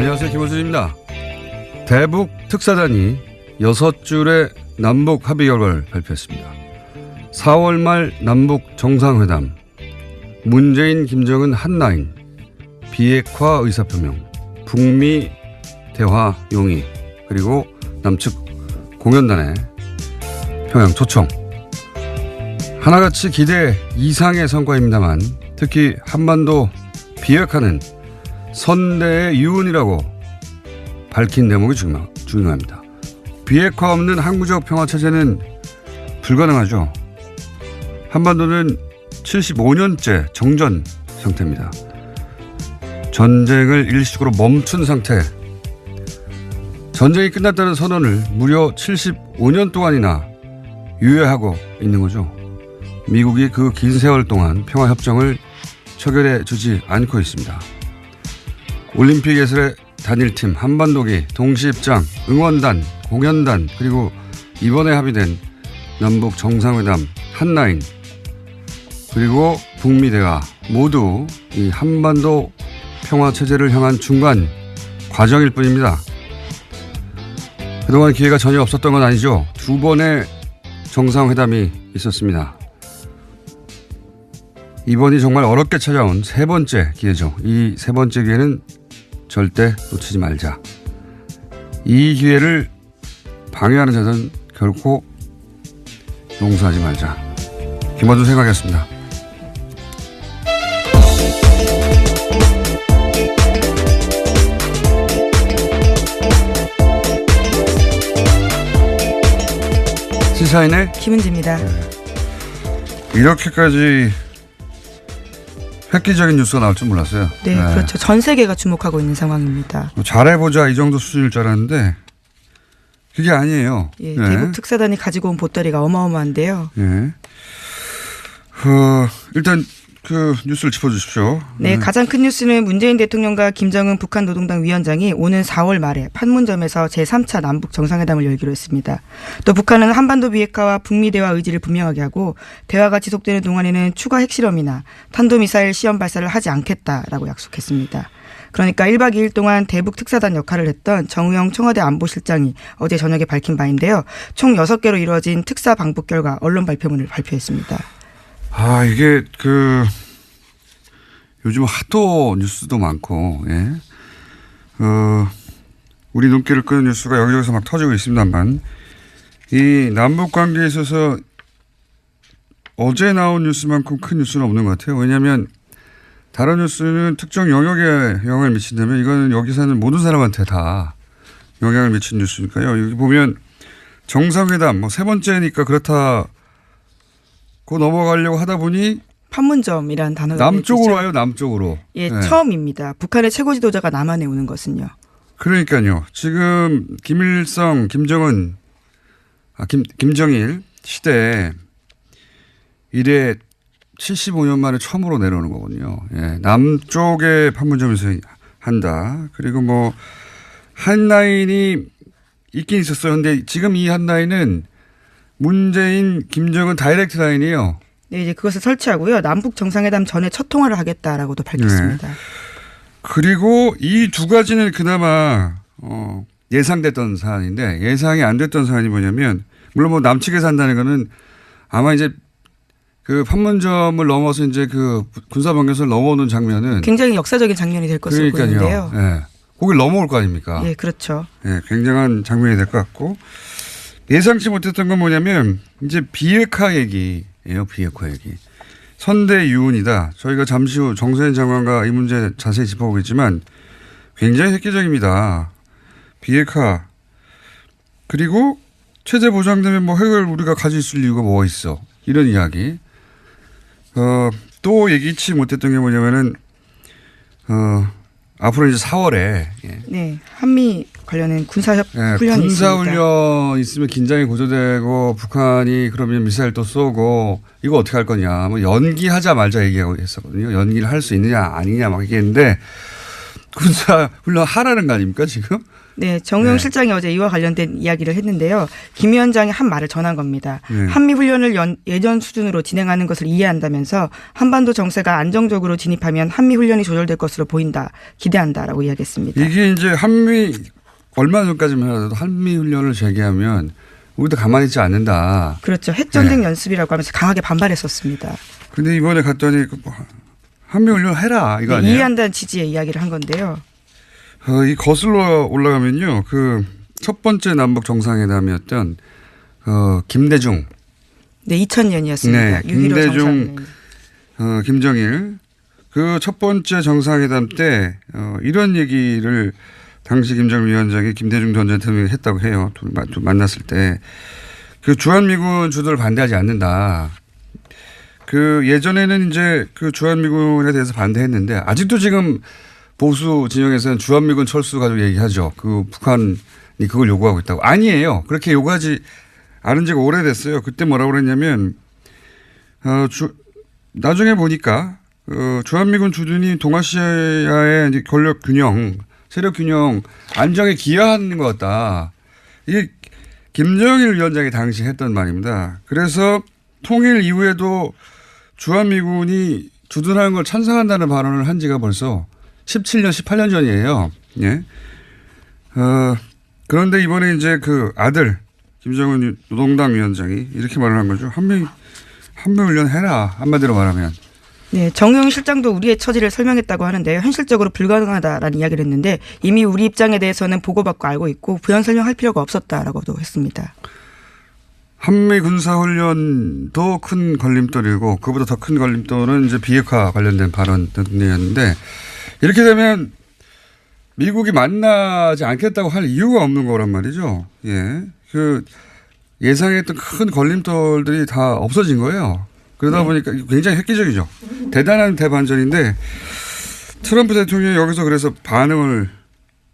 안녕하세요. 김호준입니다. 대북 특사단이 6줄의 남북 합의 결과를 발표했습니다. 4월 말 남북 정상회담, 문재인, 김정은 한라인, 비핵화 의사표명, 북미 대화 용의, 그리고 남측 공연단의 평양 초청. 하나같이 기대 이상의 성과입니다만 특히 한반도 비핵화는 선대의 유언이라고 밝힌 대목이 중요합니다. 비핵화 없는 항구적 평화체제는 불가능하죠. 한반도는 75년째 정전 상태입니다. 전쟁을 일시적으로 멈춘 상태. 전쟁이 끝났다는 선언을 무려 75년 동안이나 유예하고 있는 거죠. 미국이 그 긴 세월 동안 평화협정을 처결해 주지 않고 있습니다. 올림픽 예술의 단일팀, 한반도기, 동시입장, 응원단, 공연단, 그리고 이번에 합의된 남북 정상회담, 한라인, 그리고 북미 대화 모두 이 한반도 평화체제를 향한 중간 과정일 뿐입니다. 그동안 기회가 전혀 없었던 건 아니죠. 2번의 정상회담이 있었습니다. 이번이 정말 어렵게 찾아온 3번째 기회죠. 이 3번째 기회는 절대 놓치지 말자. 이 기회를 방해하는 자는 결코 용서하지 말자. 김어준 생각이었습니다. 시사인의 김은지입니다. 이렇게까지 획기적인 뉴스가 나올 줄 몰랐어요. 네, 그렇죠. 전 세계가 주목하고 있는 상황입니다. 잘해보자 이 정도 수준일 줄 알았는데 그게 아니에요. 예, 대북 특사단이 가지고 온 보따리가 어마어마한데요. 예. 일단 그 뉴스를 짚어주십시오. 네, 가장 큰 뉴스는 문재인 대통령과 김정은 북한 노동당 위원장이 오는 4월 말에 판문점에서 제3차 남북 정상회담을 열기로 했습니다. 또 북한은 한반도 비핵화와 북미 대화 의지를 분명하게 하고 대화가 지속되는 동안에는 추가 핵실험이나 탄도미사일 시험 발사를 하지 않겠다라고 약속했습니다. 그러니까 1박 2일 동안 대북 특사단 역할을 했던 정우영 청와대 안보실장이 어제 저녁에 밝힌 바인데요. 총 6개로 이루어진 특사 방북 결과 언론 발표문을 발표했습니다. 이게 요즘 하도 뉴스도 많고, 예. 우리 눈길을 끄는 뉴스가 여기저기서 막 터지고 있습니다만, 이 남북 관계에 있어서 어제 나온 뉴스만큼 큰 뉴스는 없는 것 같아요. 왜냐하면 다른 뉴스는 특정 영역에 영향을 미친다면 이거는 여기 사는 모든 사람한테 다 영향을 미친 뉴스니까요. 여기 보면 정상회담, 3번째니까 그렇다. 고 넘어가려고 하다 보니 판문점이라는 단어가 남쪽으로 와요. 남쪽으로. 예, 네. 처음입니다. 북한의 최고 지도자가 남한에 오는 것은요. 그러니까요. 지금 김일성, 김정은, 김정일 시대에 이래 75년 만에 처음으로 내려오는 거거든요. 예, 남쪽의 판문점에서 한다. 그리고 한라인이 있긴 있었어요. 그런데 지금 이 한라인은 문재인, 김정은 다이렉트 라인이에요. 네, 이제 그것을 설치하고요. 남북 정상회담 전에 첫 통화를 하겠다라고도 밝혔습니다. 네. 그리고 이 두 가지는 그나마 예상됐던 사안인데 예상이 안 됐던 사안이 뭐냐면 물론 남측에서 한다는 거는 아마 이제 그 판문점을 넘어서 이제 그 군사병력을 넘어오는 장면은 굉장히 역사적인 장면이 될 것으로 보이는데요. 예. 거길 넘어올 거 아닙니까? 예, 그렇죠. 예, 굉장한 장면이 될 것 같고. 예상치 못했던 건 뭐냐면 이제 비핵화 얘기예요. 비핵화 얘기. 선대 유언이다. 저희가 잠시 후 정세현 장관과 이 문제 자세히 짚어보겠지만 굉장히 획기적입니다. 비핵화. 그리고 체제 보장되면 핵을 우리가 가지고 있을 이유가 뭐가 있어. 이런 이야기. 또 예기치 못했던 게 뭐냐면은 앞으로 이제 4월에 네, 한미 관련된 군사훈련이 군사훈련 있으면 긴장이 고조되고 북한이 그러면 미사일 또 쏘고 이거 어떻게 할 거냐. 연기하자 말자 얘기하고 했었거든요. 연기를 할 수 있느냐 아니냐 막 얘기했는데 군사 훈련 하라는 거 아닙니까 지금? 네, 정우영 네. 실장이 어제 이와 관련된 이야기를 했는데요. 김 위원장이 한 말을 전한 겁니다. 네. 한미 훈련을 예전 수준으로 진행하는 것을 이해한다면서 한반도 정세가 안정적으로 진입하면 한미 훈련이 조절될 것으로 보인다, 기대한다라고 이야기했습니다. 이게 이제 얼마 전까지만 하더라도 한미 훈련을 재개하면 우리도 가만히 있지 않는다. 그렇죠. 핵전쟁 네. 연습이라고 하면서 강하게 반발했었습니다. 근데 이번에 갔더니 한미 훈련 해라 이거 네, 아니에요? 이해한다는 취지의 이야기를 한 건데요. 이 거슬러 올라가면요. 그 첫 번째 남북 정상회담이었던 김대중, 네, 2000년이었습니다. 네, 6.15 김대중, 정상회담. 김정일 그 첫 번째 정상회담 때 이런 얘기를 당시 김정일 위원장이 김대중 전 대통령이 했다고 해요. 둘 만났을 때 그 주한미군 주도를 반대하지 않는다. 그 예전에는 이제 그 주한미군에 대해서 반대했는데 아직도 지금 보수 진영에서는 주한미군 철수 가지고 얘기하죠. 그 북한이 그걸 요구하고 있다고. 아니에요. 그렇게 요구하지 않은 지가 오래됐어요. 그때 뭐라고 그랬냐면 나중에 보니까 주한미군 주둔이 동아시아의 이제 권력 균형, 세력 균형 안정에 기여하는 것 같다. 이게 김정일 위원장이 당시 했던 말입니다. 그래서 통일 이후에도 주한미군이 주둔하는 걸 찬성한다는 발언을 한 지가 벌써 17년, 18년 전이에요. 예. 그런데 이번에 이제 그 아들, 김정은 노동당 위원장이 이렇게 말을 한 거죠. 한미 훈련 해라. 한마디로 말하면. 네, 정우영 실장도 우리의 처지를 설명했다고 하는데요. 현실적으로 불가능하다라는 이야기를 했는데 이미 우리 입장에 대해서는 보고받고 알고 있고 부연 설명할 필요가 없었다라고도 했습니다. 한미 군사훈련도 큰 걸림돌이고 그보다 더 큰 걸림돌은 이제 비핵화 관련된 발언 등이었는데 이렇게 되면 미국이 만나지 않겠다고 할 이유가 없는 거란 말이죠. 예. 그 예상했던 큰 걸림돌들이 다 없어진 거예요. 그러다 보니까 굉장히 획기적이죠. 대단한 대반전인데 트럼프 대통령이 여기서 그래서 반응을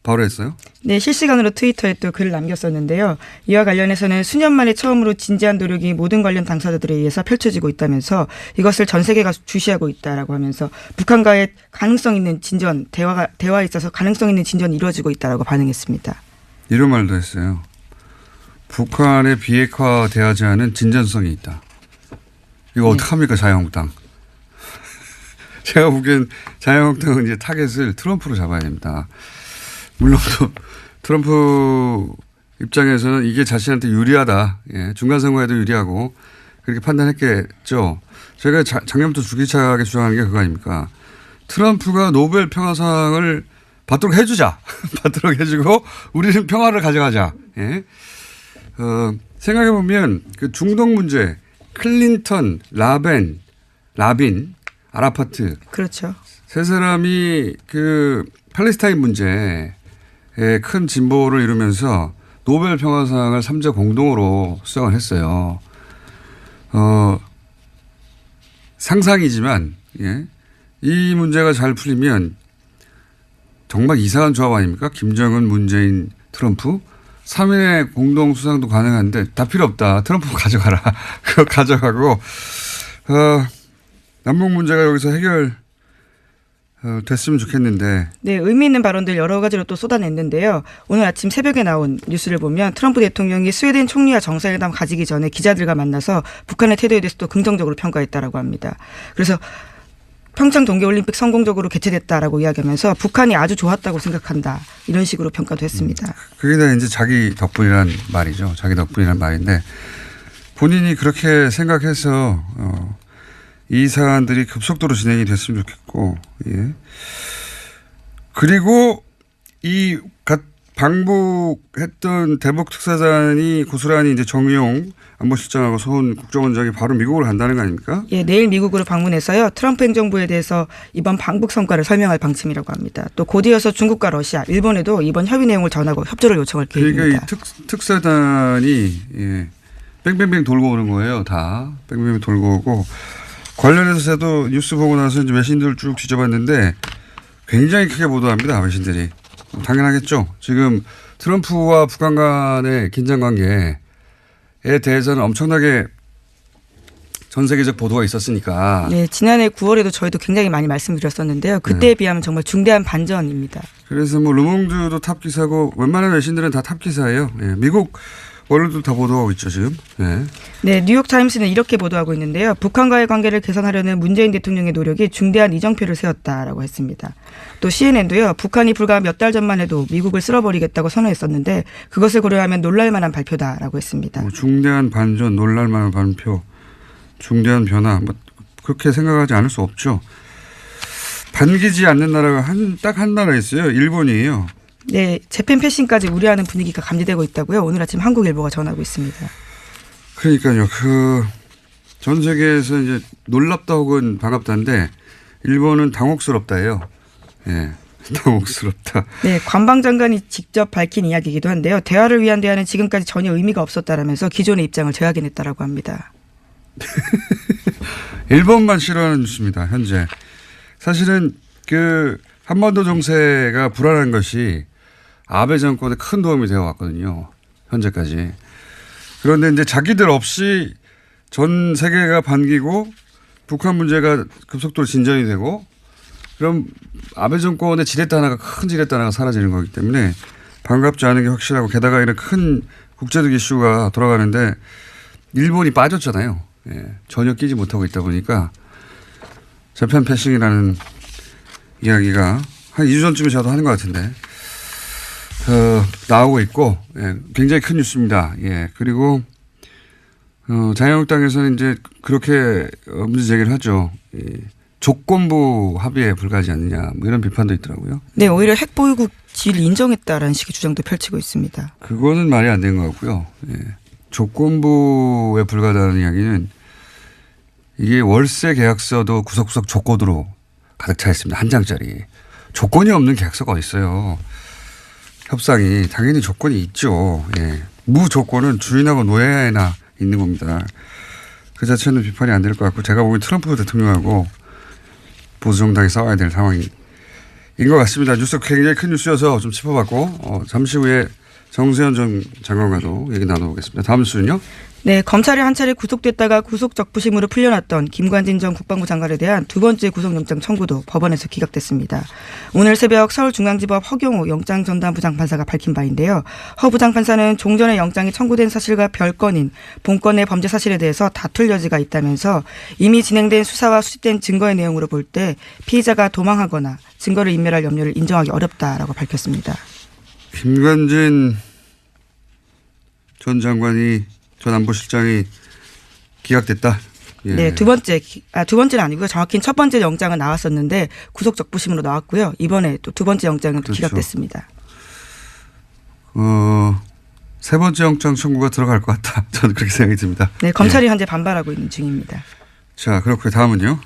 바로 했어요. 네, 실시간으로 트위터에 또 글을 남겼었는데요. 이와 관련해서는 수년 만에 처음으로 진지한 노력이 모든 관련 당사자들에 의해서 펼쳐지고 있다면서 이것을 전 세계가 주시하고 있다라고 하면서 북한과의 가능성 있는 진전, 대화에 있어서 가능성 있는 진전이 이루어지고 있다라고 반응했습니다. 이런 말도 했어요. 북한의 비핵화되지 않은 진전성이 있다. 이거 어떡합니까 자유한국당. 제가 보기엔 자유한국당은 이제 타겟을 트럼프로 잡아야 됩니다. 물론 또 트럼프 입장에서는 이게 자신한테 유리하다. 예, 중간선거에도 유리하고 그렇게 판단했겠죠. 제가 작년부터 주기차게 주장하는 게 그거 아닙니까. 트럼프가 노벨 평화상을 받도록 해주자. 받도록 해주고 우리는 평화를 가져가자. 예. 생각해보면 그 중동 문제 클린턴, 라빈, 아라파트. 그렇죠. 세 사람이 그 팔레스타인 문제에 큰 진보를 이루면서 노벨 평화상을 3자 공동으로 수상을 했어요. 상상이지만, 예. 이 문제가 잘 풀리면 정말 이상한 조합 아닙니까? 김정은, 문재인, 트럼프. 3인의 공동 수상도 가능한데 다 필요 없다. 트럼프 가져가라. 그거 가져가고, 남북 문제가 여기서 해결 됐으면 좋겠는데. 네, 의미 있는 발언들 여러 가지로 또 쏟아냈는데요. 오늘 아침 새벽에 나온 뉴스를 보면 트럼프 대통령이 스웨덴 총리와 정상회담 가지기 전에 기자들과 만나서 북한의 태도에 대해서 또 긍정적으로 평가했다라고 합니다. 그래서 평창 동계올림픽 성공적으로 개최됐다라고 이야기하면서 북한이 아주 좋았다고 생각한다. 이런 식으로 평가도 했습니다. 그게 다 이제 자기 덕분이란 말이죠. 자기 덕분이란 말인데 본인이 그렇게 생각해서 이 사안들이 급속도로 진행이 됐으면 좋겠고, 예. 그리고 이 방북했던 대북 특사단이 고스란히 이제 정의용 안보실장하고 서훈 국정원장이 바로 미국으로 간다는 거 아닙니까? 예, 내일 미국으로 방문해서요. 트럼프 행정부에 대해서 이번 방북 성과를 설명할 방침이라고 합니다. 또 곧 이어서 중국과 러시아, 일본에도 이번 협의 내용을 전하고 협조를 요청할 계획입니다. 그러니까 이 특사단이 예, 뺑뺑뺑 돌고 오는 거예요. 다 뺑뺑뺑 돌고 오고 관련해서도 뉴스 보고 나서 이제 외신들 쭉 뒤져봤는데 굉장히 크게 보도합니다. 외신들이. 당연하겠죠. 지금 트럼프와 북한 간의 긴장 관계에 대해서는 엄청나게 전 세계적 보도가 있었으니까. 네, 지난해 9월에도 저희도 굉장히 많이 말씀드렸었는데요. 그때에 비하면 정말 중대한 반전입니다. 그래서 뭐 르몽드도 탑 기사고 웬만한 외신들은 다 탑 기사예요. 예, 미국 언론도 다 보도하고 있죠 지금. 예. 네, 뉴욕타임스는 이렇게 보도하고 있는데요. 북한과의 관계를 개선하려는 문재인 대통령의 노력이 중대한 이정표를 세웠다라고 했습니다. 또 CNN도요. 북한이 불과 몇 달 전만 해도 미국을 쓸어버리겠다고 선언했었는데 그것을 고려하면 놀랄만한 발표다라고 했습니다. 뭐 중대한 반전, 놀랄만한 발표, 중대한 변화, 뭐 그렇게 생각하지 않을 수 없죠. 반기지 않는 나라가 딱 한 나라 있어요. 일본이에요. 네, 재팬 패싱까지 우려하는 분위기가 감지되고 있다고요. 오늘 아침 한국일보가 전하고 있습니다. 그러니까요. 전 세계에서 이제 놀랍다 혹은 반갑다인데 일본은 당혹스럽다예요. 예. 당혹스럽다. 네, 관방장관이 직접 밝힌 이야기이기도 한데요. 대화를 위한 대화는 지금까지 전혀 의미가 없었다라면서 기존의 입장을 재확인했다라고 합니다. 일본만 싫어하는 뉴스입니다. 현재. 사실은 한반도 정세가 불안한 것이 아베 정권에 큰 도움이 되어 왔거든요. 현재까지. 그런데 이제 자기들 없이 전 세계가 반기고 북한 문제가 급속도로 진전이 되고 그럼 아베 정권의 지렛대 하나가 큰 지렛대 하나가 사라지는 거기 때문에 반갑지 않은 게 확실하고 게다가 이런 큰 국제적 이슈가 돌아가는데 일본이 빠졌잖아요. 예, 전혀 끼지 못하고 있다 보니까 재팬 패싱이라는 이야기가 한 2주 전쯤에 저도 하는 것 같은데 나오고 있고 예, 굉장히 큰 뉴스입니다. 예, 그리고 자유한국당에서는 이제 그렇게 문제 제기를 하죠. 예, 조건부 합의에 불과하지 않느냐 뭐 이런 비판도 있더라고요. 네, 오히려 핵보유국 지위를 인정했다라는 식의 주장도 펼치고 있습니다. 그거는 말이 안 되는 것 같고요. 예, 조건부에 불과하다는 이야기는 이게 월세 계약서도 구석구석 조건으로 가득 차 있습니다. 한 장짜리. 조건이 없는 계약서가 어디 있어요. 협상이 당연히 조건이 있죠. 예. 무조건은 주인하고 노예나 있는 겁니다. 그 자체는 비판이 안 될 것 같고 제가 보기엔 트럼프 대통령하고 보수정당이 싸워야 될 상황인 것 같습니다. 뉴스 굉장히 큰 뉴스여서 좀 짚어봤고 잠시 후에 정세현 전 장관과도 얘기 나눠보겠습니다. 다음 뉴스는요. 네, 검찰이 한 차례 구속됐다가 구속적부심으로 풀려났던 김관진 전 국방부 장관에 대한 두 번째 구속영장 청구도 법원에서 기각됐습니다. 오늘 새벽 서울중앙지법 허경호 영장전담부장판사가 밝힌 바인데요. 허 부장판사는 종전에 영장이 청구된 사실과 별건인 본건의 범죄 사실에 대해서 다툴 여지가 있다면서 이미 진행된 수사와 수집된 증거의 내용으로 볼 때 피의자가 도망하거나 증거를 인멸할 염려를 인정하기 어렵다라고 밝혔습니다. 김관진 전 장관이 전 안보실장이 기각됐다. 예. 네, 두 번째는 아니고요. 정확히는 첫 번째 영장은 나왔었는데 구속적부심으로 나왔고요. 이번에 또 두 번째 영장은 또 그렇죠. 기각됐습니다. 세 번째 영장 청구가 들어갈 것 같다. 저는 그렇게 생각이 듭니다. 네, 검찰이 현재 반발하고 있는 중입니다. 자, 그렇고요. 다음은요.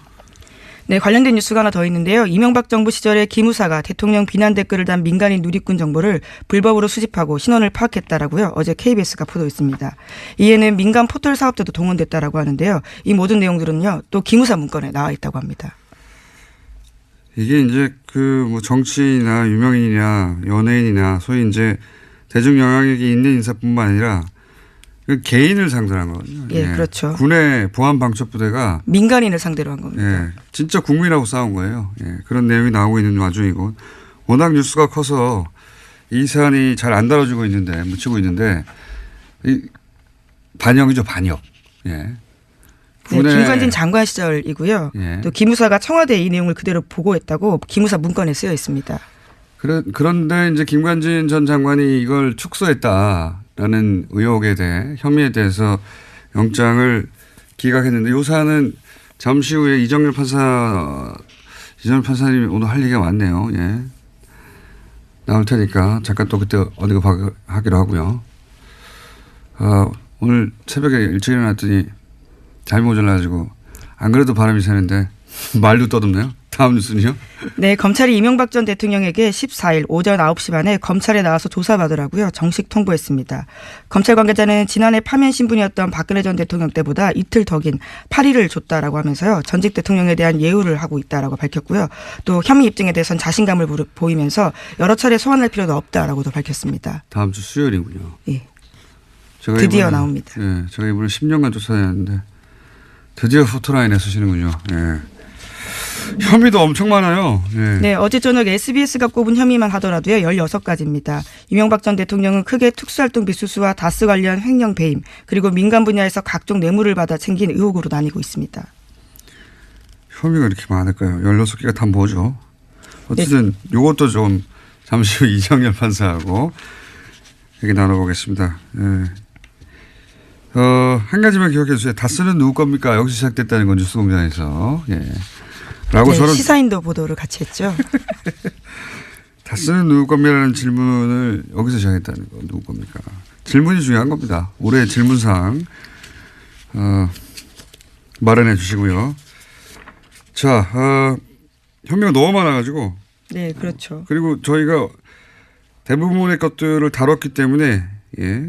네, 관련된 뉴스가 하나 더 있는데요. 이명박 정부 시절에 기무사가 대통령 비난 댓글을 단 민간인 누리꾼 정보를 불법으로 수집하고 신원을 파악했다라고요. 어제 KBS가 보도했습니다. 이에는 민간 포털 사업자도 동원됐다라고 하는데요. 이 모든 내용들은요. 또 기무사 문건에 나와 있다고 합니다. 이게 이제 뭐 정치인이나 유명인이나 연예인이나 소위 이제 대중 영향력이 있는 인사뿐만 아니라 그 개인을 상대로 한 거거든요. 예, 그렇죠. 군의 보안방첩부대가 민간인을 상대로 한 겁니다. 예, 진짜 국민하고 싸운 거예요. 예, 그런 내용이 나오고 있는 와중이고 워낙 뉴스가 커서 이 사안이 잘 안 다뤄지고 있는데 묻히고 있는데 이 반역이죠, 반역. 예. 네, 김관진 장관 시절이고요. 예. 또 기무사가 청와대에 이 내용을 그대로 보고했다고 기무사 문건에 쓰여 있습니다. 그런데 이제 김관진 전 장관이 이걸 축소했다라는 의혹에 대해 혐의에 대해서 영장을 기각했는데 이 사안은 잠시 후에 이정열 판사님이 오늘 할 얘기가 많네요. 예. 나올 테니까 잠깐 또 그때 어디가 하기로 하고요. 오늘 새벽에 일찍 일어났더니 잘못 일어나가지고 안 그래도 바람이 새는데 말도 떠듬네요. 다음 뉴스는요. 네, 검찰이 이명박 전 대통령에게 14일 오전 9시 반에 검찰에 나와서 조사받으라고요. 정식 통보했습니다. 검찰 관계자는 지난해 파면 신분이었던 박근혜 전 대통령 때보다 이틀 더 긴 8일을 줬다라고 하면서요. 전직 대통령에 대한 예우를 하고 있다라고 밝혔고요. 또 혐의 입증에 대해서는 자신감을 보이면서 여러 차례 소환할 필요도 없다라고도 밝혔습니다. 다음 주 수요일이군요. 예. 드디어 나옵니다. 예, 제가 이번에 10년간 조사했는데 드디어 포토라인에 서시는군요. 예. 혐의도 엄청 많아요. 예. 네, 어제 저녁 SBS가 꼽은 혐의만 하더라도요 16가지입니다. 이명박 전 대통령은 크게 특수활동 비수수와 다스 관련 횡령 배임 그리고 민간 분야에서 각종 뇌물을 받아 챙긴 의혹으로 나뉘고 있습니다. 혐의가 이렇게 많을까요? 16개가 다 뭐죠? 어쨌든 이것도 좀 잠시 후 이정열 판사하고 얘기 나눠보겠습니다. 예. 한 가지만 기억해 주세요. 다스는 누구 겁니까? 여기서 시작됐다는 건 뉴스공장에서. 예. 라고 네, 저는 시사인도 보도를 같이 했죠. 다스는 누구 겁니까라는 질문을 여기서 시작했다는 건 누구 겁니까? 질문이 중요한 겁니다. 올해 질문사항 마련해 주시고요. 자, 혐의가 너무 많아가지고. 네, 그렇죠. 그리고 저희가 대부분의 것들을 다뤘기 때문에 예,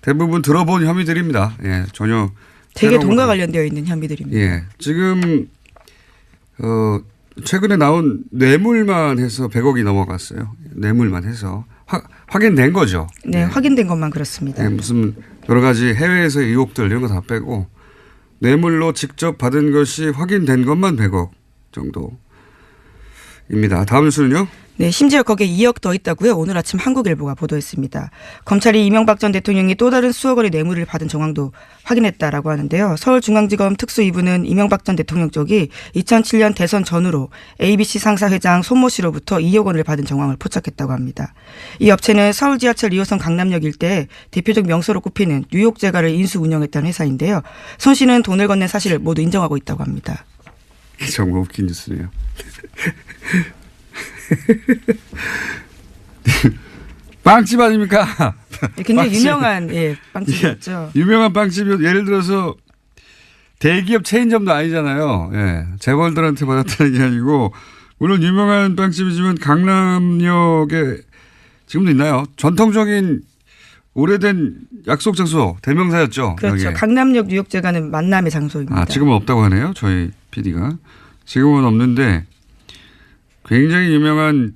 대부분 들어본 혐의들입니다. 예, 전혀 되게 돈과 관련되어 있는 혐의들입니다. 예, 지금 최근에 나온 뇌물만 해서 100억이 넘어갔어요. 뇌물만 해서 확인된 거죠. 네, 확인된 것만 그렇습니다. 예, 무슨 여러 가지 해외에서 의혹들 이런 거 다 빼고 뇌물로 직접 받은 것이 확인된 것만 100억 정도입니다. 다음 뉴스는요? 네, 심지어 거기에 2억 더 있다고요. 오늘 아침 한국일보가 보도했습니다. 검찰이 이명박 전 대통령이 또 다른 수억 원의 뇌물을 받은 정황도 확인했다라고 하는데요. 서울중앙지검 특수 2부는 이명박 전 대통령 쪽이 2007년 대선 전후로 ABC 상사 회장 손모 씨로부터 2억 원을 받은 정황을 포착했다고 합니다. 이 업체는 서울 지하철 2호선 강남역 일대에 대표적 명소로 꼽히는 뉴욕 제과를 인수 운영했다는 회사인데요. 손 씨는 돈을 건넨 사실을 모두 인정하고 있다고 합니다. 정말 웃긴 뉴스네요. 빵집 아닙니까? 굉장히 유명한 빵집이었죠. 예, 유명한 빵집이 예를 들어서 대기업 체인점도 아니잖아요. 예, 재벌들한테 받았다는 게 아니고 물론 유명한 빵집이지만 강남역에 지금도 있나요? 전통적인 오래된 약속 장소 대명사였죠. 그렇죠. 여기에. 강남역 뉴욕 제과는 만남의 장소입니다. 아, 지금은 없다고 하네요. 저희 PD가. 지금은 없는데 굉장히 유명한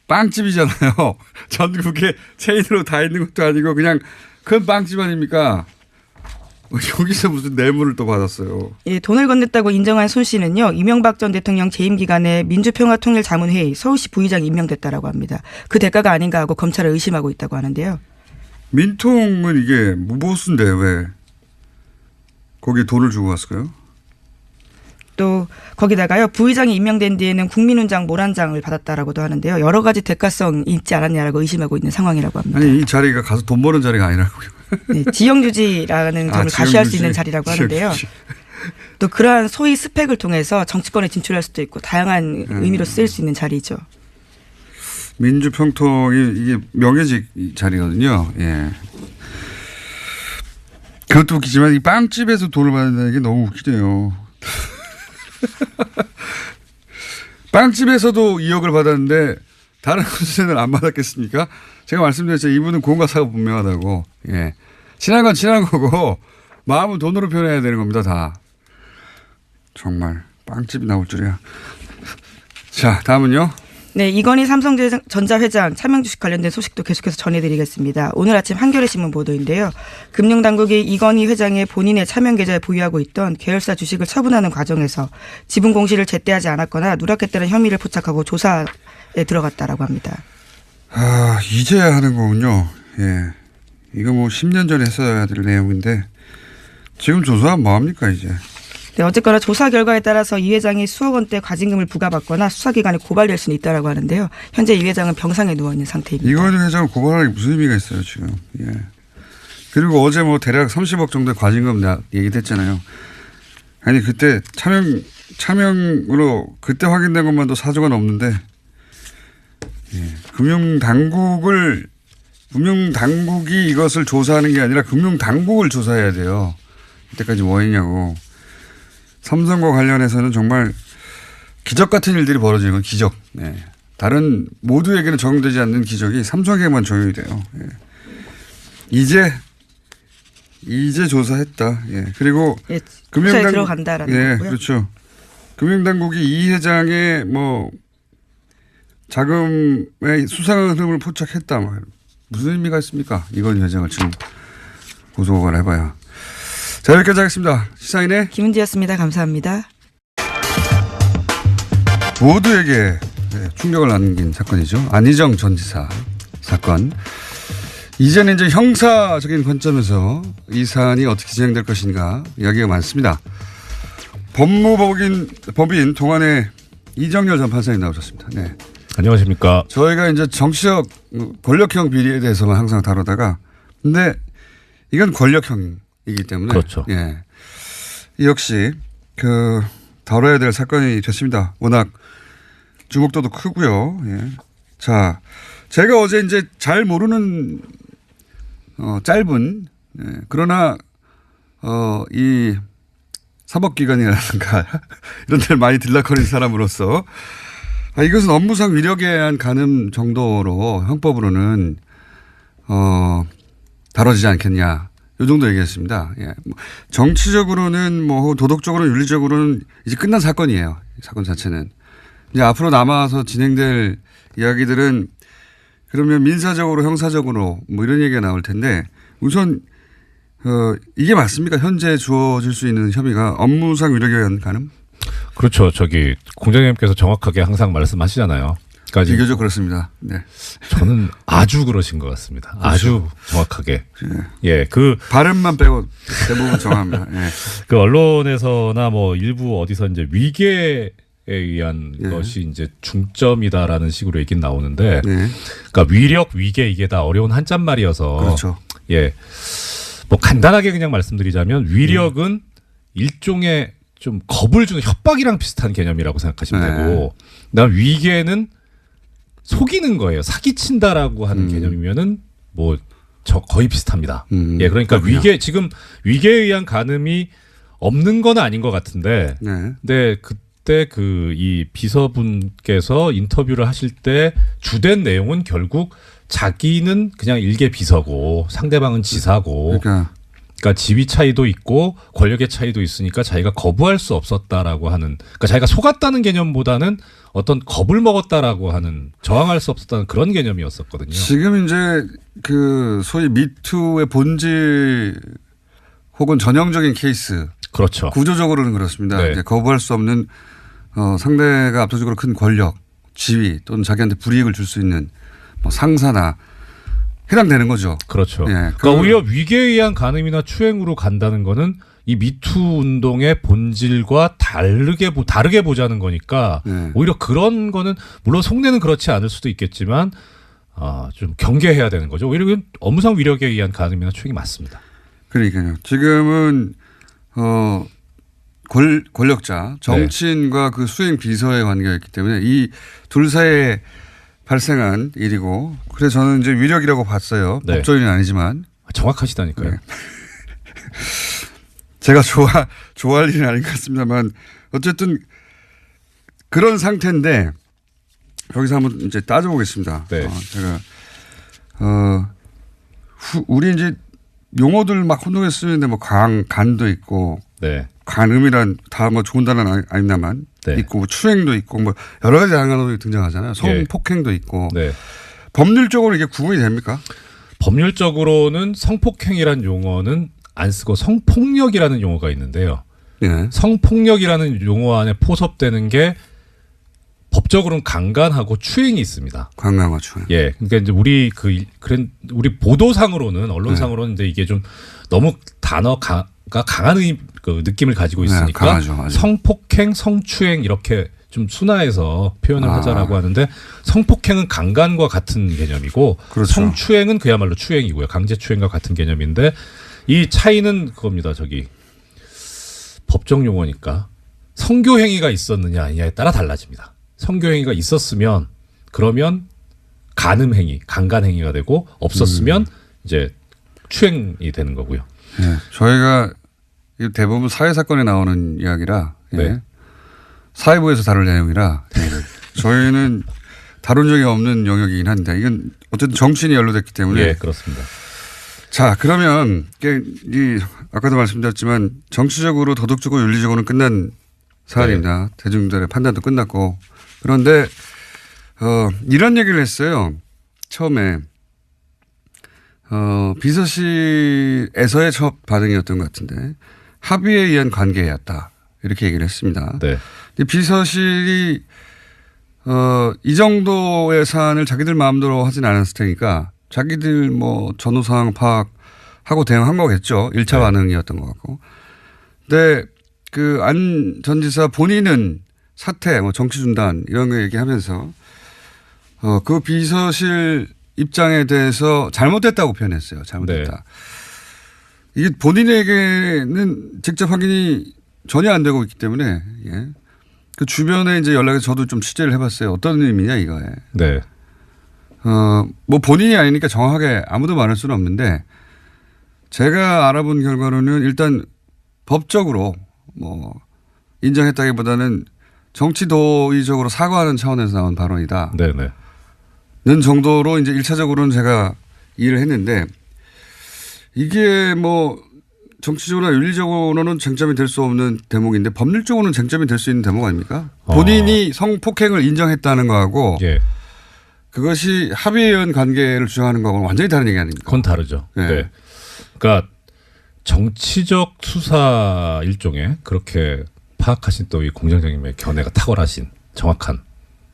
빵집이잖아요. 전국에 체인으로 다 있는 것도 아니고 그냥 큰 빵집 아닙니까? 여기서 무슨 뇌물을 또 받았어요. 예, 돈을 건넸다고 인정한 손 씨는요. 이명박 전 대통령 재임 기간에 민주평화통일자문회의 서울시 부의장이 임명됐다라고 합니다. 그 대가가 아닌가 하고 검찰을 의심하고 있다고 하는데요. 민통은 이게 무보수인데 왜 거기에 돈을 주고 갔을까요? 또 거기다가요. 부의장이 임명된 뒤에는 국민훈장 모란장을 받았다라고도 하는데요. 여러 가지 대가성이 있지 않았냐라고 의심하고 있는 상황이라고 합니다. 아니 이 자리가 가서 돈 버는 자리가 아니라고요. 네, 지형유지라는 점을 가시할 수 있는 자리라고 하는데요. 또 그러한 소위 스펙을 통해서 정치권에 진출할 수도 있고 다양한 의미로 쓰일 수 있는 자리죠. 민주평통이 이게 명예직 자리거든요. 예. 그것도 웃기지만 이 빵집에서 돈을 받는다는 게 너무 웃기네요. 빵집에서도 2억을 받았는데 다른 곳에는 안 받았겠습니까? 제가 말씀드렸죠. 이분은 공과 사가 분명하다고. 예. 친한 건 친한 거고 마음은 돈으로 표현해야 되는 겁니다. 다. 정말 빵집이 나올 줄이야. 자, 다음은요. 네, 이건희 삼성전자 회장 차명 주식 관련된 소식도 계속해서 전해드리겠습니다. 오늘 아침 한겨레 신문 보도인데요. 금융당국이 이건희 회장의 본인의 차명 계좌에 보유하고 있던 계열사 주식을 처분하는 과정에서 지분 공시를 제때 하지 않았거나 누락했다는 혐의를 포착하고 조사에 들어갔다라고 합니다. 아, 이제야 하는 거군요. 예. 이거 뭐 10년 전에 했어야 될 내용인데 지금 조사하면 뭐합니까 이제. 네, 어쨌거나 조사 결과에 따라서 이 회장이 수억 원대 과징금을 부과받거나 수사기관에 고발될 수는 있다라고 하는데요. 현재 이 회장은 병상에 누워있는 상태입니다. 이건희 회장을 고발하는 게 무슨 의미가 있어요 지금. 예. 그리고 어제 뭐 대략 30억 정도의 과징금 얘기했잖아요. 아니 그때 차명으로 그때 확인된 것만도 4조가 넘는데 예. 금융당국이 이것을 조사하는 게 아니라 금융당국을 조사해야 돼요. 이때까지 뭐 했냐고. 삼성과 관련해서는 정말 기적 같은 일들이 벌어지는 건 기적. 네. 다른 모두에게는 적용되지 않는 기적이 삼성에게만 적용이 돼요. 예. 이제 조사했다. 예. 그리고 예, 조사에 들어간다라는 예, 거고요. 그렇죠. 금융당국이 이 회장의 뭐 자금의 수상한 흐름을 포착했다. 무슨 의미가 있습니까? 이건 회장을 지금 고소고발 해봐야. 자, 여기까지 하겠습니다. 시사인의 김은지였습니다. 감사합니다. 모두에게 충격을 안긴 사건이죠. 안희정 전 지사 사건. 이제는 이제 형사적인 관점에서 이 사안이 어떻게 진행될 것인가 이야기가 많습니다. 법무법인 동안의 이정열 전 판사님 나오셨습니다. 네. 안녕하십니까. 저희가 이제 정치적 권력형 비리에 대해서만 항상 다루다가 근데 이건 권력형이기 때문에 그렇죠. 예. 역시 다뤄야 될 사건이 됐습니다. 워낙 주목도도 크고요. 예. 자, 제가 어제 이제 잘 모르는 짧은 그러나 이 사법기관이라든가 이런 데를 많이 들락거리는 사람으로서 이것은 업무상 위력에 의한 간음 정도로 형법으로는 다뤄지지 않겠냐. 이 정도 얘기했습니다. 예. 정치적으로는 도덕적으로는 윤리적으로는 이제 끝난 사건이에요. 이 사건 자체는. 이제 앞으로 남아서 진행될 이야기들은 그러면 민사적으로 형사적으로 이런 얘기가 나올 텐데 우선 이게 맞습니까? 현재 주어질 수 있는 혐의가 업무상 위력에 의한 간음? 그렇죠. 공장장님께서 정확하게 항상 말씀하시잖아요. 그러니까 비교적 그렇습니다. 네. 저는 아주 그러신 것 같습니다. 그렇죠. 아주 정확하게. 예, 발음만 빼고 대부분 정합니다. 예. 언론에서나 일부 어디서 이제 위계에 의한 것이 이제 중점이다라는 식으로 얘기는 나오는데, 그러니까 위력, 위계 이게 다 어려운 한자말이어서, 그렇죠. 예, 간단하게 그냥 말씀드리자면 위력은 일종의 좀 겁을 주는 협박이랑 비슷한 개념이라고 생각하시면 되고, 그다음 위계는 속이는 거예요. 사기친다라고 하는 개념이면은 거의 비슷합니다. 예, 그러니까 그렇군요. 지금 위계에 의한 간음이 없는 건 아닌 것 같은데, 근데 그때 이 비서분께서 인터뷰를 하실 때 주된 내용은 결국 자기는 그냥 일개 비서고 상대방은 지사고, 그러니까 지위 차이도 있고 권력의 차이도 있으니까 자기가 거부할 수 없었다라고 하는, 그러니까 자기가 속았다는 개념보다는 어떤 겁을 먹었다라고 하는, 저항할 수 없었다는 그런 개념이었었거든요. 지금 이제 소위 미투의 본질 혹은 전형적인 케이스. 그렇죠. 구조적으로는 그렇습니다. 네. 이제 거부할 수 없는 상대가 압도적으로 큰 권력, 지위 또는 자기한테 불이익을 줄 수 있는 상사나 해당되는 거죠. 그렇죠. 예. 그러니까 오히려 위계에 의한 간음이나 추행으로 간다는 거는 이 미투 운동의 본질과 다르게 보자는 거니까 오히려 그런 거는 물론 속내는 그렇지 않을 수도 있겠지만 좀 경계해야 되는 거죠. 오히려 업무상 위력에 의한 간음이나 추행이 맞습니다. 그러니까요. 지금은 권력자, 정치인과 그 수행 비서의 관계였기 때문에 이 둘 사이에 발생한 일이고, 그래서 저는 이제 위력이라고 봤어요. 네. 법조인은 아니지만. 정확하시다니까요. 네. 제가 좋아할 일은 아닌 것 같습니다만 어쨌든 그런 상태인데 여기서 한번 이제 따져보겠습니다. 네. 우리 이제 용어들 막 혼동해 쓰는데 간도 있고, 간음이란 다 좋은 단어는 아닙니다만 있고 추행도 있고 여러 가지 다양한 언어들이 등장하잖아요. 성폭행도 있고. 법률적으로 이게 구분이 됩니까? 법률적으로는 성폭행이라는 용어는 안 쓰고 성폭력이라는 용어가 있는데요. 성폭력이라는 용어 안에 포섭되는 게 법적으로는 강간하고 추행이 있습니다. 강간과 추행. 예, 그러니까 이제 우리 보도상으로는 언론상으로는 이제 이게 좀 너무 단어가 강한 느낌을 가지고 있으니까 강하죠, 성폭행, 성추행 이렇게 좀 순화해서 표현을 하자라고 하는데, 성폭행은 강간과 같은 개념이고, 그렇죠. 성추행은 그야말로 추행이고요. 강제추행과 같은 개념인데, 이 차이는 그겁니다. 법정 용어니까 성교행위가 있었느냐 아니냐에 따라 달라집니다. 성교행위가 있었으면 그러면 간음행위, 강간행위가 되고, 없었으면 이제 추행이 되는 거고요. 네, 저희가 대부분 사회사건에 나오는 이야기라, 사회부에서 다룰 내용이라, 저희는 다룬 적이 없는 영역이긴 한데, 이건 어쨌든 정치인이 연루됐기 때문에. 그렇습니다. 자, 그러면 아까도 말씀드렸지만 정치적으로, 도덕적으로, 윤리적으로는 끝난 사안입니다. 대중들의 판단도 끝났고. 그런데 이런 얘기를 했어요. 처음에 비서실에서의 첫 반응이었던 것 같은데 합의에 의한 관계였다 이렇게 얘기를 했습니다. 네. 비서실이 이 정도의 사안을 자기들 마음대로 하진 않았을 테니까 자기들 뭐 전후 상황 파악하고 대응한 거겠죠. 1차 반응이었던 것 같고. 근데 그 안 전 지사 본인은 사퇴, 뭐 정치 중단 이런 거 얘기하면서 그 비서실 입장에 대해서 잘못됐다고 표현했어요. 잘못됐다. 네. 이게 본인에게는 직접 확인이 전혀 안 되고 있기 때문에 예. 그 주변에 이제 연락해서 저도 좀 취재를 해봤어요. 어떤 의미냐 이거에. 네. 뭐 본인이 아니니까 정확하게 아무도 말할 수는 없는데 제가 알아본 결과로는 일단 법적으로 뭐 인정했다기보다는 정치 도의적으로 사과하는 차원에서 나온 발언이다. 네네. 는 정도로 이제 1차적으로는 제가 이해를 했는데 이게 뭐 정치적으로나 윤리적으로는 쟁점이 될 수 없는 대목인데 법률적으로는 쟁점이 될 수 있는 대목 아닙니까? 본인이 성폭행을 인정했다는 거하고 예. 그것이 합의에 의한 관계를 주장하는 거하고는 완전히 다른 얘기 아닙니까? 그건 다르죠. 네. 네. 그러니까 정치적 수사 일종의 그렇게 파악하신 또 이 공장장님의 견해가 탁월하신 정확한.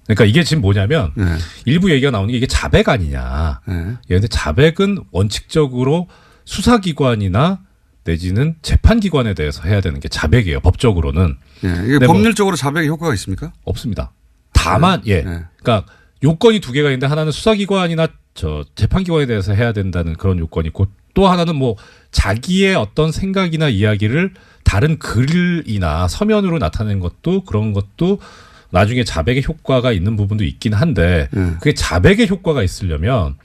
그러니까 이게 지금 뭐냐면 네. 일부 얘기가 나오는 게 이게 자백 아니냐. 네. 예, 근데 자백은 원칙적으로 수사기관이나 내지는 재판기관에 대해서 해야 되는 게 자백이에요. 법적으로는. 네. 이게 법률적으로 자백의 효과가 있습니까? 없습니다. 다만 예. 네. 그러니까 요건이 두 개가 있는데 하나는 수사기관이나 재판기관에 대해서 해야 된다는 그런 요건이 있고 또 하나는 뭐 자기의 어떤 생각이나 이야기를 다른 글이나 서면으로 나타낸 것도 그런 것도 나중에 자백의 효과가 있는 부분도 있긴 한데 그게 자백의 효과가 있으려면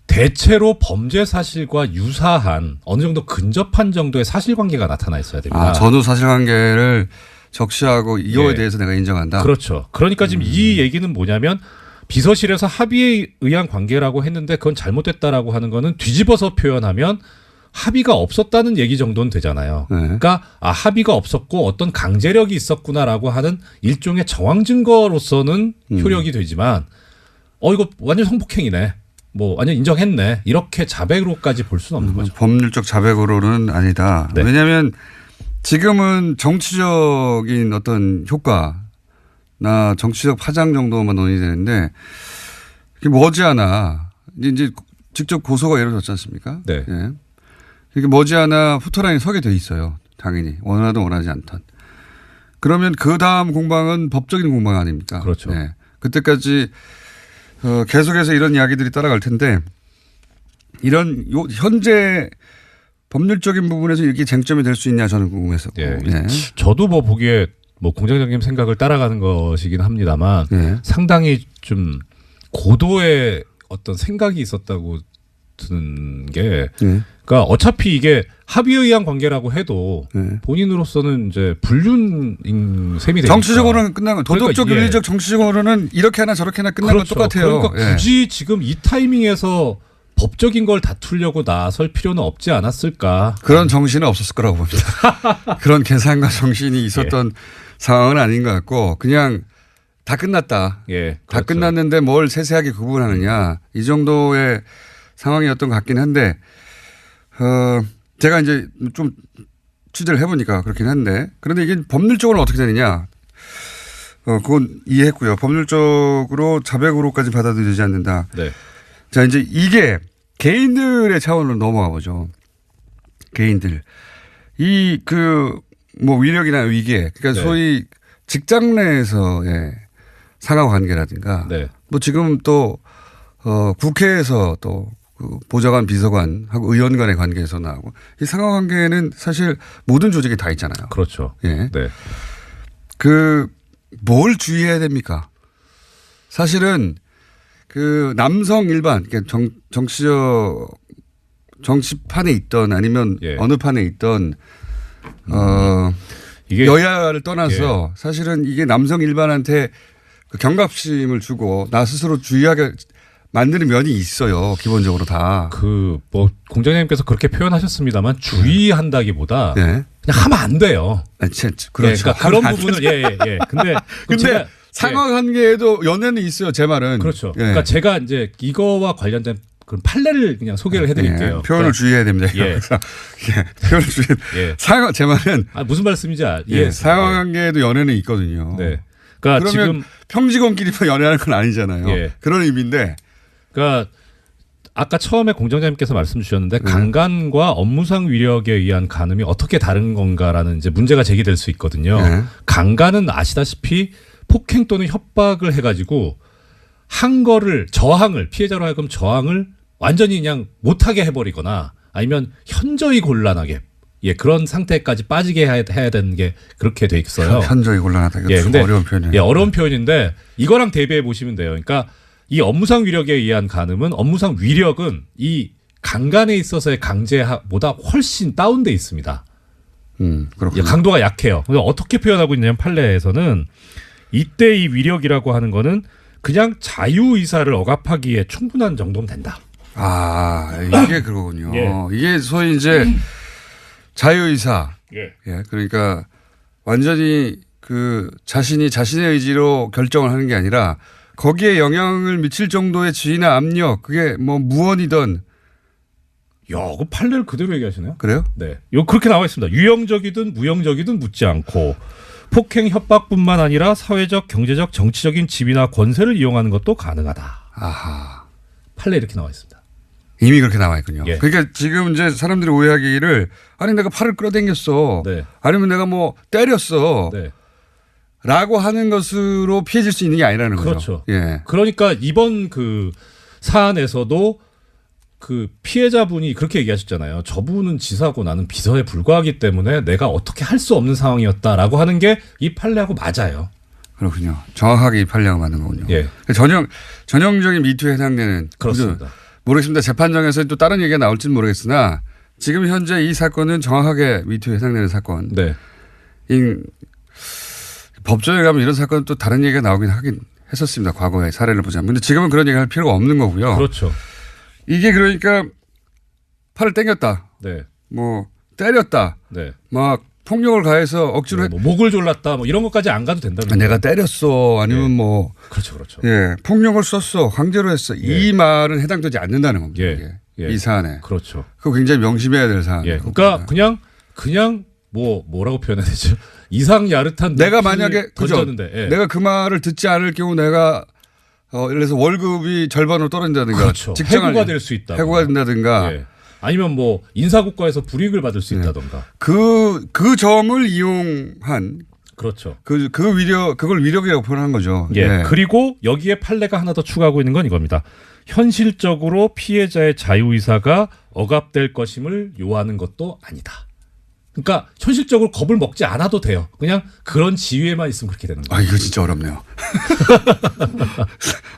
대체로 범죄 사실과 유사한 어느 정도 근접한 정도의 사실관계가 나타나 있어야 됩니다. 전후 사실관계를 적시하고 이거에 예. 대해서 내가 인정한다. 그렇죠. 그러니까 지금 이 얘기는 뭐냐면 비서실에서 합의에 의한 관계라고 했는데 그건 잘못됐다라고 하는 거는 뒤집어서 표현하면 합의가 없었다는 얘기 정도는 되잖아요. 네. 그러니까 합의가 없었고 어떤 강제력이 있었구나라고 하는 일종의 정황 증거로서는 효력이 되지만 이거 완전 성폭행이네. 뭐 완전 인정했네. 이렇게 자백으로까지 볼 수는 없는 거죠. 법률적 자백으로는 아니다. 네. 왜냐하면 지금은 정치적인 어떤 효과나 정치적 파장 정도만 논의되는데 이게 머지않아 이제 직접 고소가 이루어졌지 않습니까? 네. 예. 이게 머지않아 후터라인에 서게 돼 있어요. 당연히 원하든 원하지 않든. 그러면 그 다음 공방은 법적인 공방 아닙니까? 그렇죠. 예. 그때까지 계속해서 이런 이야기들이 따라갈 텐데 이런 현재 법률적인 부분에서 이게 쟁점이 될 수 있냐 저는 궁금해서. 예. 예. 저도 뭐 보기에 뭐 공장장님 생각을 따라가는 것이긴 합니다만 예. 상당히 좀 고도의 어떤 생각이 있었다고 드는 게 그러니까 어차피 이게 합의에 의한 관계라고 해도 본인으로서는 이제 불륜인 셈이 되니까 정치적으로는 끝난 거. 도덕적, 그러니까, 윤리적, 정치적으로는 이렇게 하나 저렇게 하나 끝난 그렇죠. 건 똑같아요. 그러니까 굳이 지금 이 타이밍에서 법적인 걸 다투려고 나설 필요는 없지 않았을까. 그런 정신은 없었을 거라고 봅니다. 그런 계산과 정신이 있었던 상황은 아닌 것 같고 그냥 다 끝났다. 예, 다 그렇죠. 끝났는데 뭘 세세하게 구분하느냐. 이 정도의 상황이었던 것 같긴 한데 제가 이제 좀 취재를 해보니까 그렇긴 한데 그런데 이게 법률적으로 어떻게 되느냐. 그건 이해했고요. 법률적으로 자백으로까지 받아들이지 않는다. 네. 자, 이제 이게 개인들의 차원으로 넘어가 보죠. 개인들. 뭐 위력이나 위계. 그러니까 네. 소위 직장 내에서의 상하 관계라든가. 네. 뭐 지금 또, 국회에서 또 그 보좌관, 비서관하고 의원 간의 관계에서 나오고. 이 상하 관계는 사실 모든 조직에 다 있잖아요. 그렇죠. 예. 네. 뭘 주의해야 됩니까? 사실은 그 남성 일반, 그러니까 정치판에 있던 아니면 어느 판에 있던 이게 여야를 떠나서 사실은 이게 남성 일반한테 그 경각심을 주고 나 스스로 주의하게 만드는 면이 있어요. 기본적으로 다. 뭐 공장장님께서 그렇게 표현하셨습니다만 주의한다기보다 그냥 하면 안 돼요. 그렇죠. 그러니까 그런 부분을 근데 상하 관계에도 연애는 있어요. 제 말은. 그렇죠. 그러니까 제가 이제 이거와 관련된 그럼 판례를 그냥 소개를 해드릴게요. 표현을 주의해야 됩니다. 예. 표현을 주의. 예. 사용 제 말은 무슨 말씀인지 이해했어요. 사용관계에도 연애는 있거든요. 네. 그러니까 그러면 지금 평직원끼리만 연애하는 건 아니잖아요. 예. 그런 의미인데. 그러니까 아까 처음에 공장장님께서 말씀 주셨는데 강간과 업무상 위력에 의한 간음이 어떻게 다른 건가라는 이제 문제가 제기될 수 있거든요. 네. 강간은 아시다시피 폭행 또는 협박을 해가지고 한 거를 저항을 피해자로 하여금 저항을 완전히 그냥 못하게 해버리거나 아니면 현저히 곤란하게 그런 상태까지 빠지게 해야 되는 게 그렇게 돼 있어요. 현저히 곤란하다. 이거 근데 어려운 표현이에요. 어려운 표현인데 이거랑 대비해 보시면 돼요. 그러니까 이 업무상 위력에 의한 간음은 업무상 위력은 이 강간에 있어서의 강제보다 훨씬 다운돼 있습니다. 그렇군요. 강도가 약해요. 그래서 어떻게 표현하고 있냐면 판례에서는 이때 이 위력이라고 하는 거는 그냥 자유의사를 억압하기에 충분한 정도면 된다. 이게 그거군요. 예. 이게 소위 이제 자유의사. 그러니까 완전히 그 자신이 자신의 의지로 결정을 하는 게 아니라 거기에 영향을 미칠 정도의 지위나 압력, 그게 뭐 무언이든. 그 판례를 그대로 얘기하시네요. 그래요? 네. 그렇게 나와 있습니다. 유형적이든 무형적이든 묻지 않고 폭행 협박뿐만 아니라 사회적, 경제적, 정치적인 지위나 권세를 이용하는 것도 가능하다. 아하. 판례 이렇게 나와 있습니다. 이미 그렇게 나와 있군요. 예. 그러니까 지금 이제 사람들이 오해하기를 아니 내가 팔을 끌어당겼어. 네. 아니면 내가 뭐 때렸어. 네. 라고 하는 것으로 피해질 수 있는 게 아니라는 거죠. 그렇죠. 예. 그러니까 이번 그 사안에서도 그 피해자분이 그렇게 얘기하셨잖아요. 저분은 지사고 나는 비서에 불과하기 때문에 내가 어떻게 할 수 없는 상황이었다라고 하는 게 이 판례하고 맞아요. 그렇군요. 정확하게 이 판례가 맞는 거군요. 예. 전형적인 미투에 해당되는. 그렇습니다. 모르겠습니다. 재판장에서 또 다른 얘기가 나올지는 모르겠으나 지금 현재 이 사건은 정확하게 미투에 해당되는 사건. 네. 법조에 가면 이런 사건은 또 다른 얘기가 나오긴 하긴 했었습니다. 과거에 사례를 보자면. 근데 지금은 그런 얘기 할 필요가 없는 거고요. 그렇죠. 이게 그러니까 팔을 당겼다. 네. 뭐 때렸다. 네. 막 폭력을 가해서 억지로 뭐 목을 졸랐다. 뭐 이런 것까지 안 가도 된다는 내가 때렸어. 아니면 뭐 그렇죠. 폭력을 썼어. 강제로 했어. 이 말은 해당되지 않는다는 겁니다. 예. 이 사안에. 그렇죠. 그거 굉장히 명심해야 될 사안이에요. 그러니까 그냥 뭐라고 표현해야 되죠? 이상 야릇한 내가 만약에 던졌는데 내가 그 말을 듣지 않을 경우 내가 예를 들어서 월급이 절반으로 떨어진다든가 그렇죠. 해고가 될 수 있다. 해고가 된다든가 아니면 뭐 인사고과에서 불이익을 받을 수 있다든가. 그 점을 이용한 그렇죠. 그걸 위력이라고 표현한 거죠. 그리고 여기에 판례가 하나 더 추가하고 있는 건 이겁니다. 현실적으로 피해자의 자유의사가 억압될 것임을 요하는 것도 아니다. 그러니까 현실적으로 겁을 먹지 않아도 돼요. 그냥 그런 지위에만 있으면 그렇게 되는 거예요. 이거 진짜 어렵네요.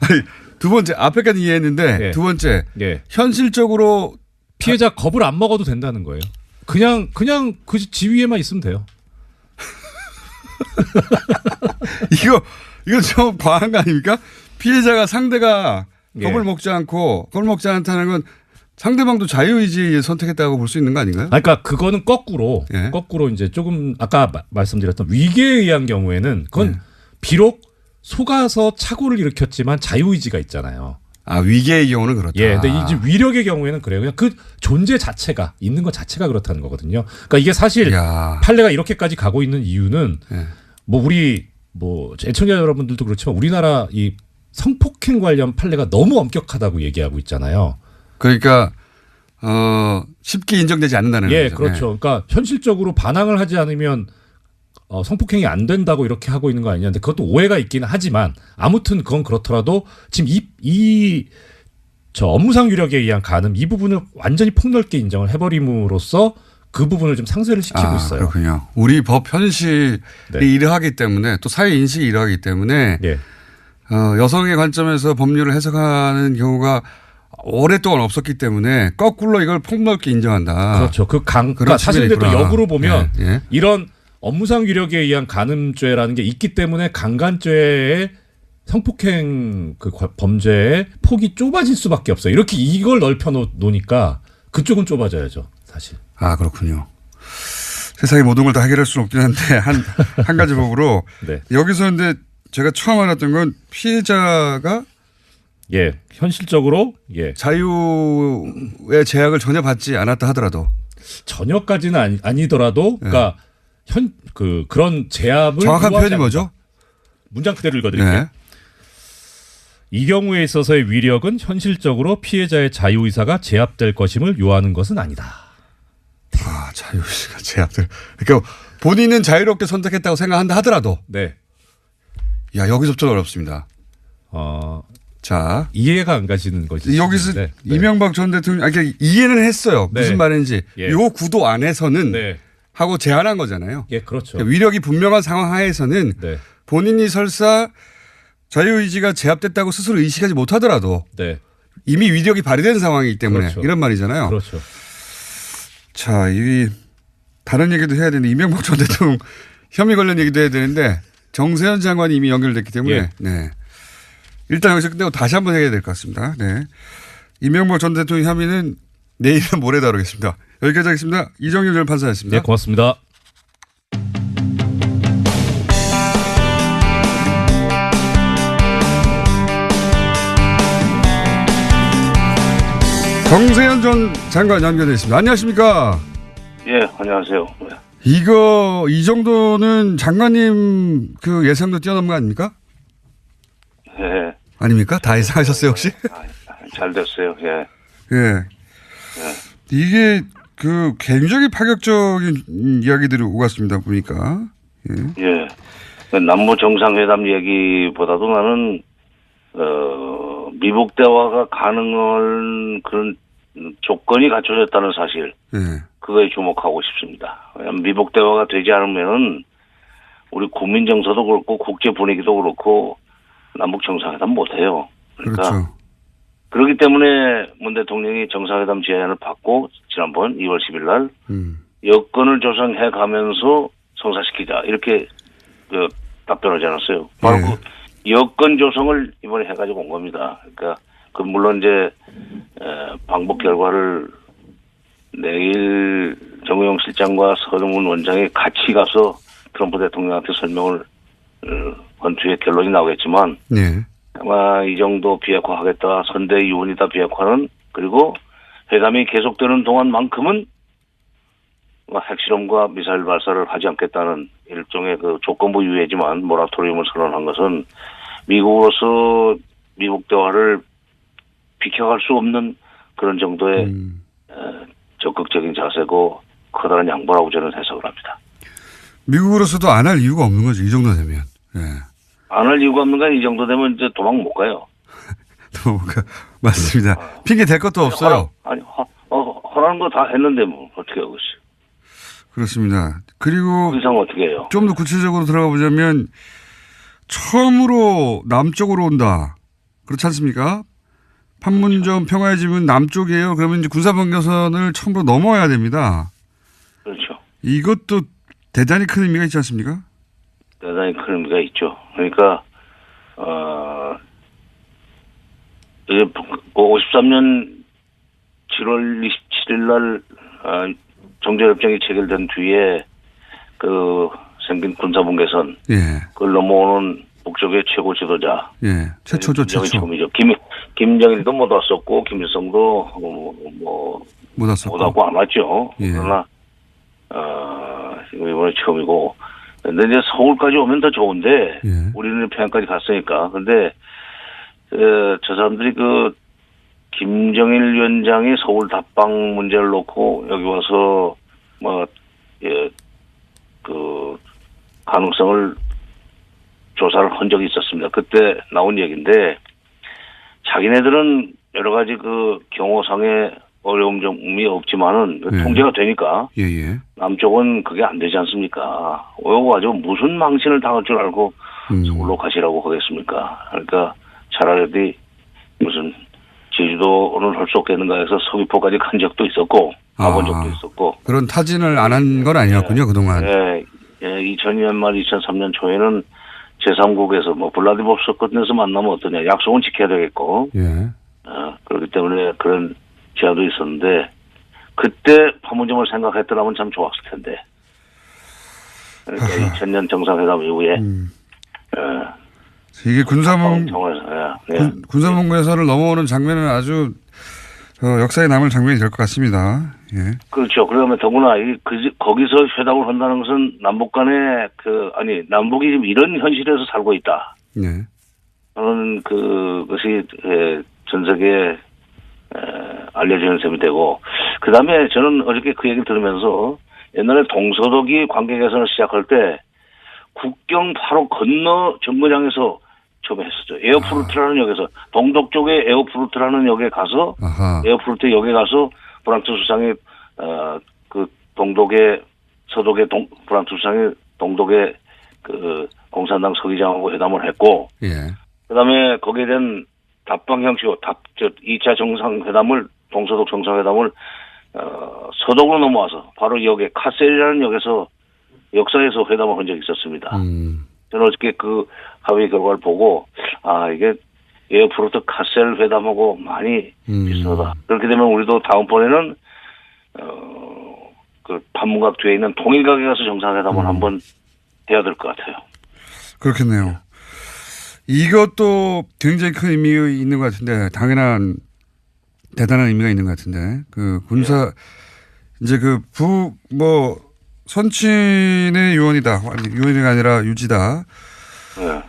아니, 두 번째 앞에까지 이해했는데 두 번째 현실적으로 피해자 겁을 안 먹어도 된다는 거예요. 그냥 그 지위에만 있으면 돼요. 이거 좀 과한 거 아닙니까? 피해자가 상대가 겁을 먹지 않고 겁을 먹지 않다는 건 상대방도 자유의지 선택했다고 볼 수 있는 거 아닌가요? 그러니까 그거는 거꾸로 이제 조금 아까 말씀드렸던 위계에 의한 경우에는 그건 비록 속아서 착오를 일으켰지만 자유의지가 있잖아요. 위계의 경우는 그렇다. 근데 이제 위력의 경우에는 그래요. 그냥 그 존재 자체가 있는 것 자체가 그렇다는 거거든요. 그러니까 이게 사실 판례가 이렇게까지 가고 있는 이유는 우리 애청자 여러분들도 그렇지만 우리나라 이 성폭행 관련 판례가 너무 엄격하다고 얘기하고 있잖아요. 그러니까 쉽게 인정되지 않는다는 거죠. 그렇죠. 그러니까 현실적으로 반항을 하지 않으면 성폭행이 안 된다고 이렇게 하고 있는 거 아니냐. 근데 그것도 오해가 있기는 하지만 아무튼 그건 그렇더라도 지금 저 업무상 위력에 의한 간음 이 부분을 완전히 폭넓게 인정을 해버림으로써 그 부분을 좀 상쇄를 시키고 있어요. 그렇군요. 우리 법 현실이 이러하기 때문에 또 사회 인식이 이러하기 때문에 여성의 관점에서 법률을 해석하는 경우가 오랫동안 없었기 때문에 거꾸로 이걸 폭넓게 인정한다. 그렇죠. 그러니까 사실 근데 또 역으로 보면 이런 업무상 위력에 의한 간음죄라는 게 있기 때문에 강간죄의 성폭행 그 범죄의 폭이 좁아질 수밖에 없어요. 이렇게 이걸 넓혀 놓으니까 그쪽은 좁아져야죠, 사실. 그렇군요. 세상의 모든 걸 다 해결할 수는 없긴 한데 한 가지 법으로 여기서 근데 제가 처음 알았던 건 피해자가 예, 현실적으로 예 자유의 제약을 전혀 받지 않았다 하더라도 전혀까지는 아니더라도, 그러니까 그런 제압을 정확한 요하지 표현이 뭐죠? 않는다. 문장 그대로 읽어드릴게요. 네. 이 경우에 있어서의 위력은 현실적으로 피해자의 자유의사가 제압될 것임을 요하는 것은 아니다. 아, 자유의사가 제압될. 그러니까 본인은 자유롭게 선택했다고 생각한다 하더라도. 네. 야, 여기서부터 어렵습니다. 자, 이해가 안 가시는 것이 여기서 네. 이명박 전 대통령, 그러니까 이해는 했어요. 네. 무슨 말인지. 예. 요 구도 안에서는 네. 하고 제안한 거잖아요. 예, 그렇죠. 그러니까 위력이 분명한 상황 하에서는 네. 본인이 설사 자유의지가 제압됐다고 스스로 의식하지 못하더라도 네. 이미 위력이 발휘된 상황이기 때문에 그렇죠. 이런 말이잖아요. 그렇죠. 자, 이 다른 얘기도 해야 되는데 이명박 전 대통령 혐의 관련 얘기도 해야 되는데 정세현 장관이 이미 연결됐기 때문에 예. 네. 일단 여기서 끝내고 다시 한번 해야 될 것 같습니다. 네. 이명박 전 대통령 혐의는 내일은 모레 다루겠습니다. 여기까지 하겠습니다. 이정윤 전 판사였습니다. 네, 고맙습니다. 정세현 전 장관 연결되어 있습니다. 안녕하십니까? 예, 안녕하세요. 이 정도는 장관님 그 예상도 뛰어넘은 거 아닙니까? 예. 아닙니까? 다 예상하셨어요, 혹시? 잘 됐어요. 예. 예. 이게 그 굉장히 파격적인 이야기들이 오갔습니다, 보니까. 예. 남북 정상회담 얘기보다도 나는, 미북 대화가 가능한 그런 조건이 갖춰졌다는 사실. 예. 그거에 주목하고 싶습니다. 왜냐하면 미북 대화가 되지 않으면은 우리 국민 정서도 그렇고 국제 분위기도 그렇고 남북 정상회담 못 해요. 그러니까 그렇죠. 그렇기 때문에 문 대통령이 정상회담 제안을 받고 지난번 2월 10일 날 여건을 조성해 가면서 성사시키자 이렇게 그 답변하지 않았어요. 바로 예. 그 여건 조성을 이번에 해가지고 온 겁니다. 그러니까 그 물론 이제 방북 결과를 내일 정우영 실장과 서동훈 원장이 같이 가서 트럼프 대통령한테 설명을 한 뒤에 결론이 나오겠지만 네. 아마 이 정도 비핵화하겠다, 선대 유언이다 비핵화는, 그리고 회담이 계속되는 동안만큼은 핵실험과 미사일 발사를 하지 않겠다는 일종의 그 조건부 유예지만 모라토리움을 선언한 것은 미국으로서 미북 대화를 비켜갈 수 없는 그런 정도의 적극적인 자세고 커다란 양보라고 저는 해석을 합니다. 미국으로서도 안 할 이유가 없는 거죠. 이 정도 되면. 예. 안 할 이유가 없는 건 이 정도 되면 이제 도망 못 가요. 맞습니다. 핑계 댈 것도 없어요. 허라는 거 다 했는데 뭐 어떻게 하고 있어요. 그렇습니다. 그리고 그 이상 어떻게 해요. 좀 더 구체적으로 들어가 보자면 처음으로 남쪽으로 온다. 그렇지 않습니까? 판문점 평화의 집은 남쪽이에요. 그러면 이제 군사분계선을 처음으로 넘어야 됩니다. 그렇죠. 이것도 대단히 큰 의미가 있지 않습니까? 대단히 큰 의미가 있죠. 그러니까, 이제 53년 7월 27일 날, 정전협정이 체결된 뒤에 그 생긴 군사분계선, 예. 그걸 넘어오는 북쪽의 최고 지도자. 예. 최초죠, 김정일 최초. 처음이죠. 김정일도 못 왔었고, 김일성도 못 왔었고. 못 왔고 안 왔죠. 예. 그러나, 이번에 처음이고. 근데 이제 서울까지 오면 더 좋은데, 예. 우리는 평양까지 갔으니까. 근데, 저 사람들이 김정일 위원장이 서울 답방 문제를 놓고 여기 와서, 가능성을 조사를 한 적이 있었습니다. 그때 나온 얘기인데, 자기네들은 여러 가지 경호상의 어려움 점이 없지만은 예. 통제가 되니까 예, 예. 남쪽은 그게 안 되지 않습니까? 오고 가지고 무슨 망신을 당할 줄 알고 서울로 가시라고 하겠습니까? 그러니까 차라리 무슨 제주도는 할 수 없겠는가 해서 서귀포까지 간 적도 있었고 가본 적도 있었고 그런 타진을 안 한 건 아니었군요, 그동안. 예, 2002년 말 2003년 초에는 제3국에서 블라디보스토크에서 만나면 어떠냐 약속은 지켜야 되겠고 예. 그렇기 때문에 그런 제안도 있었는데 그때 판문점을 생각했더라면 참 좋았을 텐데. 그러니까 2000년 정상회담 이후에 이게 예. 군사분계선을 넘어오는 장면은 아주 역사에 남을 장면이 될 것 같습니다. 예. 그렇죠. 그러면 더구나 거기서 회담을 한다는 것은 남북 간에 남북이 지금 이런 현실에서 살고 있다. 네. 저는 그것이 전 세계에 알려지는 셈이 되고, 그 다음에 저는 어저께 그 얘기를 들으면서 옛날에 동서독이 관계 개선을 시작할 때 국경 바로 건너 정거장에서 처음에 했었죠. 에어프루트라는 역에서 동독 쪽에 에어프루트라는 역에 가서 에어프루트 역에 가서 프랑스 수상이 그 동독의 서독의 프랑스 수상이 동독의 그 공산당 서기장하고 회담을 했고, 예. 그다음에 거기에 대한 답방 형식으로 2차 정상회담을 동서독 정상회담을 서독으로 넘어와서 바로 역에 카셀이라는 역에서 역사에서 회담을 한 적이 있었습니다. 저는 어저께 그 합의 결과를 보고 이게 에어프로트 카셀 회담하고 많이 비슷하다. 그렇게 되면 우리도 다음번에는 그 판문각 뒤에 있는 통일각에 가서 정상회담을 한번 해야 될 것 같아요. 그렇겠네요. 이것도 굉장히 큰 의미가 있는 것 같은데, 대단한 의미가 있는 것 같은데, 이제 선친의 유언이다. 유언이 아니라 유지다. 네.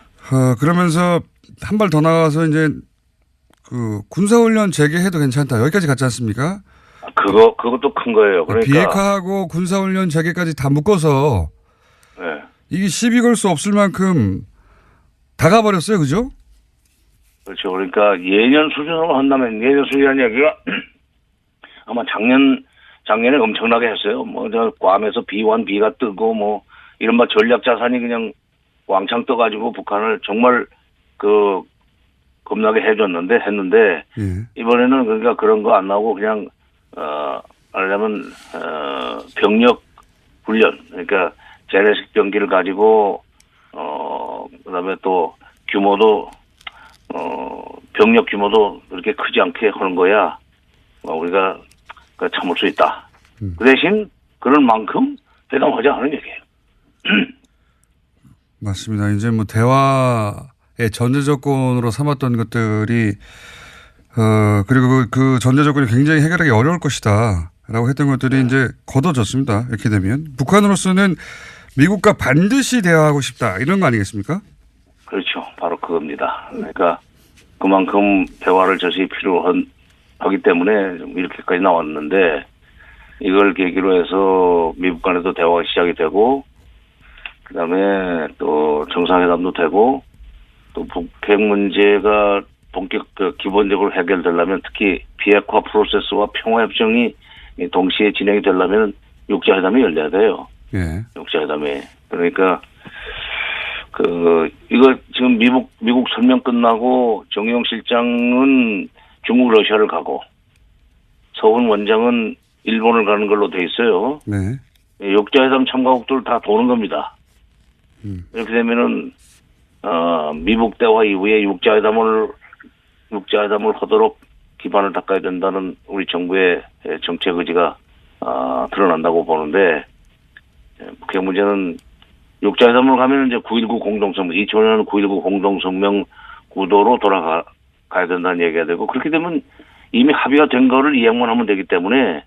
그러면서 한 발 더 나가서 이제 군사훈련 재개해도 괜찮다. 여기까지 갔지 않습니까? 그것도 큰 거예요. 그러니까. 비핵화하고 군사훈련 재개까지 다 묶어서 네. 이게 시비 걸 수 없을 만큼 다 가버렸어요. 그죠? 그렇죠. 그러니까 예년 수준으로 한다면 예년 수준이라는 얘기가 아마 작년에 엄청나게 했어요. 괌에서 B1, B가 뜨고 이른바 전략 자산이 그냥 왕창 떠가지고 북한을 정말 겁나게 했는데 예. 이번에는 그러니까 그런 거 안 나오고 그냥 하려면 병력 훈련, 그러니까 재래식 병기를 가지고 그다음에 또 규모도 병력 규모도 그렇게 크지 않게 하는 거야 우리가 참을 수 있다. 그 대신 그럴 만큼 회담하지 않은 얘기예요. 맞습니다. 이제 대화의 전제 조건으로 삼았던 것들이 그리고 그 전제 조건이 굉장히 해결하기 어려울 것이다라고 했던 것들이 이제 걷어졌습니다. 이렇게 되면 북한으로서는 미국과 반드시 대화하고 싶다 이런 거 아니겠습니까? 그렇죠. 바로 그겁니다. 그러니까 그만큼 대화를 저시 필요하기 때문에 이렇게까지 나왔는데 이걸 계기로 해서 미국 간에도 대화가 시작이 되고 그다음에 또 정상회담도 되고 또 북핵 문제가 기본적으로 해결되려면 특히 비핵화 프로세스와 평화협정이 동시에 진행이 되려면 육자회담이 열려야 돼요. 예. 육자회담에. 그러니까 이거 지금 미국 설명 끝나고 정의용 실장은 중국 러시아를 가고 서훈 원장은 일본을 가는 걸로 돼 있어요. 네. 육자회담 참가국들 다 도는 겁니다. 이렇게 되면은 미국 대화 이후에 육자회담을 하도록 기반을 닦아야 된다는 우리 정부의 정책 의지가 드러난다고 보는데 북핵 문제는 육자회담을 가면 이제 9.19 공동성명 2005년 9.19 공동성명 구도로 돌아가야 된다는 얘기가 되고 그렇게 되면 이미 합의가 된 거를 이행만 하면 되기 때문에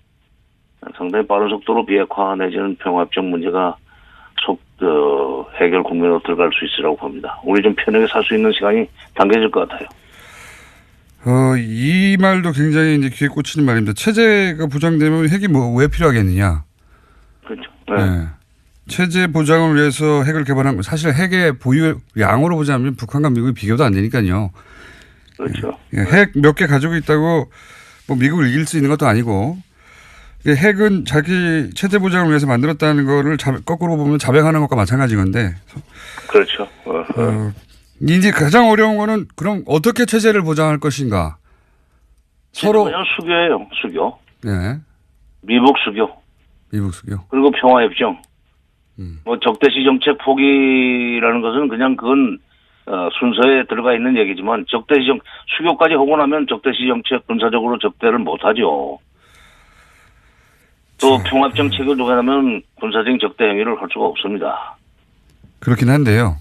상당히 빠른 속도로 비핵화 내지는 평화협정 문제가 해결 국면으로 들어갈 수 있으라고 봅니다. 우리 좀 편하게 살 수 있는 시간이 당겨질 것 같아요. 이 말도 굉장히 이제 귀에 꽂히는 말입니다. 체제가 보장되면 핵이 왜 필요하겠느냐. 그렇죠. 네. 체제 보장을 위해서 핵을 개발한 거 사실 핵의 보유 양으로 보자면 북한과 미국이 비교도 안 되니까요. 그렇죠. 핵 몇 개 가지고 있다고 미국을 이길 수 있는 것도 아니고 핵은 자기 체제 보장을 위해서 만들었다는 거를 거꾸로 보면 자백하는 것과 마찬가지 건데. 그렇죠. 이제 가장 어려운 거는 그럼 어떻게 체제를 보장할 것인가. 서로. 그냥 수교예요. 수교. 네. 미국 수교. 그리고 평화협정. 적대시 정책 포기라는 것은 그냥 그건 순서에 들어가 있는 얘기지만 수교까지 하고 나면 적대시 정책 군사적으로 적대를 못하죠. 또 평화협정 체결 도가하면 군사적인 적대 행위를 할 수가 없습니다. 그렇긴 한데요.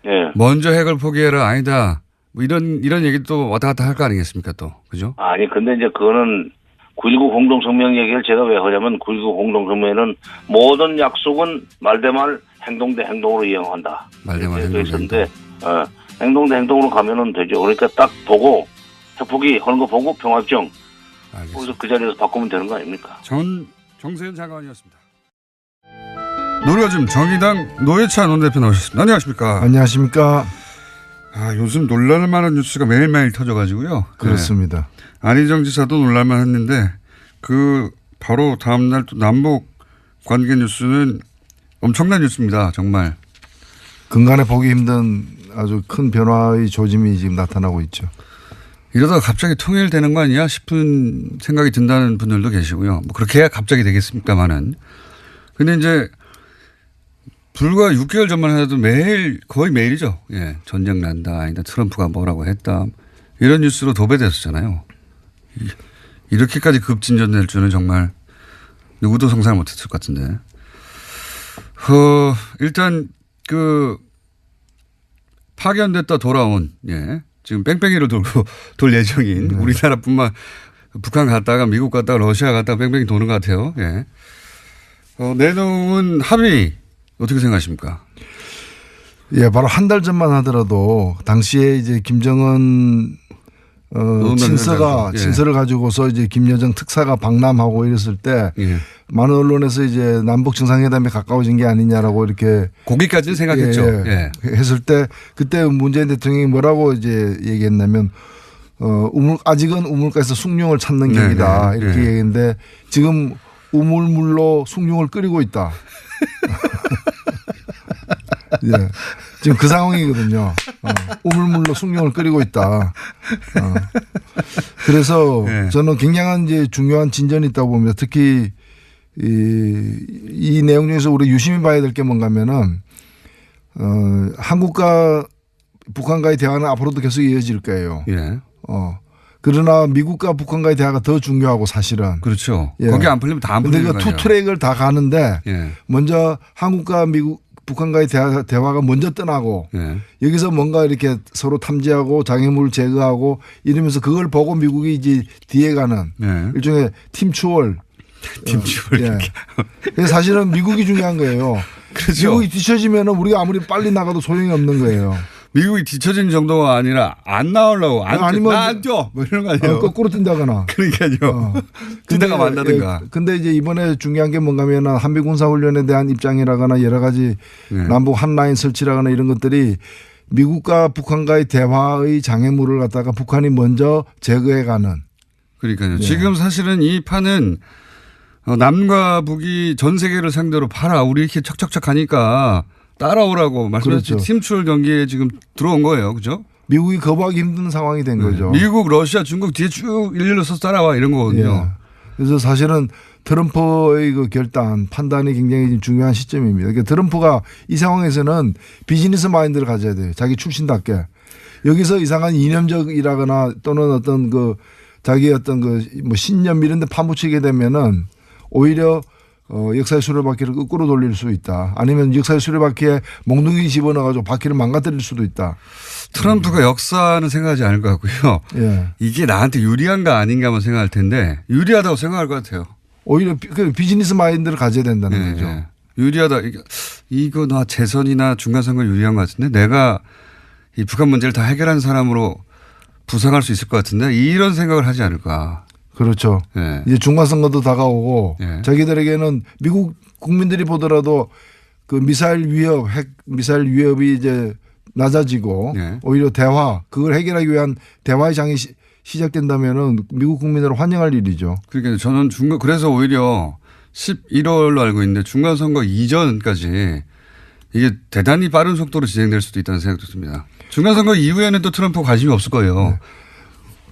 예. 먼저 핵을 포기해라 아니다. 뭐 이런 얘기도 왔다 갔다 할 거 아니겠습니까 또 그죠? 아니 근데 이제 그거는 9.19 공동성명 얘기를 제가 왜 하냐면 9.19 공동성명에는 모든 약속은 말 대 말 행동 대 행동으로 이행한다. 말 대 말 이렇게 행동 대 있었는데 행동 대 행동으로 가면은 되죠. 그러니까 딱 보고 핵포기 하는 거 보고 평화협정 알겠습니다. 거기서 그 자리에서 바꾸면 되는 거 아닙니까? 정세현 장관이었습니다. 노려즘 정의당 노회찬 원내대표 나오셨습니다. 안녕하십니까? 안녕하십니까? 요즘 놀랄 만한 뉴스가 매일매일 터져가지고요. 그렇습니다. 네. 안희정 지사도 놀랄만 했는데 그 바로 다음날 또 남북 관계 뉴스는 엄청난 뉴스입니다. 정말. 근간에 보기 힘든 아주 큰 변화의 조짐이 지금 나타나고 있죠. 이러다가 갑자기 통일되는 거 아니야 싶은 생각이 든다는 분들도 계시고요. 뭐 그렇게 해야 갑자기 되겠습니까마는. 근데 이제 불과 6개월 전만 해도 매일 거의 매일이죠. 예, 전쟁 난다. 아니다. 트럼프가 뭐라고 했다. 이런 뉴스로 도배됐었잖아요. 이렇게까지 급진전될 줄은 정말 누구도 상상을 못했을 것 같은데. 일단 파견됐다 돌아온 지금 뺑뺑이를 돌 예정인 우리나라뿐만 북한 갔다가 미국 갔다가 러시아 갔다가 뺑뺑이 도는 것 같아요. 예. 내놓은 합의 어떻게 생각하십니까? 예, 바로 한 달 전만 하더라도 당시에 이제 김정은 친서를 가지고서 이제 김여정 특사가 방남하고 이랬을 때 많은 언론에서 이제 남북 정상회담에 가까워진 게 아니냐라고 이렇게 거기까지는 생각했죠. 했을 때 그때 문재인 대통령이 뭐라고 이제 얘기했냐면 아직은 우물가에서 숭늉을 찾는 격이다 이렇게 얘기했는데 지금 우물물로 숭늉을 끓이고 있다. 예. 지금 그 상황이거든요. 우물물로 숭늉을 끓이고 있다. 그래서 저는 굉장한 이제 중요한 진전이 있다고 봅니다. 특히 이 내용 중에서 우리 유심히 봐야 될 게 뭔가면은 한국과 북한과의 대화는 앞으로도 계속 이어질 거예요. 예. 그러나 미국과 북한과의 대화가 더 중요하고 사실은. 그렇죠. 예. 거기 안 풀리면 다 안 풀리는 근데 거예요. 투 트랙을 다 가는데 먼저 한국과 북한과의 대화가 먼저 떠나고 여기서 뭔가 이렇게 서로 탐지하고 장애물 제거하고 이러면서 그걸 보고 미국이 이제 뒤에 가는 일종의 팀추월. 팀추월. 그래서 사실은 미국이 중요한 거예요. 그렇죠. 미국이 뒤처지면 우리가 아무리 빨리 나가도 소용이 없는 거예요. 미국이 뒤처진 정도가 아니라 안 나오려고 아니면 안 뛰어 뭐 이런 거 아니에요. 거꾸로 뛴다거나. 그러니까요. 뛰다가 만나든가. 근데 이제 이번에 중요한 게 뭔가면 한미 군사훈련에 대한 입장이라거나 여러 가지 남북 한라인 설치라거나 이런 것들이 미국과 북한과의 대화의 장애물을 갖다가 북한이 먼저 제거해가는. 그러니까요. 지금 사실은 이 판은 남과 북이 전 세계를 상대로 봐라. 우리 이렇게 척척척 하니까 따라오라고 말씀하신 그렇죠. 팀출 경기에 지금 들어온 거예요. 그죠? 미국이 거부하기 힘든 상황이 된 거죠. 미국, 러시아, 중국 뒤에 쭉 일렬로 서서 따라와 이런 거거든요. 그래서 사실은 트럼프의 그 결단, 판단이 굉장히 중요한 시점입니다. 그러니까 트럼프가 이 상황에서는 비즈니스 마인드를 가져야 돼요. 자기 출신답게. 여기서 이상한 이념적이라거나 또는 어떤 그 자기 어떤 그 뭐 신념 이런 데 파묻히게 되면은 오히려 역사의 수레바퀴를 거꾸로 돌릴 수 있다. 아니면 역사의 수레바퀴에 몽둥이 집어넣어가지고 바퀴를 망가뜨릴 수도 있다. 트럼프가 역사는 생각하지 않을 것 같고요. 예. 이게 나한테 유리한가 아닌가만 생각할 텐데 유리하다고 생각할 것 같아요. 오히려 그 비즈니스 마인드를 가져야 된다는 거죠. 유리하다. 이거 나 재선이나 중간선거 유리한 것 같은데 내가 이 북한 문제를 다 해결한 사람으로 부상할 수 있을 것 같은데 이런 생각을 하지 않을까. 그렇죠. 이제 중간선거도 다가오고 자기들에게는 미국 국민들이 보더라도 그 미사일 위협, 핵 미사일 위협이 이제 낮아지고 오히려 대화 그걸 해결하기 위한 대화의 장이 시작된다면은 미국 국민들을 환영할 일이죠. 그러니까 저는 그래서 오히려 11월로 알고 있는데 중간선거 이전까지 이게 대단히 빠른 속도로 진행될 수도 있다는 생각도 듭니다. 중간선거 이후에는 또 트럼프 관심이 없을 거예요.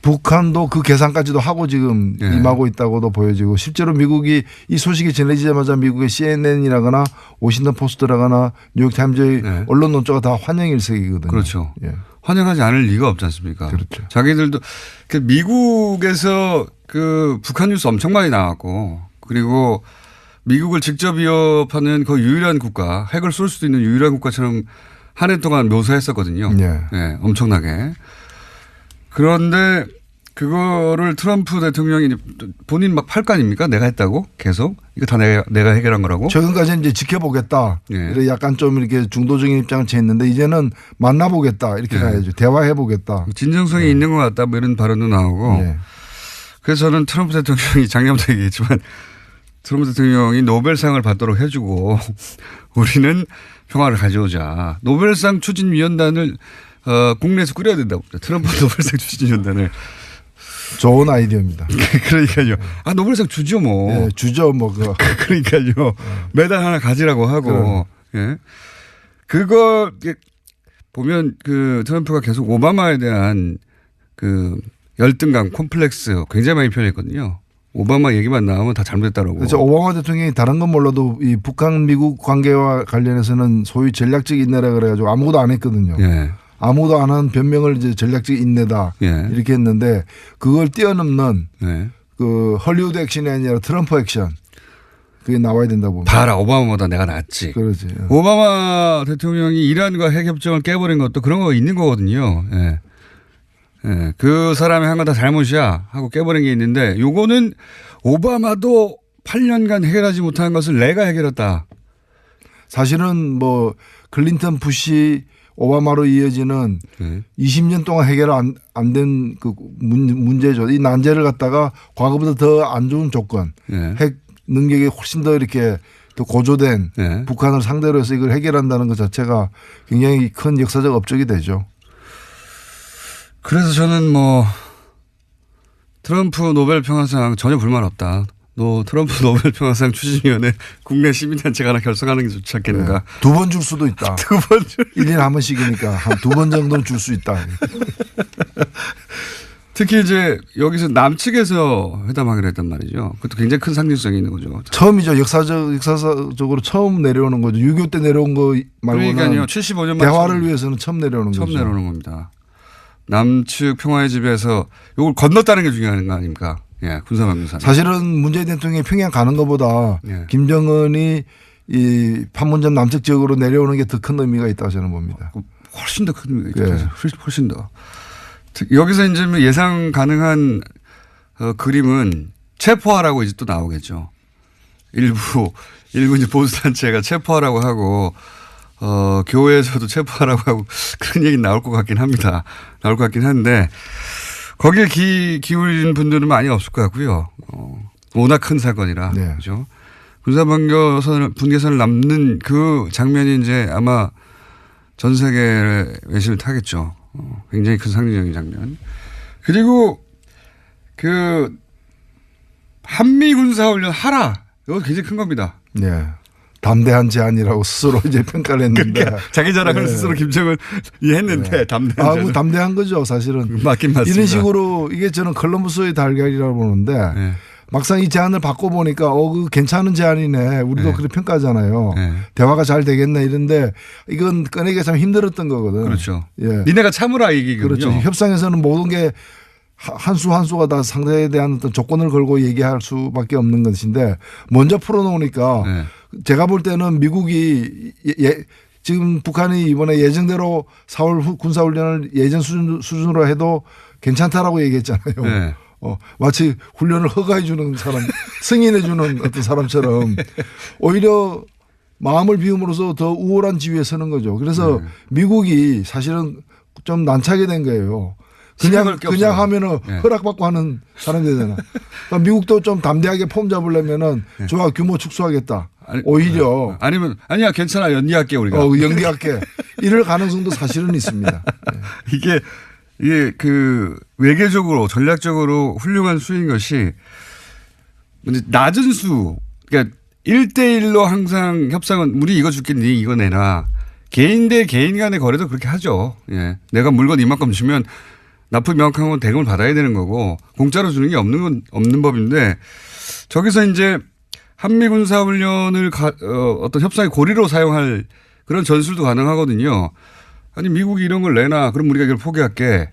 북한도 그 계산까지도 하고 지금 임하고 있다고도 보여지고 실제로 미국이 이 소식이 전해지자마자 미국의 CNN이라거나 워싱턴 포스트라거나 뉴욕타임즈의 언론 논조가 다 환영 일색이거든요. 그렇죠. 환영하지 않을 리가 없지 않습니까? 그렇죠. 자기들도 미국에서 그 북한 뉴스 엄청 많이 나왔고 그리고 미국을 직접 위협하는 그 유일한 국가 핵을 쏠 수도 있는 유일한 국가처럼 한 해 동안 묘사했었거든요. 예. 네, 엄청나게. 그런데 그거를 트럼프 대통령이 본인 막 팔 거 아닙니까? 내가 했다고 계속 이거 다 내가 해결한 거라고. 최근까지 이제 지켜보겠다. 예. 그래 약간 좀 이렇게 중도적인 입장을 취했는데 이제는 만나보겠다 이렇게 예. 가야죠. 대화해보겠다. 진정성이 있는 것 같다 뭐 이런 발언도 나오고. 예. 그래서 저는 트럼프 대통령이 작년부터 얘기했지만 트럼프 대통령이 노벨상을 받도록 해주고 우리는 평화를 가져오자. 노벨상 추진위원단을 국내에서 꾸려야 된다고. 트럼프 노벨상 추진위원단을. 좋은 아이디어입니다. 그러니까요. 아 노벨상 주죠 뭐. 예, 주죠 뭐 그거. 그러니까요. 메달 하나 가지라고 하고. 예. 그거 보면 그 트럼프가 계속 오바마에 대한 그 열등감, 콤플렉스 굉장히 많이 표현했거든요. 오바마 얘기만 나오면 다 잘못했다라고. 그래서 오바마 대통령이 다른 건 몰라도 이 북한 미국 관계와 관련해서는 소위 전략적 인내라 그래가지고 아무것도 안 했거든요. 예. 아무도 안 한 변명을 이제 전략적 인내다 예. 이렇게 했는데 그걸 뛰어넘는 예. 그 헐리우드 액션이 아니라 트럼프 액션 그게 나와야 된다고 봅니다. 봐라 오바마보다 내가 낫지. 그렇지. 오바마 대통령이 이란과 핵협정을 깨버린 것도 그런 거 있는 거거든요. 예. 예. 그 사람이 한 건 다 잘못이야 하고 깨버린 게 있는데 요거는 오바마도 8년간 해결하지 못한 것을 내가 해결했다. 사실은 뭐 클린턴 부시 오바마로 이어지는 예. 20년 동안 해결 안 된 그 문제죠. 이 난제를 갖다가 과거보다 더 안 좋은 조건, 예. 핵 능력이 훨씬 더 이렇게 더 고조된 예. 북한을 상대로 해서 이걸 해결한다는 것 자체가 굉장히 큰 역사적 업적이 되죠. 그래서 저는 뭐 트럼프 노벨 평화상 전혀 불만 없다. 트럼프 노벨 평화상 추진위원회 국내 시민단체가 하나 결성하는 게 좋지 않겠는가. 두 번 줄 수도 있다. 두 번 줄. 1년에 한 번씩이니까 한 두 번 정도는 줄 수 있다. 특히 이제 여기서 남측에서 회담하기로 했단 말이죠. 그것도 굉장히 큰 상징성이 있는 거죠. 처음이죠. 역사적으로 처음 내려오는 거죠. 6.25 때 내려온 거 말고는 그러니까요. 75년 대화를 위해서는 처음 내려오는 처음 거죠. 내려오는 겁니다. 남측 평화의 집에서 이걸 건넜다는 게 중요한 거 아닙니까? 예, 군사방류산. 사실은 문재인 대통령이 평양 가는 것보다 예. 김정은이 이 판문점 남측 지역으로 내려오는 게 더 큰 의미가 있다고 저는 봅니다. 훨씬 더 큰 의미가 예. 있죠. 훨씬 더. 여기서 이제 예상 가능한 그림은 체포하라고 이제 또 나오겠죠. 일부 이제 보수단체가 체포하라고 하고 교회에서도 체포하라고 하고 그런 얘기 나올 것 같긴 합니다. 나올 것 같긴 한데 거기에 기울인 분들은 많이 없을 것 같고요. 워낙 큰 사건이라. 네. 그죠. 분계선을 남는 그 장면이 이제 아마 전 세계 외신을 타겠죠. 굉장히 큰 상징적인 장면. 그리고 그 한미 군사훈련 하라. 이거 굉장히 큰 겁니다. 네. 담대한 제안이라고 스스로 이제 평가를 했는데. 그러니까 자기 자랑을 네. 스스로 김정은이 했는데 담대한 제안. 담대한 거죠 사실은. 맞긴 맞습니다. 이런 식으로 이게 저는 컬럼버스의 달걀이라고 보는데 네. 막상 이 제안을 바꿔보니까 그 괜찮은 제안이네. 우리도 네. 그렇게 평가하잖아요. 네. 대화가 잘 되겠네 이런데 이건 꺼내기가 참 힘들었던 거거든. 그렇죠. 예. 니네가 참으라 얘기거든요. 그렇죠. 협상에서는 모든 게 한 수 한 수가 다 상대에 대한 어떤 조건을 걸고 얘기할 수밖에 없는 것인데 먼저 풀어놓으니까 네. 제가 볼 때는 미국이 지금 북한이 이번에 예정대로 4월 군사훈련을 예전 수준으로 해도 괜찮다라고 얘기했잖아요. 네. 마치 훈련을 허가해 주는 사람, 승인해 주는 어떤 사람처럼 오히려 마음을 비움으로써 더 우월한 지위에 서는 거죠. 그래서 미국이 사실은 좀 난처하게 된 거예요. 그냥 하면은 네. 허락받고 하는 사람이 되잖아. 그러니까 미국도 좀 담대하게 폼 잡으려면은 좋아 규모 축소하겠다. 오히려 아니야 괜찮아 연기할게 우리가. 연기할게. 이럴 가능성도 사실은 있습니다. 네. 이게 그 외교적으로 전략적으로 훌륭한 수인 것이 낮은 수. 그러니까 1대1로 항상 협상은 우리 이거 줄게 니 이거 내놔. 개인 대 개인 간의 거래도 그렇게 하죠. 예. 내가 물건 이만큼 주면 납품 명확한 건 대금을 받아야 되는 거고 공짜로 주는 게 없는 법인데 저기서 이제 한미 군사 훈련을 어떤 협상의 고리로 사용할 그런 전술도 가능하거든요. 아니 미국이 이런 걸 내놔. 그럼 우리가 이걸 포기할게.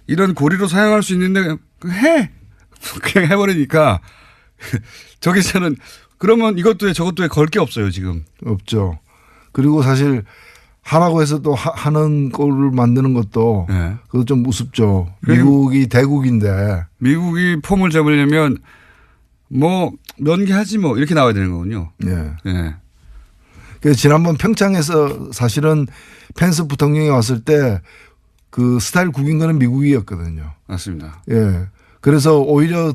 이런 고리로 사용할 수 있는데 해. 그냥 해버리니까 저기서는 그러면 이것도 해 저것도 해 걸 게 없어요 지금. 없죠. 그리고 사실 하라고 해서 또 하는 꼴을 만드는 것도 네. 그것도 좀 우습죠. 미국이 대국인데. 미국이 폼을 잡으려면 뭐 면기하지 뭐 이렇게 나와야 되는 거군요. 예. 예. 그래서 지난번 평창에서 사실은 펜스 부통령이 왔을 때 그 스타일 국인 거는 미국이었거든요. 맞습니다. 예. 그래서 오히려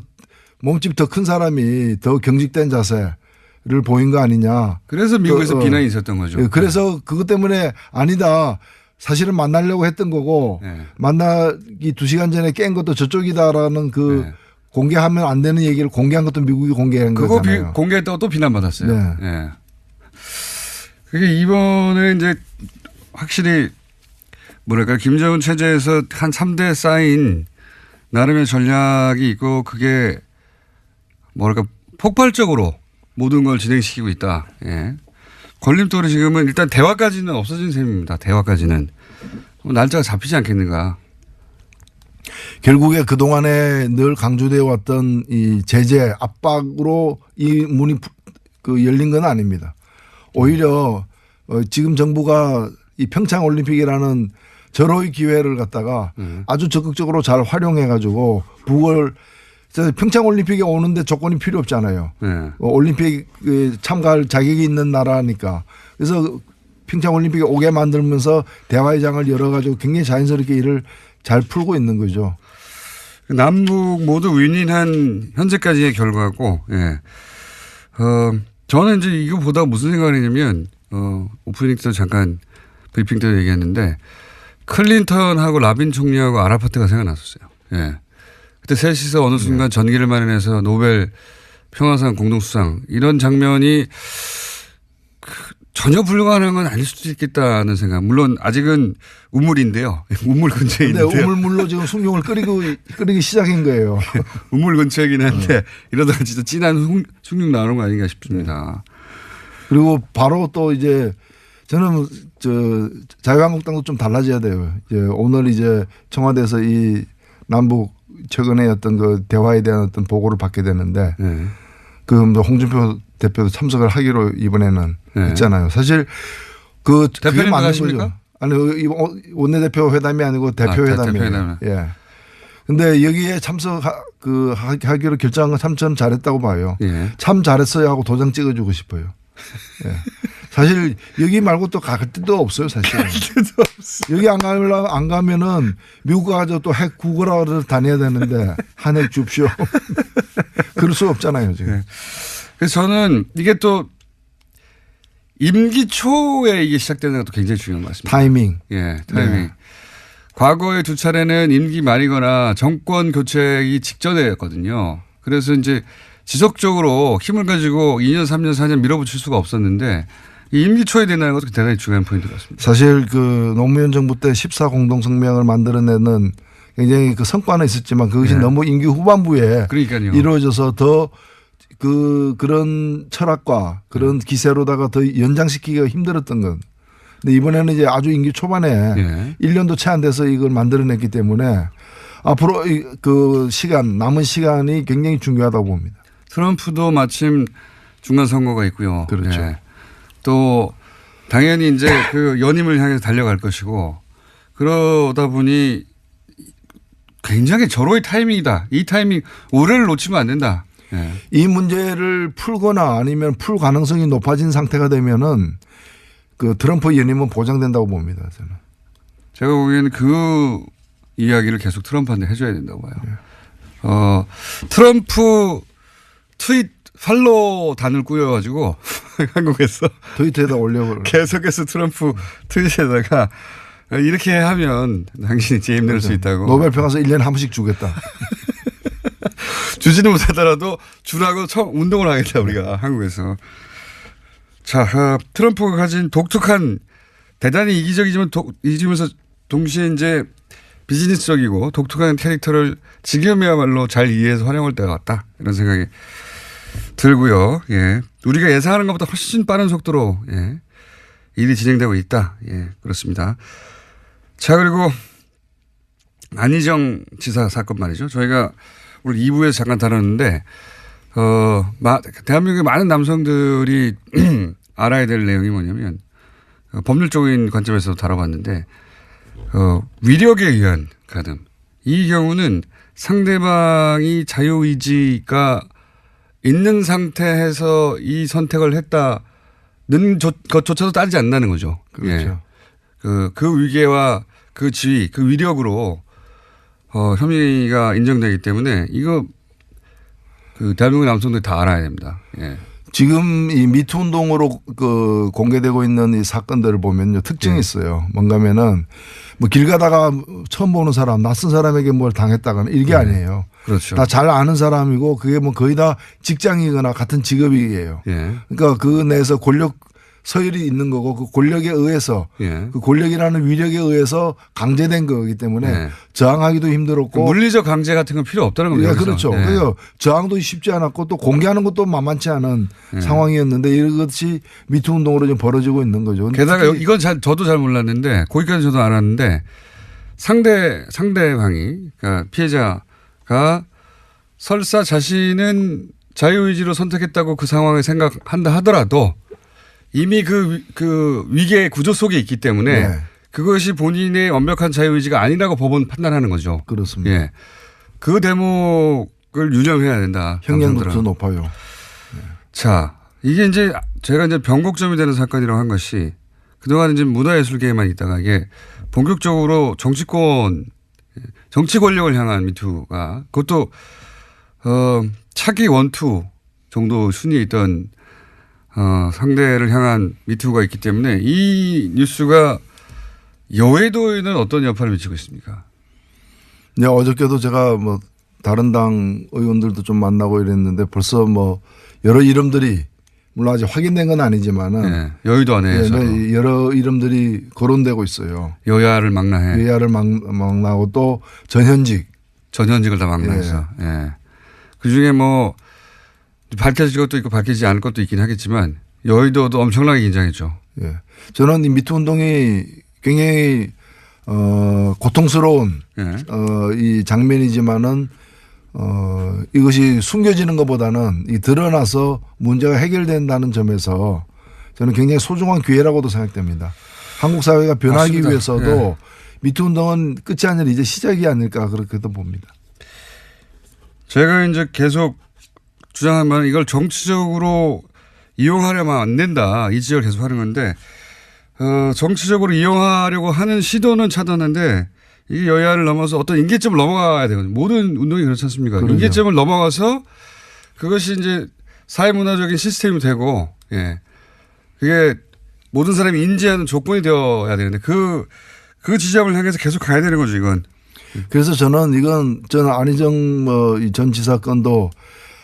몸집 더 큰 사람이 더 경직된 자세를 보인 거 아니냐. 그래서 미국에서 비난이 있었던 거죠. 예. 그래서 그것 때문에 아니다. 사실은 만나려고 했던 거고 네. 만나기 2시간 전에 깬 것도 저쪽이다라는 그 네. 공개하면 안 되는 얘기를 공개한 것도 미국이 공개한 그거 거잖아요. 공개했다고 또 비난받았어요. 네. 예. 그게 이번에 이제 확실히 뭐랄까 김정은 체제에서 한 3대 쌓인 나름의 전략이 있고 그게 뭐랄까 폭발적으로 모든 걸 진행시키고 있다. 예. 걸림돌이 지금은 일단 대화까지는 없어진 셈입니다. 대화까지는. 날짜가 잡히지 않겠는가. 결국에 그동안에 늘 강조되어 왔던 이 제재 압박으로 이 문이 그 열린 건 아닙니다. 오히려 지금 정부가 이 평창 올림픽이라는 절호의 기회를 갖다가 아주 적극적으로 잘 활용해 가지고 북을 평창 올림픽에 오는데 조건이 필요 없잖아요. 네. 올림픽 참가할 자격이 있는 나라니까. 그래서 평창 올림픽에 오게 만들면서 대화의 장을 열어 가지고 굉장히 자연스럽게 일을 잘 풀고 있는 거죠. 남북 모두 윈윈한 현재까지의 결과고, 예. 저는 이제 이거 보다 무슨 생각을 했냐면, 오프닝 때도 잠깐 브리핑 때도 얘기했는데, 클린턴하고 라빈 총리하고 아라파트가 생각났었어요. 예. 그때 셋이서 어느 순간 전기를 마련해서 노벨 평화상 공동수상 이런 장면이 전혀 불가능한 건 아닐 수도 있겠다는 생각. 물론 아직은 우물인데요. 우물 근처에 근데 있는데요. 우물물로 지금 숭늉을 끓이기 시작한 거예요. 우물 근처이긴 한데 이러다가 진짜 진한 숭늉 나오는 거 아닌가 싶습니다. 그리고 바로 또 이제 저는 자유한국당도 좀 달라져야 돼요. 이제 오늘 이제 청와대에서 이 남북 최근에 어떤 그 대화에 대한 어떤 보고를 받게 되는데 네. 그 홍준표 대표도 참석을 하기로 이번에는 네. 했잖아요. 사실 그 그게 대표님 맞는 나가십니까? 거죠. 아니 원내대표 회담이 아니고 대표 회담이에요. 대표 예. 근데 여기에 하기로 결정한 건 참 저는 잘했다고 봐요. 예. 참 잘했어요 하고 도장 찍어주고 싶어요. 예. 사실 여기 말고 또 갈 데도 없어요, 사실. 여기 안 가면은 미국 가서 또 핵 구걸하러 다녀야 되는데 한 핵 줍쇼. 그럴 수 없잖아요, 지금. 네. 그래서 저는 이게 또 임기 초에 이게 시작되는 것도 굉장히 중요한 것 같습니다. 타이밍. 예, 타이밍. 네. 과거에 2차례는 임기 말이거나 정권 교체이기 직전이었거든요. 그래서 이제 지속적으로 힘을 가지고 2년, 3년, 4년 밀어붙일 수가 없었는데 이 임기 초에 된다는 것도 대단히 중요한 포인트 같습니다. 사실 그 노무현 정부 때 14 공동성명을 만들어내는 굉장히 그 성과는 있었지만 그것이 네. 너무 임기 후반부에 그러니까요. 이루어져서 더 그런 철학과 그런 기세로다가 더 연장시키기가 힘들었던 건. 근데 이번에는 이제 아주 임기 초반에 예. 1년도 채 안 돼서 이걸 만들어냈기 때문에 앞으로 그 남은 시간이 굉장히 중요하다고 봅니다. 트럼프도 마침 중간 선거가 있고요. 그렇죠. 예. 또 당연히 이제 그 연임을 향해서 달려갈 것이고 그러다 보니 굉장히 절호의 타이밍이다. 이 타이밍 올해를 놓치면 안 된다. 예. 이 문제를 풀거나 아니면 풀 가능성이 높아진 상태가 되면은 그 트럼프 연임은 보장된다고 봅니다. 저는. 제가 보기에는 그 이야기를 계속 트럼프한테 해줘야 된다고 봐요. 트럼프 트윗 팔로우 단을 꾸려가지고 한국에서 트위터에다 올려버려. 계속해서 트럼프 트윗에다가 이렇게 하면 당신이 제일 힘들 수 있다고. 노벨 평화상 1년에 한 번씩 주겠다. 주지는 못하더라도 주라고 운동을 하겠다 우리가 한국에서. 자, 트럼프가 가진 독특한 대단히 이기적이지면서 동시에 이제 비즈니스적이고 독특한 캐릭터를 지금이야말로 잘 이해해서 활용할 때가 왔다 이런 생각이 들고요. 예, 우리가 예상하는 것보다 훨씬 빠른 속도로 예, 일이 진행되고 있다. 예, 그렇습니다. 자, 그리고 안희정 지사 사건 말이죠. 저희가 오늘 2부에서 잠깐 다뤘는데 대한민국의 많은 남성들이 알아야 될 내용이 뭐냐면 법률적인 관점에서 다뤄봤는데 위력에 의한 가늠. 이 경우는 상대방이 자유의지가 있는 상태에서 이 선택을 했다는 것조차도 따지지 않는다는 거죠. 그렇죠. 예. 그 위계와 그 지위, 그 위력으로 혐의가 인정되기 때문에 이거 대한민국 남성들이 다 알아야 됩니다. 예. 지금 이 미투 운동으로 공개되고 있는 이 사건들을 보면요. 특징이 있어요. 뭔가면은 뭐 길 가다가 처음 보는 사람, 낯선 사람에게 뭘 당했다거나 이게 아니에요. 그렇죠. 다 잘 아는 사람이고 그게 뭐 거의 다 직장이거나 같은 직업이에요. 예. 그러니까 그 내에서 권력 서열이 있는 거고 그 권력에 의해서 예. 그 권력이라는 위력에 의해서 강제된 거기 때문에 예. 저항하기도 힘들었고 물리적 강제 같은 건 필요 없다는 겁니다. 예, 여기서. 그렇죠. 예. 그래서 저항도 쉽지 않았고 또 공개하는 것도 만만치 않은 상황이었는데 이것이 미투 운동으로 지금 벌어지고 있는 거죠. 게다가 이건 저도 잘 몰랐는데 거기까지 저도 알았는데 상대방이 그러니까 피해자가 설사 자신은 자유의지로 선택했다고 그 상황을 생각한다 하더라도 이미 그 위계 구조 속에 있기 때문에 네. 그것이 본인의 완벽한 자유의지가 아니라고 법원 판단하는 거죠. 그렇습니다. 예. 그 대목을 유념해야 된다. 형량도 남성들은. 더 높아요. 자, 이게 이제 제가 이제 변곡점이 되는 사건이라고 한 것이 그동안 이제 문화예술계에만 있다가 이게 본격적으로 정치 권력을 향한 미투가 그것도 차기 원투 정도 순위에 있던 상대를 향한 미투가 있기 때문에 이 뉴스가 여의도에는 어떤 여파를 미치고 있습니까? 네, 어저께도 제가 뭐 다른 당 의원들도 좀 만나고 이랬는데 벌써 뭐 여러 이름들이 물론 아직 확인된 건 아니지만은 네, 여의도 안에서 네, 여러 이름들이 거론되고 있어요. 여야를 망라해 여야를 망라하고 또 전현직을 다 망라해서 그 중에 뭐 밝혀질 것도 있고 밝히지 않을 것도 있긴 하겠지만 여의도도 엄청나게 긴장했죠. 예. 저는 이 미투 운동이 굉장히 고통스러운 예. 이 장면이지만은 이것이 숨겨지는 것보다는 이 드러나서 문제가 해결된다는 점에서 저는 굉장히 소중한 기회라고도 생각됩니다. 한국 사회가 변하기 맞습니다. 위해서도 예. 미투 운동은 끝이 아니라 이제 시작이 아닐까 그렇게도 봅니다. 제가 이제 계속 주장한 바는 이걸 정치적으로 이용하려면 안 된다. 이 지적을 계속 하는 건데, 정치적으로 이용하려고 하는 시도는 차단한데, 이게 여야를 넘어서 어떤 임계점을 넘어가야 되거든요. 모든 운동이 그렇지 않습니까? 그러죠. 임계점을 넘어가서 그것이 이제 사회문화적인 시스템이 되고, 예. 그게 모든 사람이 인지하는 조건이 되어야 되는데, 그 지점을 향해서 계속 가야 되는 거죠, 이건. 그래서 저는 안희정 이 전 지사 건도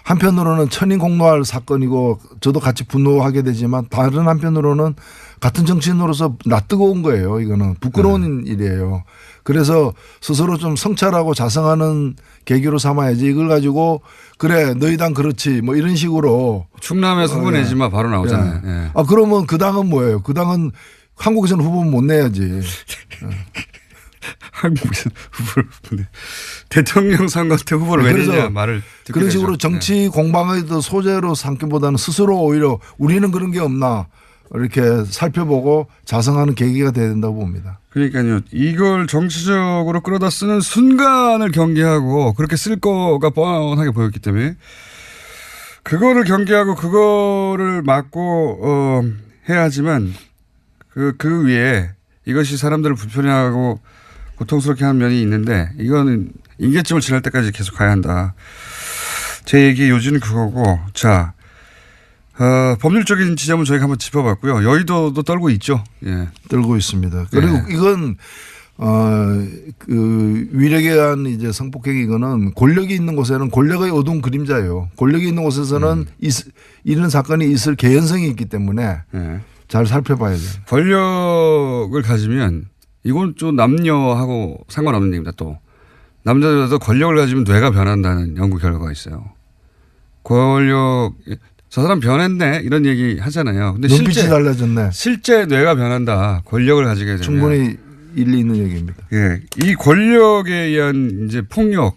한편으로는 천인공노할 사건이고 저도 같이 분노하게 되지만 다른 한편으로는 같은 정치인으로서 낯뜨거운 거예요. 이거는 부끄러운 일이에요. 그래서 스스로 좀 성찰하고 자성하는 계기로 삼아야지 이걸 가지고 그래 너희 당 그렇지 뭐 이런 식으로 충남에서 후보 내지 마 바로 나오잖아요. 예. 예. 아 그러면 그 당은 뭐예요? 그 당은 한국에서는 후보 못 내야지. 한국에서 후보를 보내. 대통령 선거 때 후보를 왜 그래서 내냐 말을 듣게 그런 되죠. 식으로 정치 공방의 소재로 삼기보다는 스스로 오히려 우리는 그런 게 없나 이렇게 살펴보고 자성하는 계기가 돼야 된다고 봅니다. 그러니까요. 이걸 정치적으로 끌어다 쓰는 순간을 경계하고 그렇게 쓸 거가 뻔하게 보였기 때문에 그거를 경계하고 그거를 막고 해야 하지만 그 위에 이것이 사람들을 불편해하고 고통스럽게 하는 면이 있는데 이거는 임계점을 지날 때까지 계속 가야 한다. 제 얘기의 요지는 그거고 자 법률적인 지점은 저희가 한번 짚어봤고요. 여의도도 떨고 있죠. 예. 떨고 있습니다. 그리고 이건 그 위력에 의한 이제 성폭행 이거는 권력이 있는 곳에는 권력의 어두운 그림자예요. 권력이 있는 곳에서는 이런 사건이 있을 개연성이 있기 때문에 예. 잘 살펴봐야 돼요. 권력을 가지면 이건 좀 남녀하고 상관없는 얘기입니다. 또 남자들도 권력을 가지면 뇌가 변한다는 연구 결과가 있어요. 저 사람 변했네 이런 얘기 하잖아요. 근데 눈빛이 달라졌네. 실제 뇌가 변한다. 권력을 가지게 되면 충분히 일리 있는 얘기입니다. 예, 이 권력에 의한 이제 폭력을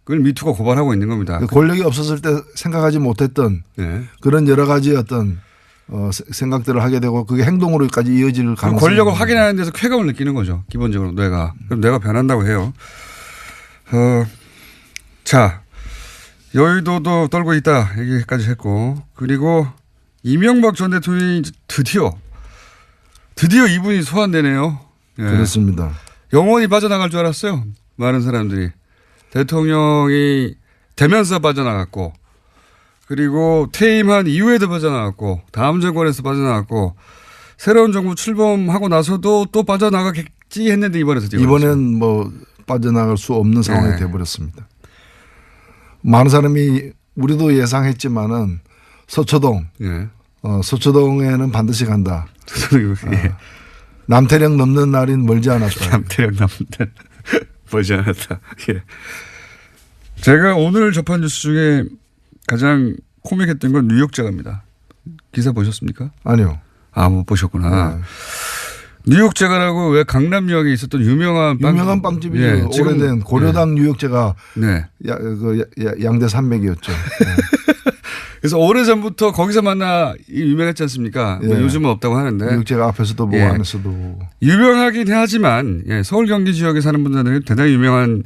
미투가 고발하고 있는 겁니다. 권력이 없었을 때 생각하지 못했던 예. 그런 여러 가지 어떤 생각들을 하게 되고 그게 행동으로까지 이어질 가능성이 권력을 있습니다. 확인하는 데서 쾌감을 느끼는 거죠. 기본적으로 뇌가. 그럼 뇌가 변한다고 해요. 자, 여의도도 떨고 있다 얘기까지 했고, 그리고 이명박 전 대통령이 드디어 이분이 소환되네요. 예. 그렇습니다. 영원히 빠져나갈 줄 알았어요. 많은 사람들이. 대통령이 되면서 빠져나갔고, 그리고 퇴임한 이후에도 빠져나갔고, 다음 정권에서 빠져나갔고, 새로운 정부 출범하고 나서도 또 빠져나가겠지 했는데 이번엔 뭐 빠져나갈 수 없는 상황이 네. 돼버렸습니다. 많은 사람이 우리도 예상했지만은 서초동, 예. 서초동에는 반드시 간다. 예. 남태령 넘는 날인 멀지 않았다. 남태령 남는 보지 않았다. 예. 제가 오늘 접한 뉴스 중에 가장 코믹했던 건 뉴욕제가입니다. 기사 보셨습니까? 아니요. 아, 못 보셨구나. 네. 뉴욕제가라고 왜 강남역에 있었던 유명한 빵집이죠. 예, 지금, 오래된 고려당 뉴욕제가 네. 양대 산맥이었죠. 네. 그래서 오래전부터 거기서 만나 유명했지 않습니까? 예. 뭐 요즘은 없다고 하는데. 뉴욕제가 앞에서도 보고 예. 안에서도 보고. 유명하긴 하지만 예, 서울 경기 지역에 사는 분들은 대단히 유명한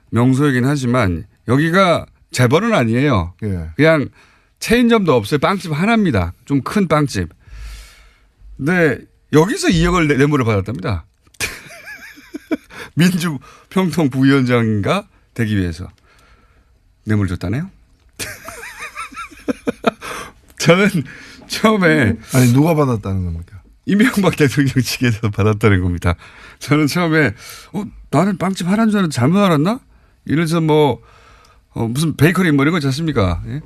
명소이긴 하지만 여기가 재벌은 아니에요. 예. 그냥 체인점도 없어요. 빵집 하나입니다. 좀 큰 빵집. 근데 여기서 2억을 뇌물을 받았답니다. 민주평통 부위원장인가 되기 위해서 뇌물 줬다네요. 저는 처음에 아니 누가 받았다는 겁니까? 이명박 대통령 측에서 받았다는 겁니다. 저는 처음에 나는 빵집 하나인 줄 알았는데 잘못 알았나? 이래서 무슨 베이커리 뭐 이런 거 있지 않습니까? 예?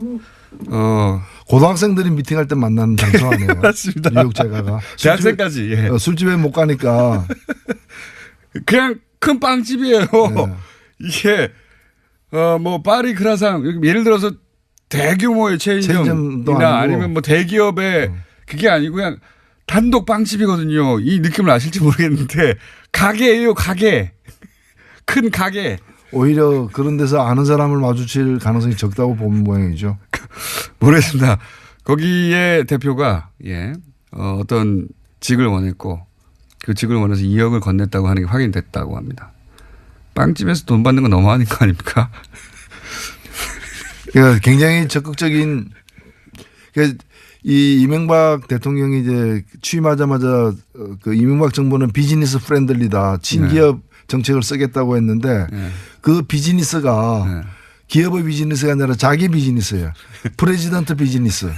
고등학생들이 미팅할 때 만나는 장소 아니에요. 맞습니다. 뉴욕제가가. 대학생까지. 예. 술집에 못 가니까. 그냥 큰 빵집이에요. 네. 이게 뭐 파리 크라상 예를 들어서 대규모의 체인점도 체인점이나 아니고. 아니면 뭐 대기업의 그게 아니고 그냥 단독 빵집이거든요. 이 느낌을 아실지 모르겠는데 가게예요. 가게. 큰 가게. 오히려 그런 데서 아는 사람을 마주칠 가능성이 적다고 보는 모양이죠. 모르겠습니다. 거기에 대표가 어떤 직을 원했고 그 직을 원해서 2억을 건넸다고 하는 게 확인됐다고 합니다. 빵집에서 돈 받는 건 너무하는 거 아닙니까? 그러니까 굉장히 적극적인 그러니까 이 이명박 대통령이 이제 취임하자마자 그 이명박 정부는 비즈니스 프렌들리다 친기업 정책을 쓰겠다고 했는데 그 비즈니스가 기업의 비즈니스가 아니라 자기 비즈니스예요. 프레지던트 비즈니스.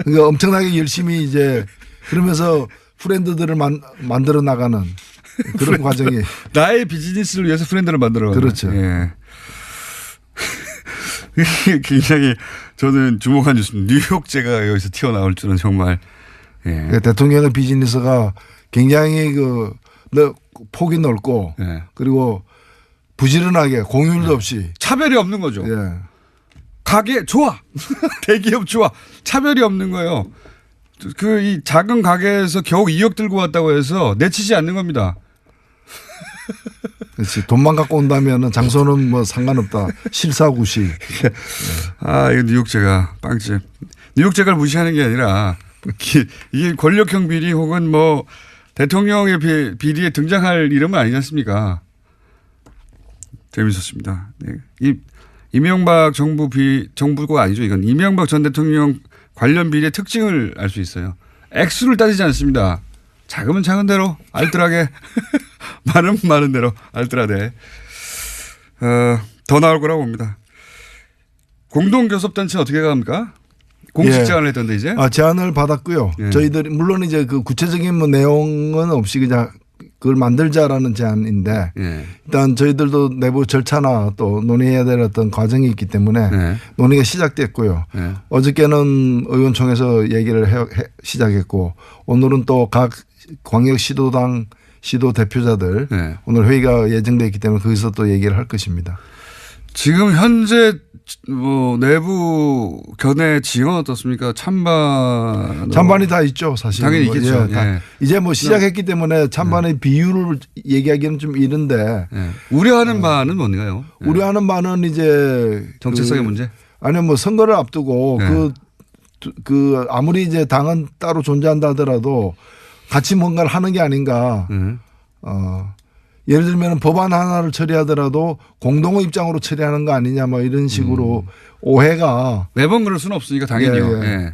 그러니까 엄청나게 열심히 이제 그러면서 프렌드들을 만들어 나가는 그런 과정이 나의 비즈니스를 위해서 프렌드를 만들어가는. 그렇죠. 예. 굉장히 저는 주목한 뉴스입니다. 뉴욕제가 여기서 튀어나올 줄은 정말. 예. 그러니까 대통령의 비즈니스가 굉장히 폭이 넓고 그리고 부지런하게 공휴일도 없이 차별이 없는 거죠. 예. 가게 좋아. 대기업 좋아. 차별이 없는 거예요. 이 작은 가게에서 겨우 2억 들고 왔다고 해서 내치지 않는 겁니다. 그렇지. 돈만 갖고 온다면 장소는 뭐 상관없다. 실사구시. 이거 뉴욕제가 빵집. 뉴욕제가를 무시하는 게 아니라 이게 권력형 비리 혹은 뭐 대통령의 비리에 등장할 이름은 아니지 않습니까? 재밌었습니다. 네. 이명박 정부가 아니죠. 이건 이명박 전 대통령 관련 비리의 특징을 알 수 있어요. 액수를 따지지 않습니다. 작으면 작은 대로 알뜰하게 많으면 많은 대로 알뜰하게 더 나올 거라고 봅니다. 공동교섭단체 어떻게 갑니까? 공식 제안을 했던데 이제. 제안을 받았고요. 예. 저희들이 물론 이제 그 구체적인 뭐 내용은 없이 그냥 그걸 만들자라는 제안인데 일단 저희들도 내부 절차나 또 논의해야 될 어떤 과정이 있기 때문에 논의가 시작됐고요. 어저께는 의원총회에서 얘기를 시작했고 오늘은 또 각 광역시도당 시도 대표자들 오늘 회의가 예정되어 있기 때문에 거기서 또 얘기를 할 것입니다. 지금 현재 뭐 내부 견해 지형은 어떻습니까? 찬반이 다 있죠, 사실. 당연히 있겠죠. 이제 뭐 시작했기 때문에 찬반의 비율을 얘기하기는 좀 이른데. 우려하는 바는 뭔가요? 우려하는 바는 이제 정체성의 문제? 아니면 뭐 선거를 앞두고 그 그 아무리 이제 당은 따로 존재한다 하더라도 같이 뭔가를 하는 게 아닌가. 예를 들면 법안 하나를 처리하더라도 공동의 입장으로 처리하는 거 아니냐 뭐 이런 식으로 오해가 매번 그럴 수는 없으니까 당연히요. 예, 예.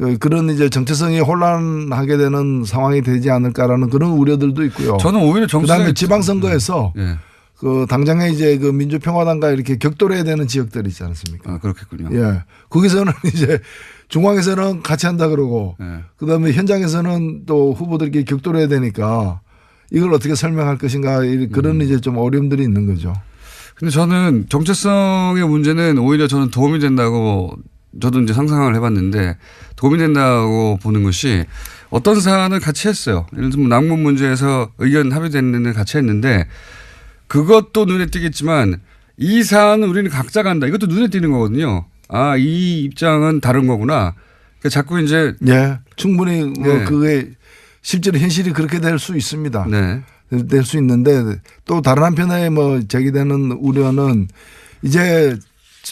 예. 그런 이제 정체성이 혼란하게 되는 상황이 되지 않을까라는 그런 우려들도 있고요. 저는 오히려 그다음에 지방선거에서 예. 그 당장에 이제 그 민주평화당과 이렇게 격돌해야 되는 지역들이 있지 않습니까? 아, 그렇겠군요. 예. 거기서는 이제 중앙에서는 같이 한다 그러고 예. 그다음에 현장에서는 또 후보들끼리 격돌해야 되니까 이걸 어떻게 설명할 것인가 그런 이제 좀 어려움들이 있는 거죠. 근데 저는 정체성의 문제는 오히려 저는 도움이 된다고 저도 이제 상상을 해봤는데 도움이 된다고 보는 것이 어떤 사안을 같이 했어요. 예를 들면 낭문 문제에서 의견 합의됐는 데 같이 했는데 그것도 눈에 띄겠지만 이 사안은 우리는 각자 간다. 이것도 눈에 띄는 거거든요. 아, 이 입장은 다른 거구나. 그러니까 자꾸 이제 예. 충분히 뭐 네. 그게 실제로 현실이 그렇게 될 수 있습니다. 네. 될 수 있는데 또 다른 한편에 뭐 제기되는 우려는 이제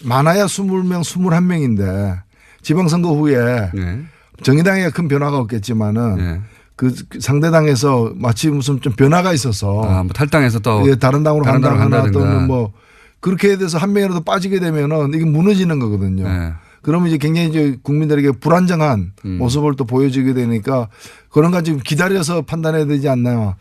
많아야 20명, 21명인데 지방선거 후에 네. 정의당에 큰 변화가 없겠지만은 네. 그 상대당에서 마치 무슨 좀 변화가 있어서 아, 뭐 탈당해서 또 예, 다른 당으로 다른 당으로 간다거나 간다든가. 또는 뭐 그렇게 돼서 한 명이라도 빠지게 되면은 이게 무너지는 거거든요. 네. 그러면 이제 굉장히 이제 국민들에게 불안정한 모습을 또 보여주게 되니까 그런 거 지금 기다려서 판단해야 되지 않나 뭐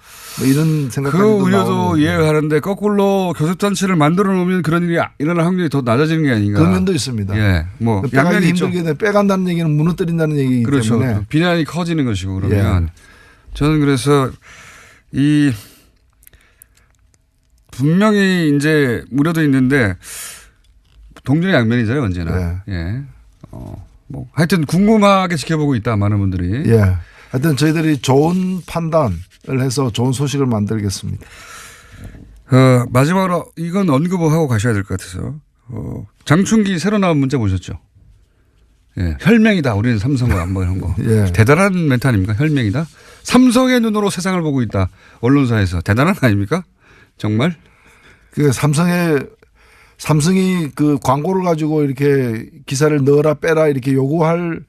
이런 그 생각까지도 우려도 나오고. 이해하는데 거꾸로 교섭단체를 만들어 놓으면 그런 일이 일어날 확률이 더 낮아지는 게 아닌가. 그런 면도 있습니다. 예. 뭐 빼가기 양면이 있죠. 힘들게 돼 빼간다는 얘기는 무너뜨린다는 얘기이기 그렇죠. 때문에 비난이 커지는 것이고 그러면 저는 그래서 이 분명히 이제 우려도 있는데 동전의 양면이잖아요 언제나. 예. 뭐 하여튼 궁금하게 지켜보고 있다 많은 분들이. 예. 하여튼 저희들이 좋은 판단을 해서 좋은 소식을 만들겠습니다. 마지막으로 이건 언급을 하고 가셔야 될 것 같아서 장충기 새로 나온 문자 보셨죠? 예, 혈맹이다. 우리는 삼성과 뭐 이런 거. 예. 대단한 멘트 아닙니까? 혈맹이다. 삼성의 눈으로 세상을 보고 있다. 언론사에서 대단한 거 아닙니까? 정말? 그 삼성이 그 광고를 가지고 이렇게 기사를 넣어라 빼라 이렇게 요구하는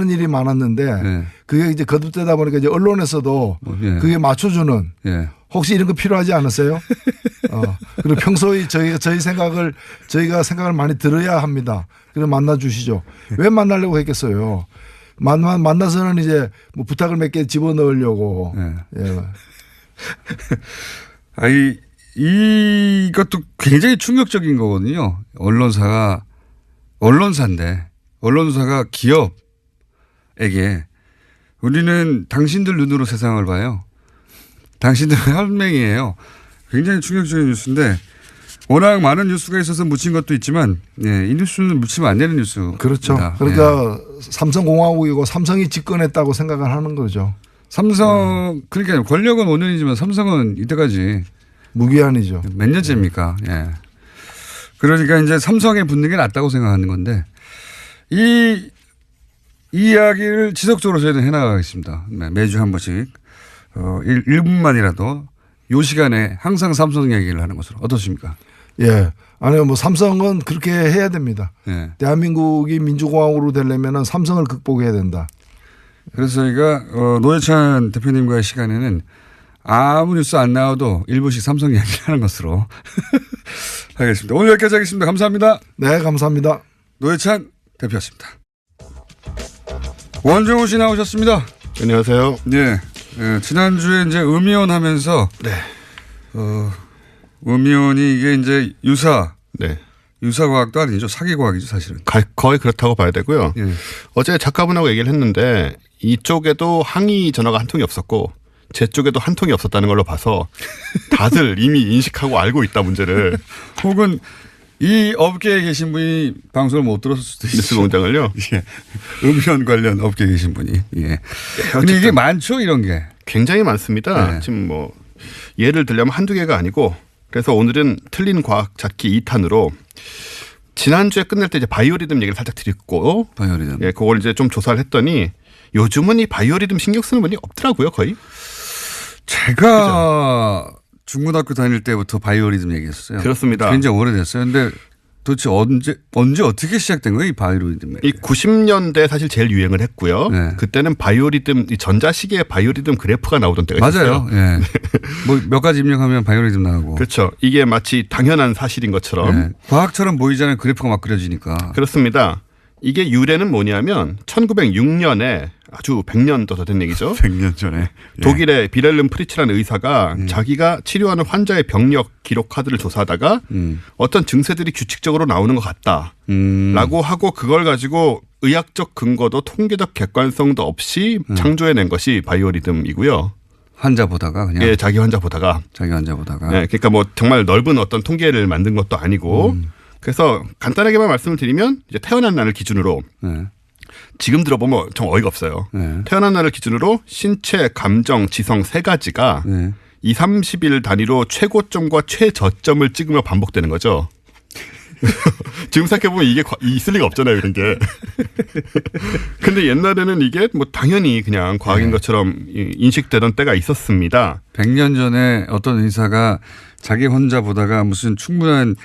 일이 많았는데 예. 그게 이제 거듭되다 보니까 이제 언론에서도 예. 그게 맞춰주는 예. 혹시 이런 거 필요하지 않으세요? 그리고 평소에 저희가 생각을 많이 들어야 합니다. 그럼 만나 주시죠. 왜 만나려고 했겠어요? 만나서는 이제 뭐 부탁을 몇 개 집어넣으려고. 예. 예. 아이 이것도 굉장히 충격적인 거거든요. 언론사인데 언론사가 기업에게 우리는 당신들 눈으로 세상을 봐요. 당신들은 혈맹이에요. 굉장히 충격적인 뉴스인데 워낙 많은 뉴스가 있어서 묻힌 것도 있지만 예, 이 뉴스는 묻히면 안 되는 뉴스. 그렇죠. 그러니까 삼성공화국이고 삼성이 집권했다고 생각을 하는 거죠. 삼성 그러니까 권력은 5년이지만 삼성은 이때까지 무기한이죠. 몇 년째입니까? 예. 그러니까 이제 삼성에 붙는 게 낫다고 생각하는 건데 이 이야기를 지속적으로 저희는 해나가겠습니다. 매주 한 번씩 1분만이라도 이 시간에 항상 삼성 얘기를 하는 것으로 어떻습니까? 예. 아니요, 뭐 삼성은 그렇게 해야 됩니다. 예. 대한민국이 민주공화국으로 되려면 삼성을 극복해야 된다. 그래서 저희가 노회찬 대표님과의 시간에는 아무 뉴스 안 나와도 1분씩 삼성 이야기를 하는 것으로 하겠습니다. 오늘 여기까지 하겠습니다. 감사합니다. 네, 감사합니다. 노회찬 대표였습니다. 원종우 씨 나오셨습니다. 안녕하세요. 네. 지난주에 이제 음이온 하면서 네. 음이온이 이게 이제 네. 유사과학도 아니죠. 사기과학이죠, 사실은. 거의 그렇다고 봐야 되고요. 예. 어제 작가분하고 얘기를 했는데 이쪽에도 항의 전화가 한 통이 없었고 제 쪽에도 한 통이 없었다는 걸로 봐서 다들 이미 인식하고 알고 있다 문제를. 혹은 이 업계에 계신 분이 방송을 못 들었을 수도 있죠. 뉴스공장을요. 예. 음이온 관련 업계에 계신 분이. 예. 근데 이게 많죠, 이런 게. 굉장히 많습니다. 네. 지금 뭐 예를 들려면 한두 개가 아니고 그래서 오늘은 틀린 과학 찾기 2탄으로 지난주에 끝낼 때 이제 바이오리듬 얘기를 살짝 드렸고 바이오리듬. 예, 그걸 이제 좀 조사를 했더니 요즘은 이 바이오리듬 신경 쓰는 분이 없더라고요, 거의. 제가 중고등학교 다닐 때부터 바이오리듬 얘기했어요. 그렇습니다. 굉장히 오래됐어요. 근데 도대체 언제 어떻게 시작된 거예요? 이 바이오리듬이. 이 90년대 사실 제일 유행을 했고요. 네. 그때는 바이오리듬, 이 전자시계의 바이오리듬 그래프가 나오던 때가 있었어요. 맞아요. 예. 뭐 몇 가지 입력하면 바이오리듬 나오고. 그렇죠. 이게 마치 당연한 사실인 것처럼. 예. 과학처럼 보이잖아요. 그래프가 막 그려지니까. 그렇습니다. 이게 유래는 뭐냐면 1906년에 아주 100년 더 된 얘기죠. 100년 전에. 예. 독일의 비렐름 프리츠라는 의사가 자기가 치료하는 환자의 병력 기록 카드를 조사하다가 어떤 증세들이 규칙적으로 나오는 것 같다라고 하고 그걸 가지고 의학적 근거도 통계적 객관성도 없이 창조해낸 것이 바이오리듬이고요. 환자 보다가 그냥. 예, 자기 환자 보다가. 자기 환자 보다가. 예, 그러니까 뭐 정말 넓은 어떤 통계를 만든 것도 아니고 그래서 간단하게만 말씀을 드리면 이제 태어난 날을 기준으로 네. 지금 들어보면 좀 어이가 없어요. 네. 태어난 날을 기준으로 신체, 감정, 지성 세 가지가 네. 2, 30일 단위로 최고점과 최저점을 찍으며 반복되는 거죠. 지금 생각해보면 이게 있을 리가 없잖아요, 이런 게. 근데 옛날에는 이게 뭐 당연히 그냥 과학인 네. 것처럼 인식되던 때가 있었습니다. 100년 전에 어떤 의사가 자기 환자 보다가 무슨 충분한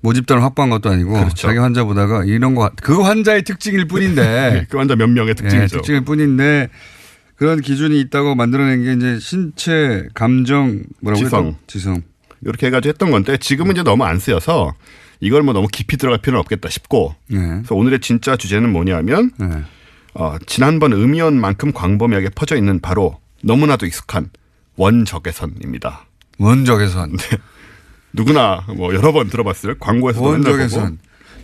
모집단을 확보한 것도 아니고 그렇죠. 자기 환자 보다가 이런 거 그 환자의 특징일 뿐인데 그 환자 몇 명의 특징이죠. 특징일 뿐인데 그런 기준이 있다고 만들어낸 게 이제 신체, 감정, 뭐라고 지성. 했죠? 지성. 이렇게 해가지고 했던 건데 지금은 이제 너무 안 쓰여서 이걸 뭐 너무 깊이 들어갈 필요는 없겠다 싶고 네. 그래서 오늘의 진짜 주제는 뭐냐면 네. 지난번 음이온만큼 광범위하게 퍼져 있는 바로 너무나도 익숙한 원적외선입니다. 원적외선. 누구나 뭐 여러 번 들어봤을 광고에서도 원적외선.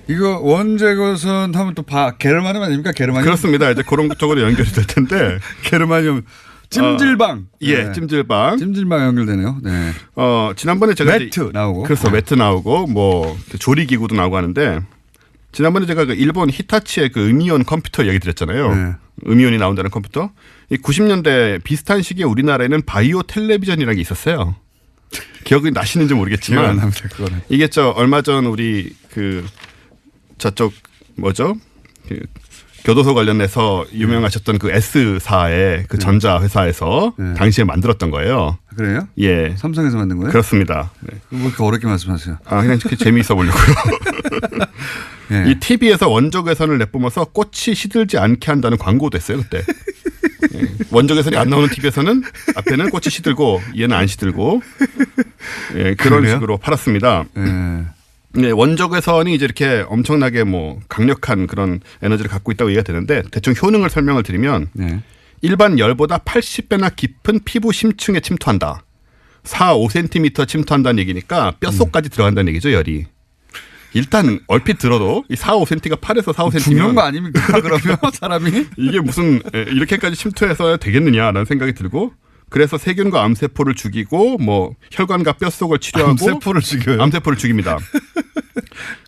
이거 원적외선 하면 또 게르마늄 아닙니까? 게르마늄. 그렇습니다. 이제 그런 쪽으로 연결이 될 텐데 게르마늄. 찜질방. 예, 네. 찜질방. 찜질방 연결되네요. 네. 지난번에 제가 매트 나오고. 그래서 매트 나오고 뭐 조리기구도 나오고 하는데 지난번에 제가 그 일본 히타치의 그 음이온 컴퓨터 얘기 드렸잖아요. 네. 음이온이 나온다는 컴퓨터. 이 90년대 비슷한 시기에 우리나라에는 바이오 텔레비전이라는 게 있었어요. 기억이 나시는지 기억 안 모르겠지만 납니다. 그거는. 이게 얼마 전 우리 그 저쪽 뭐죠? 그 교도소 관련해서 유명하셨던 그 S사의 그 전자 회사에서 네. 당시에 만들었던 거예요. 그래요? 예. 삼성에서 만든 거예요? 그렇습니다. 네. 뭐 이렇게 어렵게 말씀하세요? 그냥 재미있어 보려고요. 네. 이 TV에서 원적외선을 내뿜어서 꽃이 시들지 않게 한다는 광고도 했어요, 그때. 예. 원적외선이 안 나오는 TV에서는 앞에는 꽃이 시들고 얘는 안 시들고 예, 그런 그래요? 식으로 팔았습니다. 네. 네, 원적외선이 이제 이렇게 엄청나게 뭐 강력한 그런 에너지를 갖고 있다고 얘기가 되는데 대충 효능을 설명을 드리면 네. 일반 열보다 80배나 깊은 피부 심층에 침투한다. 4, 5cm 침투한다는 얘기니까 뼈속까지 들어간다는 얘기죠, 열이. 일단 얼핏 들어도 이 4, 5cm가 8에서 4, 5cm 중요한 거 아닙니까? 그러면 사람이? 이게 무슨 이렇게까지 침투해서 되겠느냐라는 생각이 들고 그래서 세균과 암세포를 죽이고 뭐 혈관과 뼈속을 치료하고 암세포를 죽여요? 암세포를 죽입니다.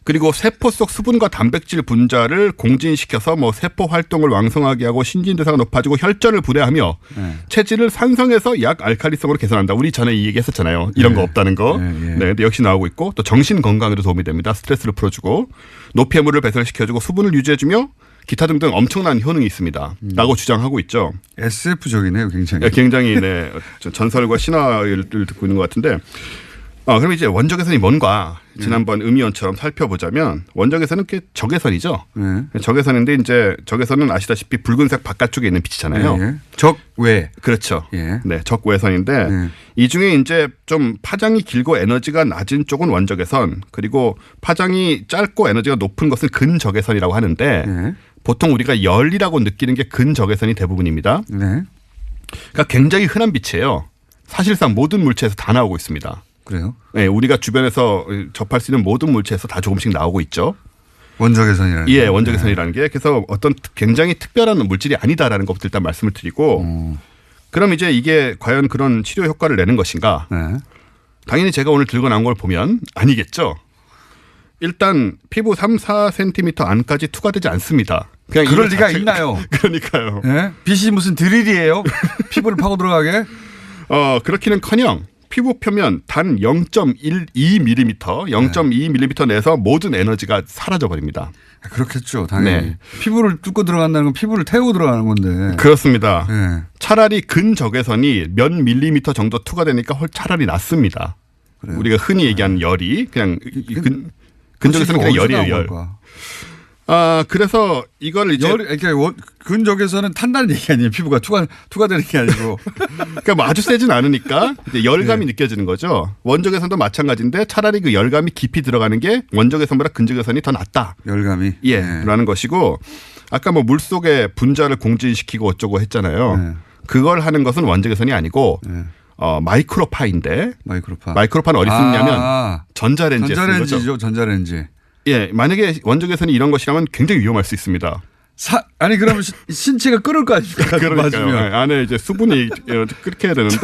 그리고 세포 속 수분과 단백질 분자를 공진시켜서 뭐 세포 활동을 왕성하게 하고 신진대사가 높아지고 혈전을 불애하며 네. 체질을 산성해서 약 알칼리성으로 개선한다. 우리 전에 이 얘기했었잖아요. 이런 네. 거 없다는 거. 네, 네, 네. 근데 역시 나오고 있고 또 정신 건강에도 도움이 됩니다. 스트레스를 풀어주고 노폐물을 배설시켜주고 수분을 유지해주며 기타 등등 엄청난 효능이 있습니다. 라고 주장하고 있죠. SF적이네요, 굉장히. 굉장히 네, 전설과 신화를 듣고 있는 것 같은데 그럼 이제 원적외선이 뭔가 지난번 음이온처럼 살펴보자면 원적외선은 적외선이죠. 네. 적외선인데 이제 적외선은 아시다시피 붉은색 바깥쪽에 있는 빛이잖아요. 예, 예. 적외. 그렇죠. 예. 네, 적외선인데 네. 이 중에 이제 좀 파장이 길고 에너지가 낮은 쪽은 원적외선, 그리고 파장이 짧고 에너지가 높은 것은 근적외선이라고 하는데 네. 보통 우리가 열이라고 느끼는 게 근적외선이 대부분입니다. 네. 그러니까 굉장히 흔한 빛이에요. 사실상 모든 물체에서 다 나오고 있습니다. 그래요? 네, 우리가 주변에서 접할 수 있는 모든 물체에서 다 조금씩 나오고 있죠. 원적외선이라는. 예, 원적외선이라는 게 그래서 어떤 굉장히 특별한 물질이 아니다라는 것부터 일단 말씀을 드리고 그럼 이제 이게 과연 그런 치료 효과를 내는 것인가? 네. 당연히 제가 오늘 들고 나온 걸 보면 아니겠죠. 일단 피부 3, 4cm 안까지 투과되지 않습니다. 그냥 그럴 이거 리가 자체가- 있나요? 그러니까요. 예? 빛이 무슨 드릴이에요? 피부를 파고 들어가게? 그렇기는커녕 피부 표면 단 0.12mm, 0.2mm 내에서 모든 에너지가 사라져 버립니다. 그렇겠죠, 당연히. 네. 피부를 뚫고 들어간다는 건 피부를 태우고 들어가는 건데. 그렇습니다. 예. 차라리 근적외선이 몇 밀리미터 정도 투과되니까 차라리 낫습니다. 그래요? 우리가 흔히 얘기하는 열이 그냥 근적에서는 그냥 어디서 열이에요, 나온 열. 걸까? 그래서 이걸 이제 그러니까 근적에서는 탄다는 얘기 아니에요. 피부가 투과되는 게 아니고. 그러니까 뭐 아주 세진 않으니까 이제 열감이 느껴지는 거죠. 원적외선도 마찬가지인데 차라리 그 열감이 깊이 들어가는 게 원적외선보다 근적외선이 더 낫다. 열감이. 예, 네. 라는 것이고 아까 뭐 물속에 분자를 공진시키고 어쩌고 했잖아요. 네. 그걸 하는 것은 원적외선이 아니고 네. 마이크로파인데 마이크로파. 마이크로파는 어디 쓰냐면 전자레인지에 쓰는 거죠. 전자레인지죠. 전자레인지. 예, 만약에 원적외선이 이런 것이라면 굉장히 위험할 수 있습니다. 아니 그러면 신체가 끓을 거 아닙니까? 그러니까요. 맞으면. 예, 안에 이제 수분이 끓게 해야 되는데.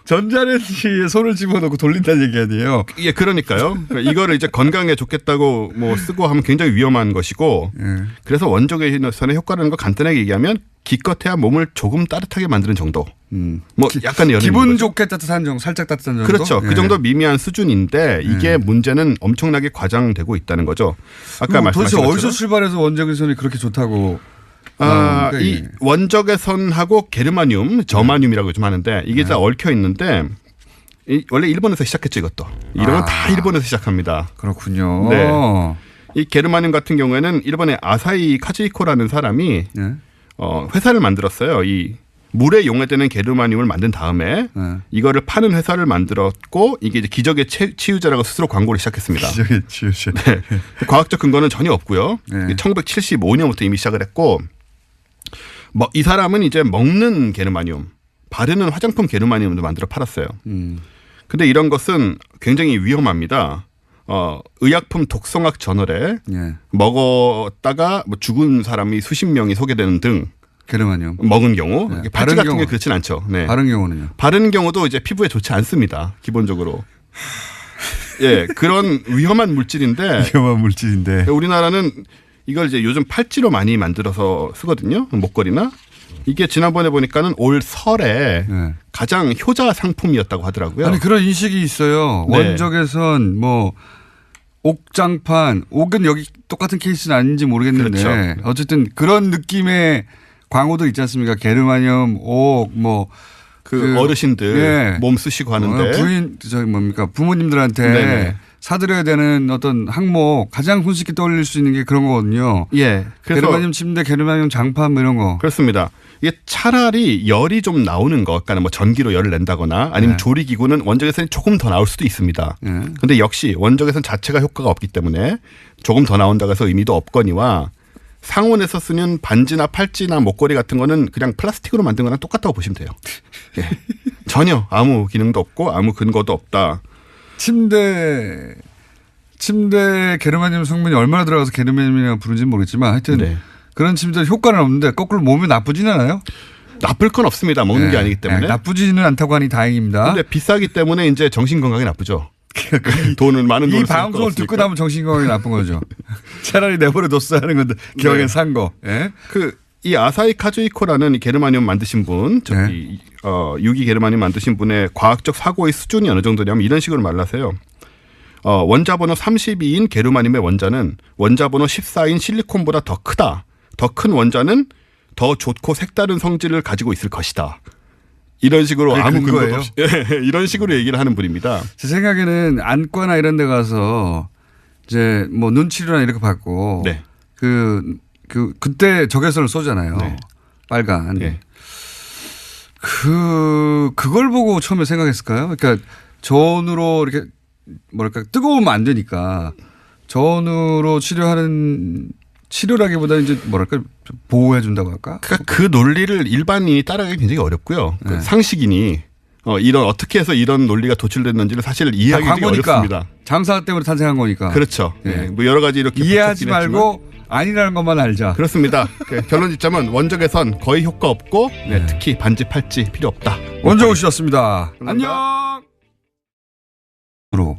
전자레인지에 손을 집어넣고 돌린다는 얘기 아니에요? 예, 그러니까요. 이거를 이제 건강에 좋겠다고 뭐 쓰고 하면 굉장히 위험한 것이고. 예. 그래서 원적외선의 효과라는 거 간단하게 얘기하면 기껏해야 몸을 조금 따뜻하게 만드는 정도. 뭐 약간 여는 기분 좋게 따뜻한 정도, 살짝 따뜻한 정도. 그렇죠. 예. 그 정도 미미한 수준인데 이게 문제는 엄청나게 과장되고 있다는 거죠. 아까 도대체 말씀하신 어디서 것처럼 출발해서 원적외선이 그렇게 좋다고? 이 원적외선하고 게르마늄, 저마늄이라고 좀 하는데 이게 다 얽혀 있는데 원래 일본에서 시작했죠 이것도. 이름은 다 일본에서 시작합니다. 그렇군요. 네. 이 게르마늄 같은 경우에는 일본의 아사히 카즈이코라는 사람이 예. 회사를 만들었어요. 이 물에 용해되는 게르마늄을 만든 다음에 이거를 파는 회사를 만들었고 이게 이제 기적의 치유제라고 스스로 광고를 시작했습니다. 기적의 치유제. 네. 과학적 근거는 전혀 없고요. 네. 1975년부터 이미 시작을 했고 이 사람은 이제 먹는 게르마늄, 바르는 화장품 게르마늄도 만들어 팔았어요. 근데 이런 것은 굉장히 위험합니다. 의약품 독성학 저널에 예. 먹었다가 뭐 죽은 사람이 수십 명이 소개되는 등 게르마늄. 먹은 경우 네. 팔찌 바른 같은 경우. 게 그렇진 않죠. 네. 바른 경우는요? 바른 경우도 이제 피부에 좋지 않습니다. 기본적으로. 예, 그런 위험한 물질인데 위험한 물질인데. 우리나라는 이걸 이제 요즘 팔찌로 많이 만들어서 쓰거든요. 목걸이나. 이게 지난번에 보니까는 올 설에 네. 가장 효자 상품이었다고 하더라고요. 아니 그런 인식이 있어요. 네. 원적외선 뭐 옥장판, 옥은 여기 똑같은 케이스는 아닌지 모르겠는데 그렇죠. 어쨌든 그런 느낌의 광고도 있지 않습니까? 게르마늄, 옥, 뭐 그 어르신들 예. 몸 쓰시고 하는데 부인 저기 뭡니까 부모님들한테 네네. 사드려야 되는 어떤 항목 가장 손쉽게 떠올릴 수 있는 게 그런 거거든요. 예. 그래서 게르마늄 침대, 게르마늄 장판 뭐 이런 거. 그렇습니다. 이게 차라리 열이 좀 나오는 것, 그러니까 뭐 전기로 열을 낸다거나 아니면 네. 조리기구는 원적외선이 조금 더 나올 수도 있습니다. 그런데 역시 원적외선 자체가 효과가 없기 때문에 조금 더 나온다고 해서 의미도 없거니와 상온에서 쓰는 반지나 팔찌나 목걸이 같은 거는 그냥 플라스틱으로 만든 거랑 똑같다고 보시면 돼요. 예. 전혀 아무 기능도 없고 아무 근거도 없다. 침대 게르마늄 성분이 얼마나 들어가서 게르마늄이라고 부르는지 모르겠지만 하여튼 네. 그런 침대 효과는 없는데 거꾸로 몸에 나쁘지는 않아요? 나쁠 건 없습니다. 먹는 게 아니기 때문에. 나쁘지는 않다고 하니 다행입니다. 근데 비싸기 때문에 이제 정신 건강에 나쁘죠. 돈은 많은 이 돈을 쓸 방송을 거 듣고 없으니까. 나면 정신건강이 나쁜 거죠. 차라리 내버려뒀어 하는 건데 기왕에 네. 산 거. 예? 이 아사히 카즈이코라는 이 게르마늄 만드신 분, 유기 게르마늄 만드신 분의 과학적 사고의 수준이 어느 정도냐면 이런 식으로 말하세요. 원자번호 32인 게르마늄의 원자는 원자번호 14인 실리콘보다 더 크다. 더 큰 원자는 더 좋고 색다른 성질을 가지고 있을 것이다. 이런 식으로 아무 근거도 없이 이런 식으로 얘기를 하는 분입니다. 제 생각에는 안과나 이런 데 가서 이제 뭐 눈치료나 이렇게 받고 네. 그때 적외선을 쏘잖아요. 네. 빨간. 네. 그걸 보고 처음에 생각했을까요? 그러니까 저온으로 이렇게 뭐랄까 뜨거우면 안 되니까 저온으로 치료라기보다 이제 뭐랄까 좀 보호해 준다고 할까? 그러니까 그 논리를 일반인이 따라가기 굉장히 어렵고요. 그 네. 상식인이 이런 어떻게 해서 이런 논리가 도출됐는지를 사실 이해하기 되게 어렵습니다. 장사 때문에 탄생한 거니까. 그렇죠. 네. 뭐 여러 가지 이렇게 이해하지 붙였긴 했지만. 말고 아니라는 것만 알자. 그렇습니다. 결론 짓자면 원적외선 거의 효과 없고 특히 반지 팔찌 필요 없다. 원정우 씨였습니다. 감사합니다. 안녕. 으로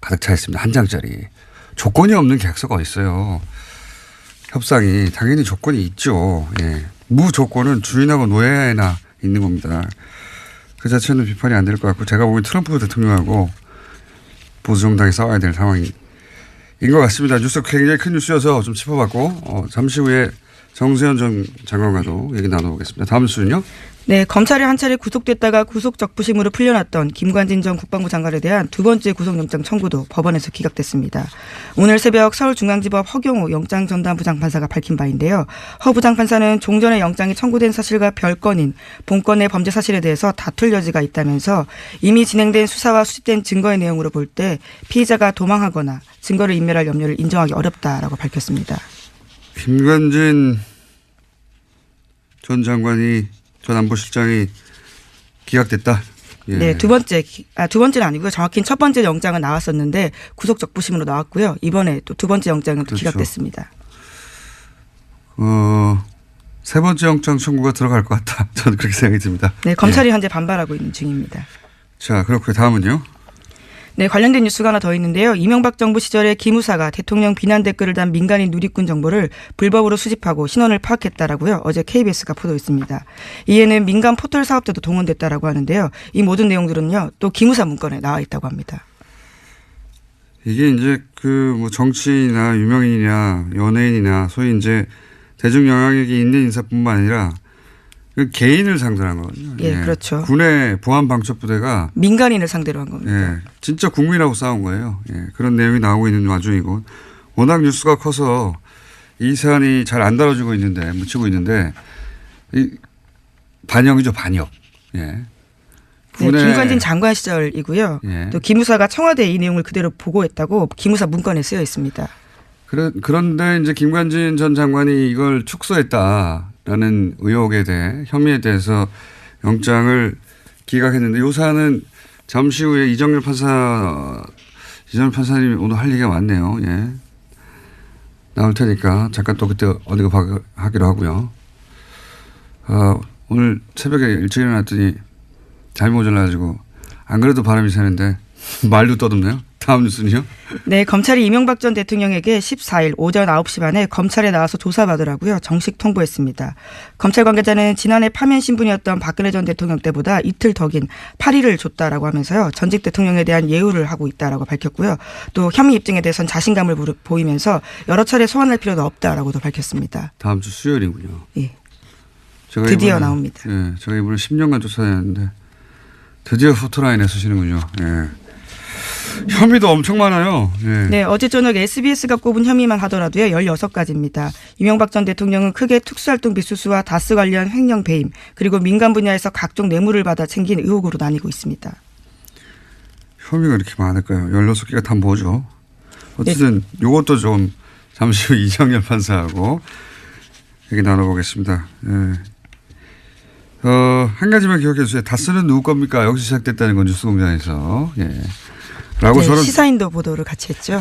가득 차 있습니다. 한 장짜리. 조건이 없는 계약서가 있어요. 협상이 당연히 조건이 있죠. 예. 무조건은 주인하고 노예나 있는 겁니다. 그 자체는 비판이 안 될 것 같고 제가 보기엔 트럼프 대통령하고 보수정당이 싸워야 될 상황인 것 같습니다. 뉴스 굉장히 큰 뉴스여서 좀 짚어봤고 잠시 후에 정세현 전 장관과도 얘기 나눠보겠습니다. 다음 수는요? 네, 검찰에 한 차례 구속됐다가 구속적부심으로 풀려났던 김관진 전 국방부 장관에 대한 두 번째 구속영장 청구도 법원에서 기각됐습니다. 오늘 새벽 서울중앙지법 허경호 영장전담 부장판사가 밝힌 바인데요. 허 부장판사는 종전에 영장이 청구된 사실과 별건인 본건의 범죄 사실에 대해서 다툴 여지가 있다면서 이미 진행된 수사와 수집된 증거의 내용으로 볼 때 피의자가 도망하거나 증거를 인멸할 염려를 인정하기 어렵다라고 밝혔습니다. 김관진 전 장관이 전 안보실장이 기각됐다. 예. 네, 두 번째는 아니고요. 정확히는 첫 번째 영장은 나왔었는데 구속적부심으로 나왔고요. 이번에 또 두 번째 영장은 또 그렇죠. 기각됐습니다. 세 번째 영장 청구가 들어갈 것 같다. 저는 그렇게 생각이 듭니다. 네, 검찰이 현재 반발하고 있는 중입니다. 자, 그렇고요. 다음은요. 네, 관련된 뉴스가 하나 더 있는데요. 이명박 정부 시절에 기무사가 대통령 비난 댓글을 단 민간인 누리꾼 정보를 불법으로 수집하고 신원을 파악했다라고요. 어제 KBS가 보도했습니다. 이에는 민간 포털 사업자도 동원됐다라고 하는데요. 이 모든 내용들은요. 또 기무사 문건에 나와 있다고 합니다. 이게 이제 그 뭐 정치인이나 유명인이나 연예인이나 소위 이제 대중 영향력이 있는 인사뿐만 아니라 그 개인을 상대로 한 거거든요. 예, 그렇죠. 군의 보안방첩부대가 민간인을 상대로 한 겁니다. 예, 진짜 국민하고 싸운 거예요. 예, 그런 내용이 나오고 있는 와중이고 워낙 뉴스가 커서 이 사안이 잘 안 다뤄지고 있는데 묻히고 있는데 이 반역이죠, 반역. 예. 네, 군의 김관진 장관 시절이고요. 예. 또 기무사가 청와대에 이 내용을 그대로 보고했다고 기무사 문건에 쓰여 있습니다. 그런데 이제 김관진 전 장관이 이걸 축소했다라는 의혹에 대해 혐의에 대해서 영장을 기각했는데 이 사안은 잠시 후에 이정열 판사님이 오늘 할 얘기가 많네요. 예. 나올 테니까 잠깐 또 그때 어디가 하기로 하고요. 오늘 새벽에 일찍 일어났더니 잠이 모자라가지고 안 그래도 바람이 새는데 말도 떠듬네요. 다음 뉴스는요. 네, 검찰이 이명박 전 대통령에게 14일 오전 9시 반에 검찰에 나와서 조사받으라고요. 정식 통보했습니다. 검찰 관계자는 지난해 파면 신분이었던 박근혜 전 대통령 때보다 이틀 더 긴 8일을 줬다라고 하면서요. 전직 대통령에 대한 예우를 하고 있다라고 밝혔고요. 또 혐의 입증에 대해서는 자신감을 보이면서 여러 차례 소환할 필요도 없다라고도 밝혔습니다. 다음 주 수요일이군요. 예. 제가 드디어 나옵니다. 예, 제가 이번에 10년간 쫓아다녔는데 드디어 포토라인에 서시는군요. 예. 혐의도 엄청 많아요. 예. 네, 어제 저녁 SBS가 꼽은 혐의만 하더라도요. 16가지입니다. 이명박 전 대통령은 크게 특수활동 비수수와 다스 관련 횡령 배임 그리고 민간 분야에서 각종 뇌물을 받아 챙긴 의혹으로 나뉘고 있습니다. 혐의가 이렇게 많을까요? 16개가 다 뭐죠? 어쨌든 이것도 좀 잠시 후 이정열 판사하고 얘기 나눠보겠습니다. 예. 한 가지만 기억해 주세요. 다스는 누구 겁니까? 여기서 시작됐다는 건 뉴스공장에서. 예. 라고 네, 저는 시사인도 보도를 같이 했죠.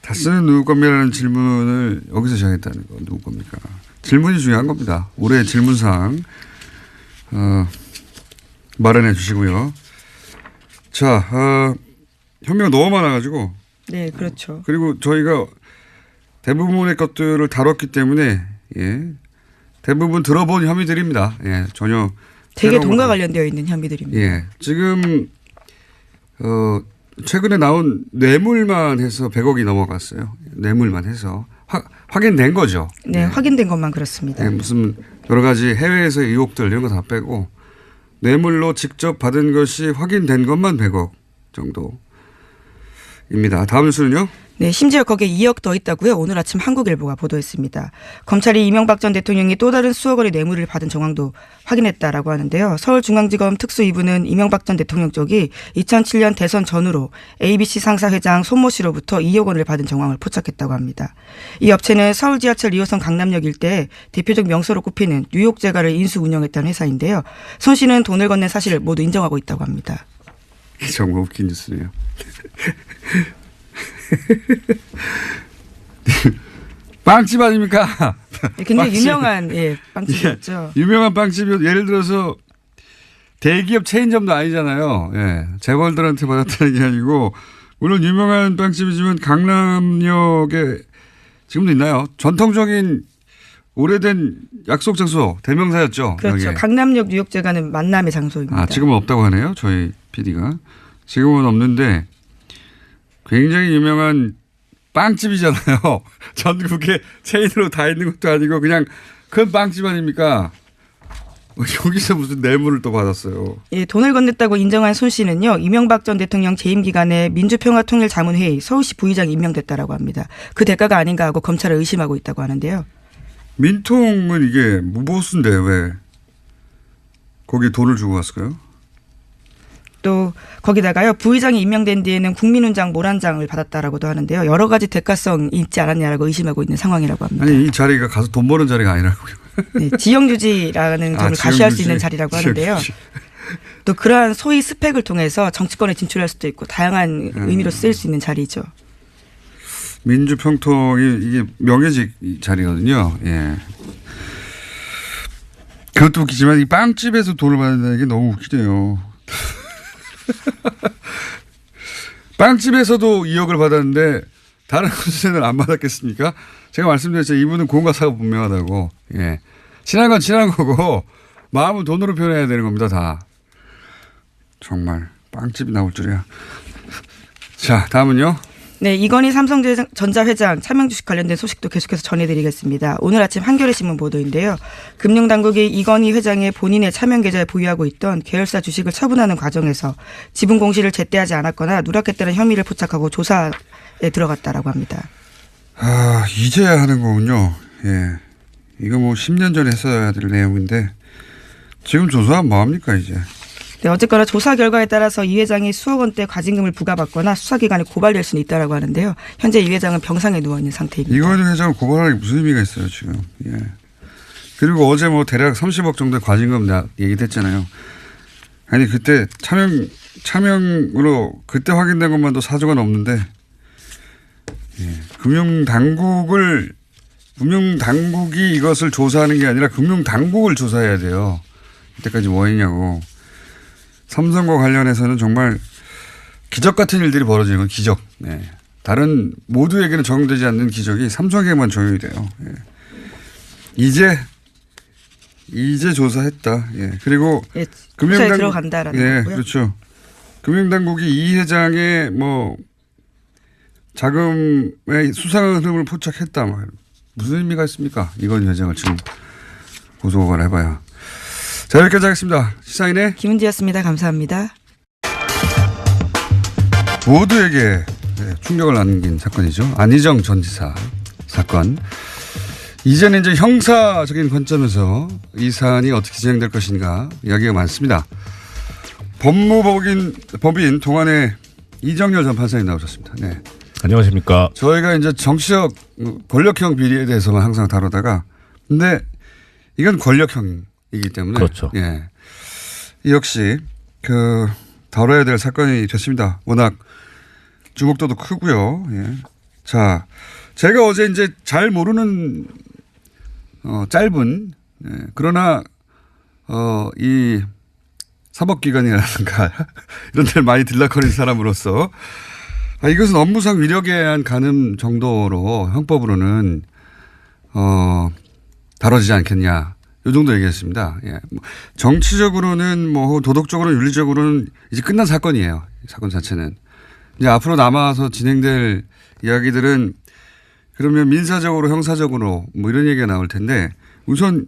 다스는 누구 겁니까라는 질문을 여기서 시작했다는 건 누구 겁니까? 질문이 중요한 겁니다. 올해 질문사항 마련해 주시고요. 자, 혐의가 너무 많아가지고. 네, 그렇죠. 그리고 저희가 대부분의 것들을 다뤘기 때문에 예, 대부분 들어본 혐의들입니다. 예, 전혀 되게 새로운 돈과 거- 관련되어 있는 혐의들입니다. 예, 지금 최근에 나온 뇌물만 해서 100억이 넘어갔어요. 뇌물만 해서 확인된 거죠. 네, 확인된 것만 그렇습니다. 예, 무슨 여러 가지 해외에서 의혹들 이런 거 다 빼고 뇌물로 직접 받은 것이 확인된 것만 100억 정도입니다. 다음 뉴스는요. 네, 심지어 거기에 2억 더 있다고요. 오늘 아침 한국일보가 보도했습니다. 검찰이 이명박 전 대통령이 또 다른 수억 원의 뇌물을 받은 정황도 확인했다라고 하는데요. 서울중앙지검 특수 2부는 이명박 전 대통령 쪽이 2007년 대선 전후로 ABC 상사 회장 손모 씨로부터 2억 원을 받은 정황을 포착했다고 합니다. 이 업체는 서울 지하철 2호선 강남역 일대에 대표적 명소로 꼽히는 뉴욕 제과를 인수 운영했다는 회사인데요. 손 씨는 돈을 건넨 사실을 모두 인정하고 있다고 합니다. 정말 웃긴 뉴스네요. 빵집 아닙니까? 굉장히 빵집. 유명한 빵집이었죠. 유명한 빵집이 예를 들어서 대기업 체인점도 아니잖아요. 예. 재벌들한테 받았다는 게 아니고 물론 유명한 빵집이지만 강남역에 지금도 있나요? 전통적인 오래된 약속 장소 대명사였죠. 그렇죠. 여기에. 강남역 뉴욕 제과는 만남의 장소입니다. 지금은 없다고 하네요. 저희 PD가. 지금은 없는데 굉장히 유명한 빵집이잖아요. 전국에 체인으로 다 있는 것도 아니고 그냥 큰 빵집 아닙니까? 여기서 무슨 뇌물을 또 받았어요. 예, 돈을 건넸다고 인정한 손 씨는요. 이명박 전 대통령 재임 기간에 민주평화통일자문회의 서울시 부의장이 임명됐다라고 합니다. 그 대가가 아닌가 하고 검찰을 의심하고 있다고 하는데요. 민통은 이게 무보수인데 왜 거기에 돈을 주고 갔을까요? 또 거기다가요. 부의장이 임명된 뒤에는 국민훈장 모란장을 받았다라고도 하는데요. 여러 가지 대가성이 있지 않았냐라고 의심하고 있는 상황이라고 합니다. 아니 이 자리가 가서 돈 버는 자리가 아니라고요. 네, 지형유지라는 점을 가시할 수 있는 자리라고 하는데요. 또 그러한 소위 스펙을 통해서 정치권에 진출할 수도 있고 다양한 의미로 쓰일 수 있는 자리죠. 민주평통이 이게 명예직 자리거든요. 예. 그것도 웃기지만 이 빵집에서 돈을 받는다는 게 너무 웃기네요. 빵집에서도 2억을 받았는데 다른 곳에는 안 받았겠습니까? 제가 말씀드렸죠. 이분은 공과 사가 분명하다고. 예. 친한 건 친한 거고 마음은 돈으로 표현해야 되는 겁니다. 다. 정말 빵집이 나올 줄이야. 자, 다음은요. 네, 이건희 삼성전자 회장 차명 주식 관련된 소식도 계속해서 전해드리겠습니다. 오늘 아침 한겨레 신문 보도인데요. 금융당국이 이건희 회장의 본인의 차명 계좌에 보유하고 있던 계열사 주식을 처분하는 과정에서 지분 공시를 제때 하지 않았거나 누락했다는 혐의를 포착하고 조사에 들어갔다라고 합니다. 아, 이제야 하는 거군요. 예. 이거 뭐 10년 전에 했어야 될 내용인데 지금 조사하면 뭐합니까 이제. 네, 어쨌거나 조사 결과에 따라서 이 회장이 수억 원대 과징금을 부과받거나 수사기관에 고발될 수는 있다라고 하는데요. 현재 이 회장은 병상에 누워있는 상태입니다. 이건희 회장을 고발하는 게 무슨 의미가 있어요 지금. 예. 그리고 어제 뭐 대략 30억 정도의 과징금 얘기됐잖아요. 아니 그때 차명으로 그때 확인된 것만도 사조가 넘는데 예. 금융당국이 이것을 조사하는 게 아니라 금융당국을 조사해야 돼요. 이때까지 뭐 했냐고. 삼성과 관련해서는 정말 기적 같은 일들이 벌어지는 건 기적. 네. 다른 모두에게는 적용되지 않는 기적이 삼성에게만 적용이 돼요. 예. 이제 조사했다. 예. 그리고 예, 금융당국 들어간다라는 예, 거고요. 그렇죠. 금융당국이 이 회장의 뭐 자금의 수상한 흐름을 포착했다. 뭐 무슨 의미가 있습니까? 이건 회장을 지금 고소고발 해봐야. 자, 여기까지 하겠습니다. 시사인의 김은지였습니다. 감사합니다. 모두에게 충격을 안긴 사건이죠. 안희정 전 지사 사건. 이제는 이제 형사적인 관점에서 이 사안이 어떻게 진행될 것인가 이야기가 많습니다. 법인 동안의 이정열 전 판사님 나오셨습니다. 네. 안녕하십니까. 저희가 이제 정치적 권력형 비리에 대해서만 항상 다루다가 근데 이건 권력형이기 때문에 그렇죠. 예. 역시 다뤄야 될 사건이 됐습니다. 워낙 주목도도 크고요. 예. 자, 제가 어제 이제 잘 모르는 짧은 그러나 이 사법기관이라든가 이런 데를 많이 들락거리는 사람으로서 이것은 업무상 위력에 의한 간음 정도로 형법으로는 다뤄지지 않겠냐. 이 정도 얘기했습니다. 예. 정치적으로는 뭐 도덕적으로는 윤리적으로는 이제 끝난 사건이에요. 사건 자체는. 이제 앞으로 남아서 진행될 이야기들은 그러면 민사적으로 형사적으로 뭐 이런 얘기가 나올 텐데 우선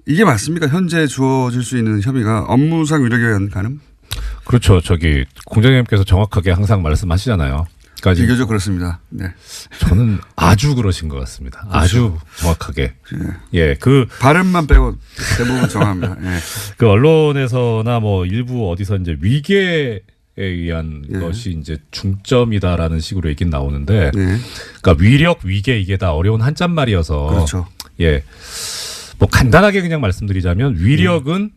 이게 맞습니까? 현재 주어질 수 있는 혐의가 업무상 위력에 의한 간음? 그렇죠. 공장장님께서 정확하게 항상 말씀하시잖아요. 그러니까 비교적 그렇습니다. 네. 저는 아주 그러신 것 같습니다. 그렇죠. 아주 정확하게. 예, 발음만 빼고 대부분 정합니다. 예. 그 언론에서나 뭐 일부 어디서 이제 위계에 의한 것이 이제 중점이다라는 식으로 얘기는 나오는데, 그러니까 위력, 위계 이게 다 어려운 한자말이어서. 그렇죠. 예, 뭐 간단하게 그냥 말씀드리자면 위력은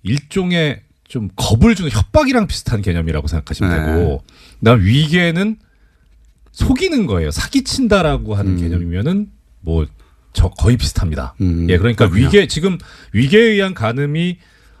일종의 좀 겁을 주는 협박이랑 비슷한 개념이라고 생각하시면 되고, 그다음 위계는 속이는 거예요. 사기친다라고 하는 개념이면은 뭐 거의 비슷합니다. 예, 그러니까 그렇군요. 지금 위계에 의한 간음이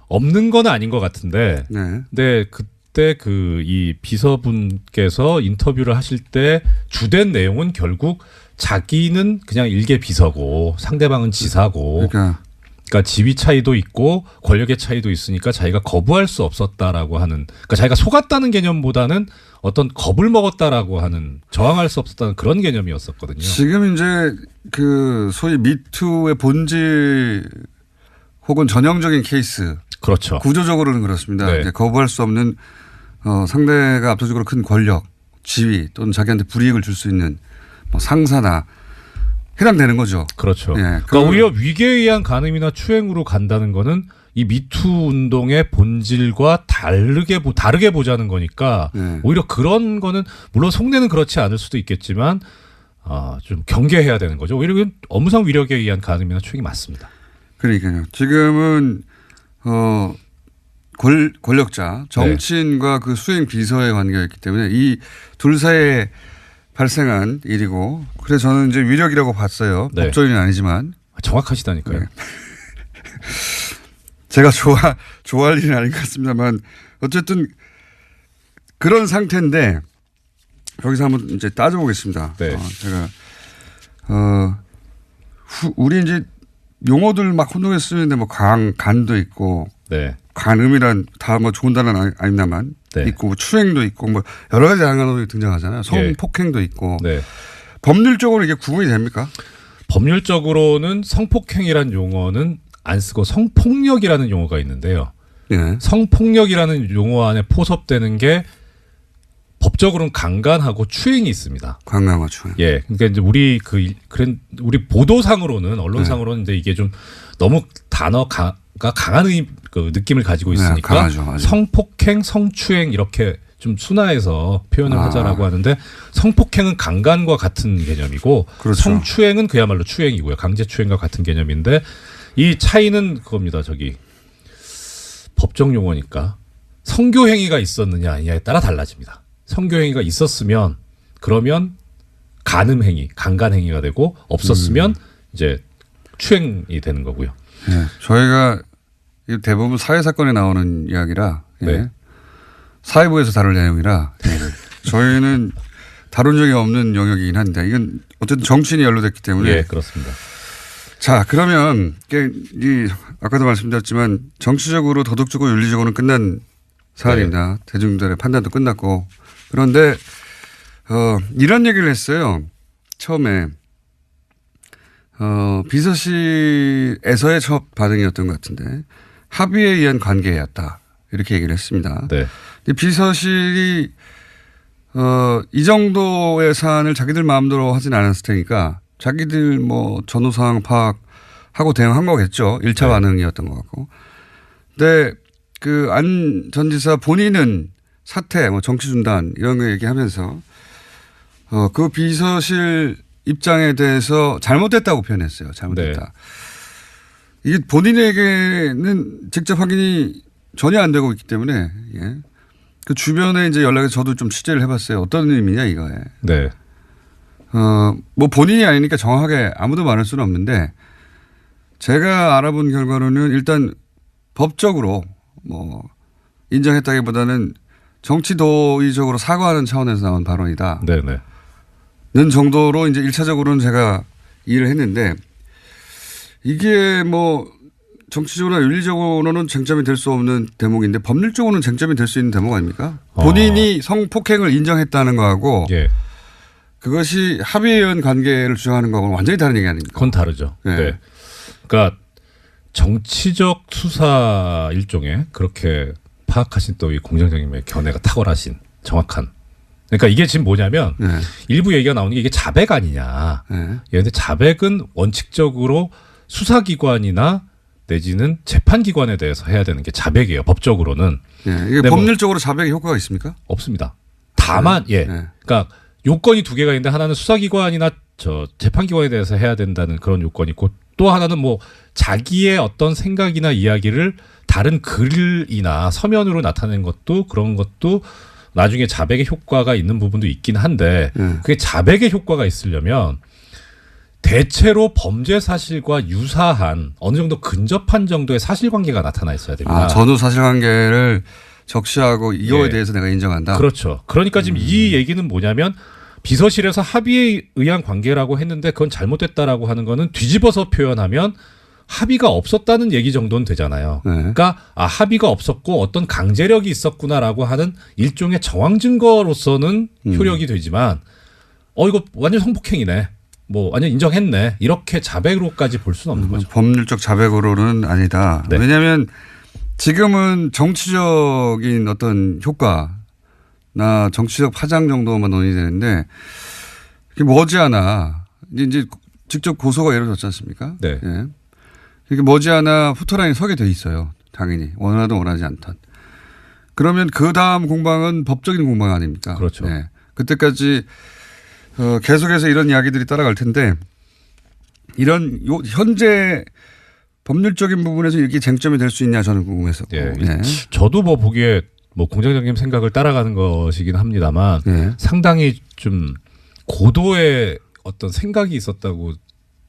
없는 건 아닌 것 같은데, 근데 그때 이 비서분께서 인터뷰를 하실 때 주된 내용은 결국 자기는 그냥 일개 비서고 상대방은 지사고. 그러니까 그러니까 지위 차이도 있고 권력의 차이도 있으니까 자기가 거부할 수 없었다라고 하는, 그러니까 자기가 속았다는 개념보다는 어떤 겁을 먹었다라고 하는, 저항할 수 없었다는 그런 개념이었었거든요. 지금 이제 그 소위 미투의 본질 혹은 전형적인 케이스. 그렇죠. 구조적으로는 그렇습니다. 네. 이제 거부할 수 없는 상대가 압도적으로 큰 권력, 지위 또는 자기한테 불이익을 줄 수 있는 뭐 상사나 해당되는 거죠. 그렇죠. 예, 그러니까 오히려 위계에 의한 간음이나 추행으로 간다는 거는 이 미투 운동의 본질과 다르게 보자는 거니까 네. 오히려 그런 거는 물론 속내는 그렇지 않을 수도 있겠지만 좀 경계해야 되는 거죠. 오히려 이건 업무상 위력에 의한 간음이나 추행이 맞습니다. 그러니까요. 지금은 권력자, 정치인과 그 수행 비서의 관계였기 때문에 이 둘 사이에 발생한 일이고, 그래서 저는 이제 위력이라고 봤어요. 네. 법조인은 아니지만. 정확하시다니까요. 네. 제가 좋아할 일은 아닌 것 같습니다만 어쨌든 그런 상태인데 여기서 한번 이제 따져보겠습니다. 네. 제가 우리 이제 용어들 막 혼동해 쓰는데 뭐 간도 있고 네. 간음이란 다 뭐 좋은 단어는 아닙니다만 네. 있고 뭐 추행도 있고 뭐 여러 가지 다양한 놈이 등장하잖아요. 성폭행도 있고 네. 법률적으로 이게 구분이 됩니까? 법률적으로는 성폭행이라는 용어는 안 쓰고 성폭력이라는 용어가 있는데요. 네. 성폭력이라는 용어 안에 포섭되는 게 법적으로는 강간하고 추행이 있습니다. 강간과 추행. 예, 그러니까 이제 우리 우리 보도상으로는 언론상으로는 이제 이게 좀 너무 단어가 강한 그 느낌을 가지고 있으니까 네, 강하죠, 맞아요. 성폭행, 성추행 이렇게 좀 순화해서 표현을 하자라고 하는데 성폭행은 강간과 같은 개념이고 그렇죠. 성추행은 그야말로 추행이고요. 강제추행과 같은 개념인데 이 차이는 그겁니다. 법정 용어니까 성교행위가 있었느냐 아니냐에 따라 달라집니다. 성교행위가 있었으면 그러면 간음행위, 강간행위가 되고 없었으면 이제 추행이 되는 거고요. 네. 저희가 대부분 사회사건에 나오는 이야기라 네. 사회부에서 다룰 내용이라 저희는 다룬 적이 없는 영역이긴 한데 이건 어쨌든 정치인이 연루됐기 때문에 예, 그렇습니다. 자, 그러면 아까도 말씀드렸지만 정치적으로 도덕적으로 윤리적으로는 끝난 사안입니다. 네. 대중들의 판단도 끝났고 그런데 이런 얘기를 했어요. 처음에 비서실에서의 첫 반응이었던 것 같은데 합의에 의한 관계였다 이렇게 얘기를 했습니다. 네. 비서실이 이 정도의 사안을 자기들 마음대로 하진 않았을 테니까 자기들 뭐 전후 상황 파악하고 대응한 거겠죠. 1차 반응이었던 것 같고. 근데 그 안 전 지사 본인은 사퇴, 뭐 정치 중단 이런 거 얘기하면서 그 비서실 입장에 대해서 잘못됐다고 표현했어요. 잘못됐다. 네. 이게 본인에게는 직접 확인이 전혀 안 되고 있기 때문에 예. 그 주변에 이제 연락해서 저도 좀 취재를 해봤어요. 어떤 의미냐 이거에. 네. 뭐 본인이 아니니까 정확하게 아무도 말할 수는 없는데 제가 알아본 결과로는 일단 법적으로 뭐 인정했다기보다는 정치 도의적으로 사과하는 차원에서 나온 발언이다. 네네. 는 정도로 이제 1차적으로는 제가 이해를 했는데 이게 뭐 정치적으로나 윤리적으로는 쟁점이 될 수 없는 대목인데 법률적으로는 쟁점이 될 수 있는 대목 아닙니까? 본인이 성폭행을 인정했다는 거하고 예. 그것이 합의에 의한 관계를 주장하는 거하고는 완전히 다른 얘기 아닙니까? 그건 다르죠. 네. 네. 그러니까 정치적 수사 일종의 그렇게 파악하신 또 이 공정장님의 견해가 탁월하신 정확한. 그러니까 이게 지금 뭐냐면 네. 일부 얘기가 나오는 게 이게 자백 아니냐. 네. 그런데 자백은 원칙적으로 수사기관이나 내지는 재판기관에 대해서 해야 되는 게 자백이에요. 법적으로는. 네. 이게 법률적으로 자백의 효과가 있습니까? 없습니다. 다만 네. 예. 네. 그러니까 요건이 두 개가 있는데 하나는 수사기관이나 재판기관에 대해서 해야 된다는 그런 요건이 있고 또 하나는 뭐 자기의 어떤 생각이나 이야기를 다른 글이나 서면으로 나타낸 것도 그런 것도 나중에 자백의 효과가 있는 부분도 있긴 한데 그게 자백의 효과가 있으려면 대체로 범죄 사실과 유사한 어느 정도 근접한 정도의 사실관계가 나타나 있어야 됩니다. 전후 사실관계를 적시하고 이거에 예. 대해서 내가 인정한다. 그렇죠. 그러니까 지금 이 얘기는 뭐냐면 비서실에서 합의에 의한 관계라고 했는데 그건 잘못됐다라고 하는 거는 뒤집어서 표현하면 합의가 없었다는 얘기 정도는 되잖아요. 네. 그러니까 합의가 없었고 어떤 강제력이 있었구나라고 하는 일종의 정황 증거로서는 효력이 되지만 이거 완전 성폭행이네. 뭐 완전 인정했네. 이렇게 자백으로까지 볼 수는 없는 거죠. 법률적 자백으로는 아니다. 네. 왜냐하면 지금은 정치적인 어떤 효과나 정치적 파장 정도만 논의되는데 그게 머지않아 이제 직접 고소가 이루어졌지 않습니까? 네. 예. 이게 머지않아 후터라인에 서게 돼 있어요. 당연히 원하든 원하지 않든. 그러면 그 다음 공방은 법적인 공방 아닙니까? 그렇죠. 예. 그때까지 계속해서 이런 이야기들이 따라갈 텐데 이런 현재 법률적인 부분에서 이게 쟁점이 될 수 있냐 저는 궁금했었고. 예. 예. 저도 뭐 보기에 뭐 공장장님 생각을 따라가는 것이긴 합니다만 예. 상당히 좀 고도의 어떤 생각이 있었다고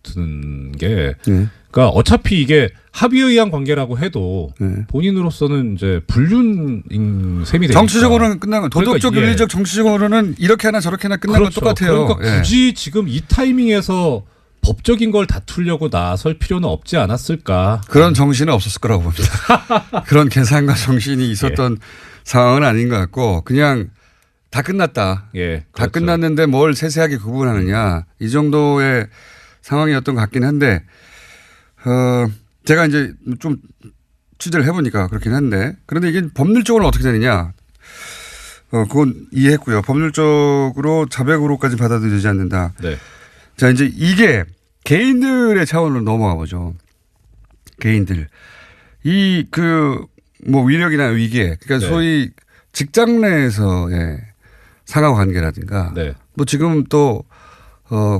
드는 게 예. 그러니까 어차피 이게 합의에 의한 관계라고 해도 예. 본인으로서는 이제 불륜인 셈이 되니까 정치적으로는 끝난 건 도덕적, 그러니까, 예. 윤리적, 정치적으로는 이렇게 하나 저렇게 하나 끝난 그렇죠. 건 똑같아요. 그러니까 예. 굳이 지금 이 타이밍에서 법적인 걸 다투려고 나설 필요는 없지 않았을까. 그런 정신은 없었을 거라고 봅니다. 그런 계산과 정신이 있었던 상황은 아닌 것 같고 그냥 다 끝났다. 예, 다 그렇죠. 끝났는데 뭘 세세하게 구분하느냐 이 정도의 상황이었던 것 같긴 한데 제가 이제 좀 취재를 해보니까 그렇긴 한데 그런데 이게 법률적으로 어떻게 되느냐 그건 이해했고요. 법률적으로 자백으로까지 받아들이지 않는다. 네. 자 이제 이게 개인들의 차원으로 넘어가 보죠. 개인들 이 뭐 위력이나 위계 그러니까 네. 소위 직장 내에서의 상하 관계라든가 네. 뭐 지금 또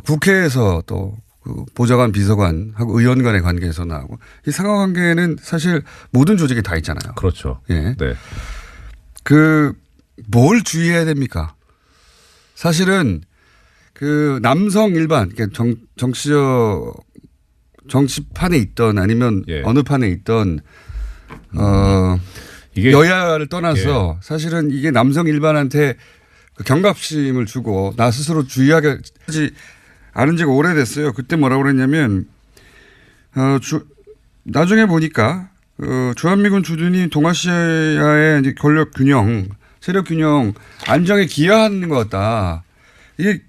국회에서 또 그 보좌관 비서관하고 의원 간의 관계에서 나오고 이 상하 관계는 사실 모든 조직에 다 있잖아요. 그렇죠. 예. 네. 뭘 주의해야 됩니까? 사실은 그 남성 일반 그러니까 정치판에 있던 아니면 예. 어느 판에 있던 이게 여야를 떠나서 사실은 이게 남성 일반한테 그 경각심을 주고 나 스스로 주의하게 하지 않은 지가 오래됐어요. 그때 뭐라고 그랬냐면 나중에 보니까 주한미군 주둔이 동아시아의 이제 권력 균형, 세력 균형 안정에 기여하는 것 같다. 이게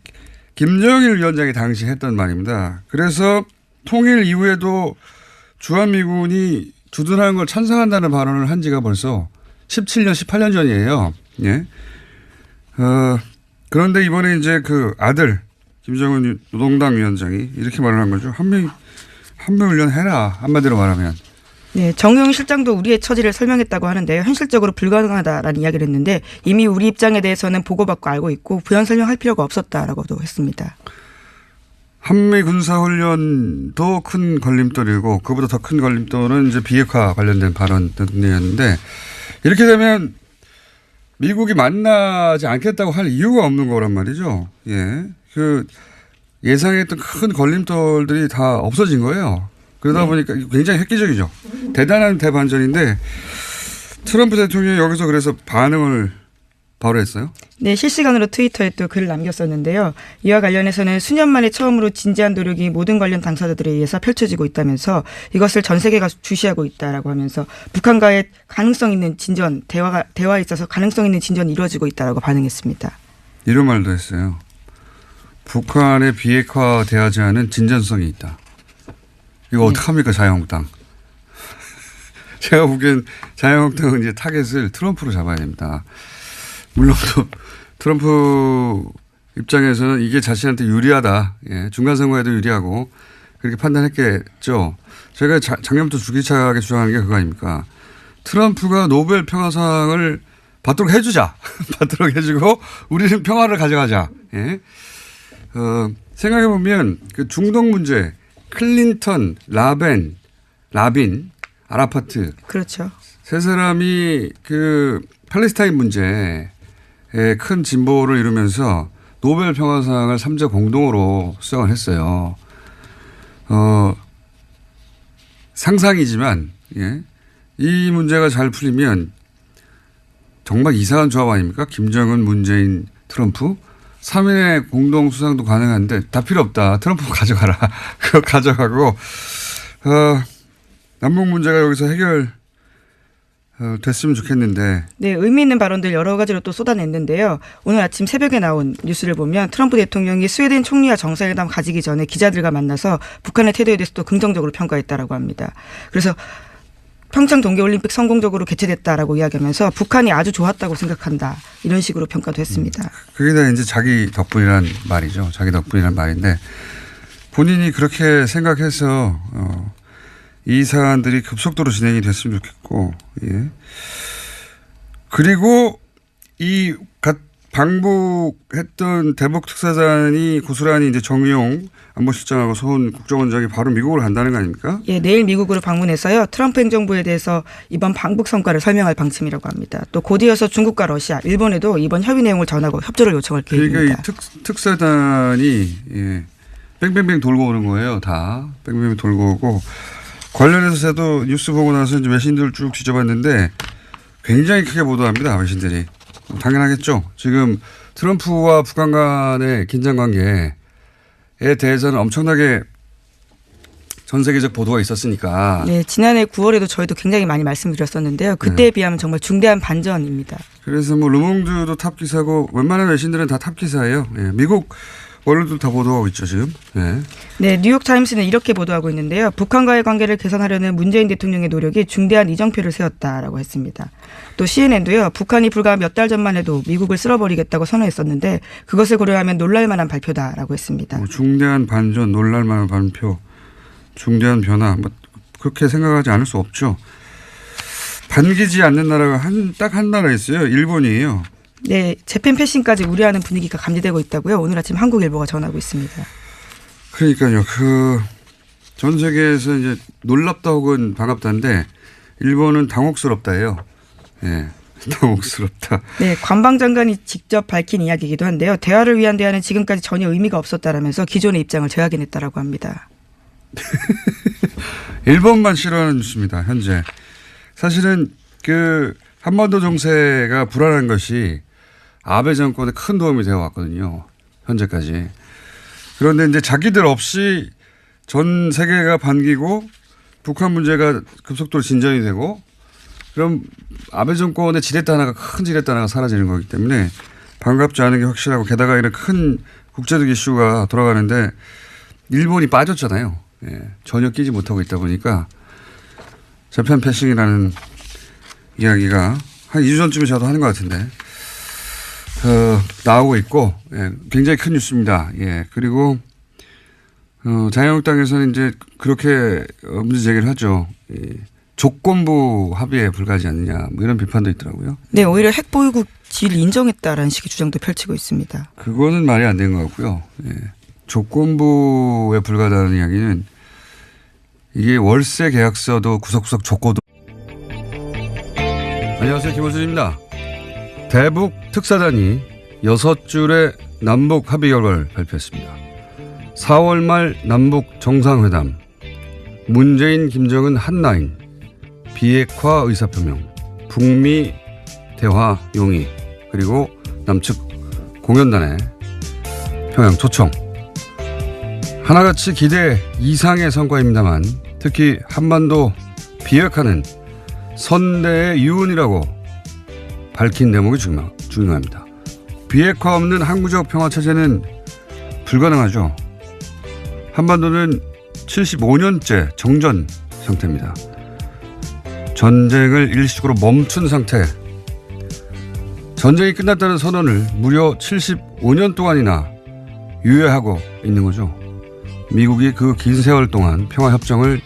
김정일 위원장이 당시 했던 말입니다. 그래서 통일 이후에도 주한미군이 주둔하는 걸 찬성한다는 발언을 한 지가 벌써 17년, 18년 전이에요. 예. 그런데 이번에 이제 그 아들 김정은 노동당 위원장이 이렇게 말을 한 거죠. 한미훈련 해라. 한마디로 말하면. 네, 정용 실장도 우리의 처지를 설명했다고 하는데요. 현실적으로 불가능하다라는 이야기를 했는데 이미 우리 입장에 대해서는 보고받고 알고 있고 부연 설명할 필요가 없었다라고도 했습니다. 한미 군사훈련도 큰 걸림돌이고 그보다 더 큰 걸림돌은 이제 비핵화 관련된 발언 등이었는데 이렇게 되면 미국이 만나지 않겠다고 할 이유가 없는 거란 말이죠. 예. 예상했던 큰 걸림돌들이 다 없어진 거예요. 그러다 보니까 굉장히 획기적이죠. 대단한 대반전인데 트럼프 대통령이 여기서 그래서 반응을 바로 했어요. 네, 실시간으로 트위터에 또 글을 남겼었는데요. 이와 관련해서는 수년 만에 처음으로 진지한 노력이 모든 관련 당사자들에 의해서 펼쳐지고 있다면서 이것을 전 세계가 주시하고 있다라고 하면서 북한과의 가능성 있는 진전, 대화에 있어서 가능성 있는 진전이 이루어지고 있다라고 반응했습니다. 이런 말도 했어요. 북한의 비핵화되지 않은 진전성이 있다. 이거 어떡합니까 자유한국당. 제가 보기엔 자유한국당은 이제 타겟을 트럼프로 잡아야 됩니다. 물론 또 트럼프 입장에서는 이게 자신한테 유리하다. 예, 중간선거에도 유리하고 그렇게 판단했겠죠. 제가 작년부터 주기차게 주장하는 게 그거 아닙니까. 트럼프가 노벨 평화상을 받도록 해주자. 받도록 해주고 우리는 평화를 가져가자. 예. 생각해보면 그 중동 문제 클린턴, 라빈, 아라파트. 그렇죠. 세 사람이 그 팔레스타인 문제에 큰 진보를 이루면서 노벨 평화상을 3자 공동으로 수상을 했어요. 상상이지만, 예. 이 문제가 잘 풀리면 정말 이상한 조합 아닙니까? 김정은, 문재인, 트럼프. 3인의 공동 수상도 가능한데 다 필요 없다. 트럼프 가져가라. 그거 가져가고 남북 문제가 여기서 해결 됐으면 좋겠는데. 네, 의미 있는 발언들 여러 가지로 또 쏟아냈는데요. 오늘 아침 새벽에 나온 뉴스를 보면 트럼프 대통령이 스웨덴 총리와 정상회담 가지기 전에 기자들과 만나서 북한의 태도에 대해서 또 긍정적으로 평가했다라고 합니다. 그래서 평창 동계올림픽 성공적으로 개최됐다라고 이야기하면서 북한이 아주 좋았다고 생각한다. 이런 식으로 평가도 했습니다. 그게 다 이제 자기 덕분이란 말이죠. 자기 덕분이란 말인데 본인이 그렇게 생각해서 이 사안들이 급속도로 진행이 됐으면 좋겠고, 예. 그리고 이 방북했던 대북 특사단이 고스란히 이제 정의용 안보실장하고 서훈 국정원장이 바로 미국으로 간다는 거 아닙니까? 예, 내일 미국으로 방문해서요. 트럼프 행정부에 대해서 이번 방북 성과를 설명할 방침이라고 합니다. 또 곧 이어서 중국과 러시아, 일본에도 이번 협의 내용을 전하고 협조를 요청할 계획입니다. 그러니까 이 특사단이 예, 뺑뺑뺑 돌고 오는 거예요. 다 뺑뺑뺑 돌고 오고 관련해서 저도 뉴스 보고 나서 이제 외신들 쭉 뒤져봤는데 굉장히 크게 보도합니다. 외신들이. 당연하겠죠. 지금 트럼프와 북한 간의 긴장 관계에 대해서는 엄청나게 전 세계적 보도가 있었으니까. 네, 지난해 9월에도 저희도 굉장히 많이 말씀드렸었는데요. 그때에 비하면 정말 중대한 반전입니다. 그래서 뭐 르몽드도 탑 기사고 웬만한 외신들은 다 탑 기사예요. 예, 미국 언론도 다 보도하고 있죠 지금. 네. 네, 뉴욕타임스는 이렇게 보도하고 있는데요. 북한과의 관계를 개선하려는 문재인 대통령의 노력이 중대한 이정표를 세웠다라고 했습니다. 또 CNN도요. 북한이 불과 몇 달 전만 해도 미국을 쓸어버리겠다고 선언했었는데 그것을 고려하면 놀랄만한 발표다라고 했습니다. 중대한 반전, 놀랄만한 발표, 중대한 변화 뭐 그렇게 생각하지 않을 수 없죠. 반기지 않는 나라가 딱 한 나라 있어요. 일본이에요. 네, 재팬 패싱까지 우려하는 분위기가 감지되고 있다고요. 오늘 아침 한국일보가 전하고 있습니다. 그러니까요. 전 세계에서 이제 놀랍다 혹은 반갑다인데 일본은 당혹스럽다예요. 예. 당혹스럽다. 네, 관방장관이 직접 밝힌 이야기이기도 한데요. 대화를 위한 대화는 지금까지 전혀 의미가 없었다라면서 기존의 입장을 재확인했다라고 합니다. 일본만 싫어하는 뉴스입니다. 현재. 사실은 한반도 정세가 불안한 것이 아베 정권에 큰 도움이 되어 왔거든요. 현재까지. 그런데 이제 자기들 없이 전 세계가 반기고 북한 문제가 급속도로 진전이 되고 그럼 아베 정권의 지렛대 하나가 큰 지렛대 하나가 사라지는 거기 때문에 반갑지 않은 게 확실하고 게다가 이런 큰 국제적 이슈가 돌아가는데 일본이 빠졌잖아요. 예, 전혀 끼지 못하고 있다 보니까 재팬 패싱이라는 이야기가 한 2주 전쯤에 저도 하는 것 같은데 나오고 있고 예, 굉장히 큰 뉴스입니다. 예, 그리고 자유한국당에서는 이제 그렇게 문제 제기를 하죠. 조건부 합의에 불과하지 않느냐 뭐 이런 비판도 있더라고요. 네, 오히려 핵보유국 지위를 인정했다라는 식의 주장도 펼치고 있습니다. 그거는 말이 안 되는 것 같고요. 예. 조건부에 불과하다는 이야기는 이게 월세 계약서도 구석구석 조건도. 안녕하세요. 김호준입니다. 대북 특사단이 6줄의 남북 합의 결과를 발표했습니다. 4월 말 남북 정상회담, 문재인, 김정은 한라인, 비핵화 의사표명, 북미 대화 용의, 그리고 남측 공연단의 평양 초청. 하나같이 기대 이상의 성과입니다만 특히 한반도 비핵화는 선대의 유언이라고 밝힌 대목이 중요합니다. 비핵화 없는 항구적 평화체제는 불가능하죠. 한반도는 75년째 정전 상태입니다. 전쟁을 일시적으로 멈춘 상태. 전쟁이 끝났다는 선언을 무려 75년 동안이나 유예하고 있는 거죠. 미국이 그 긴 세월 동안 평화협정을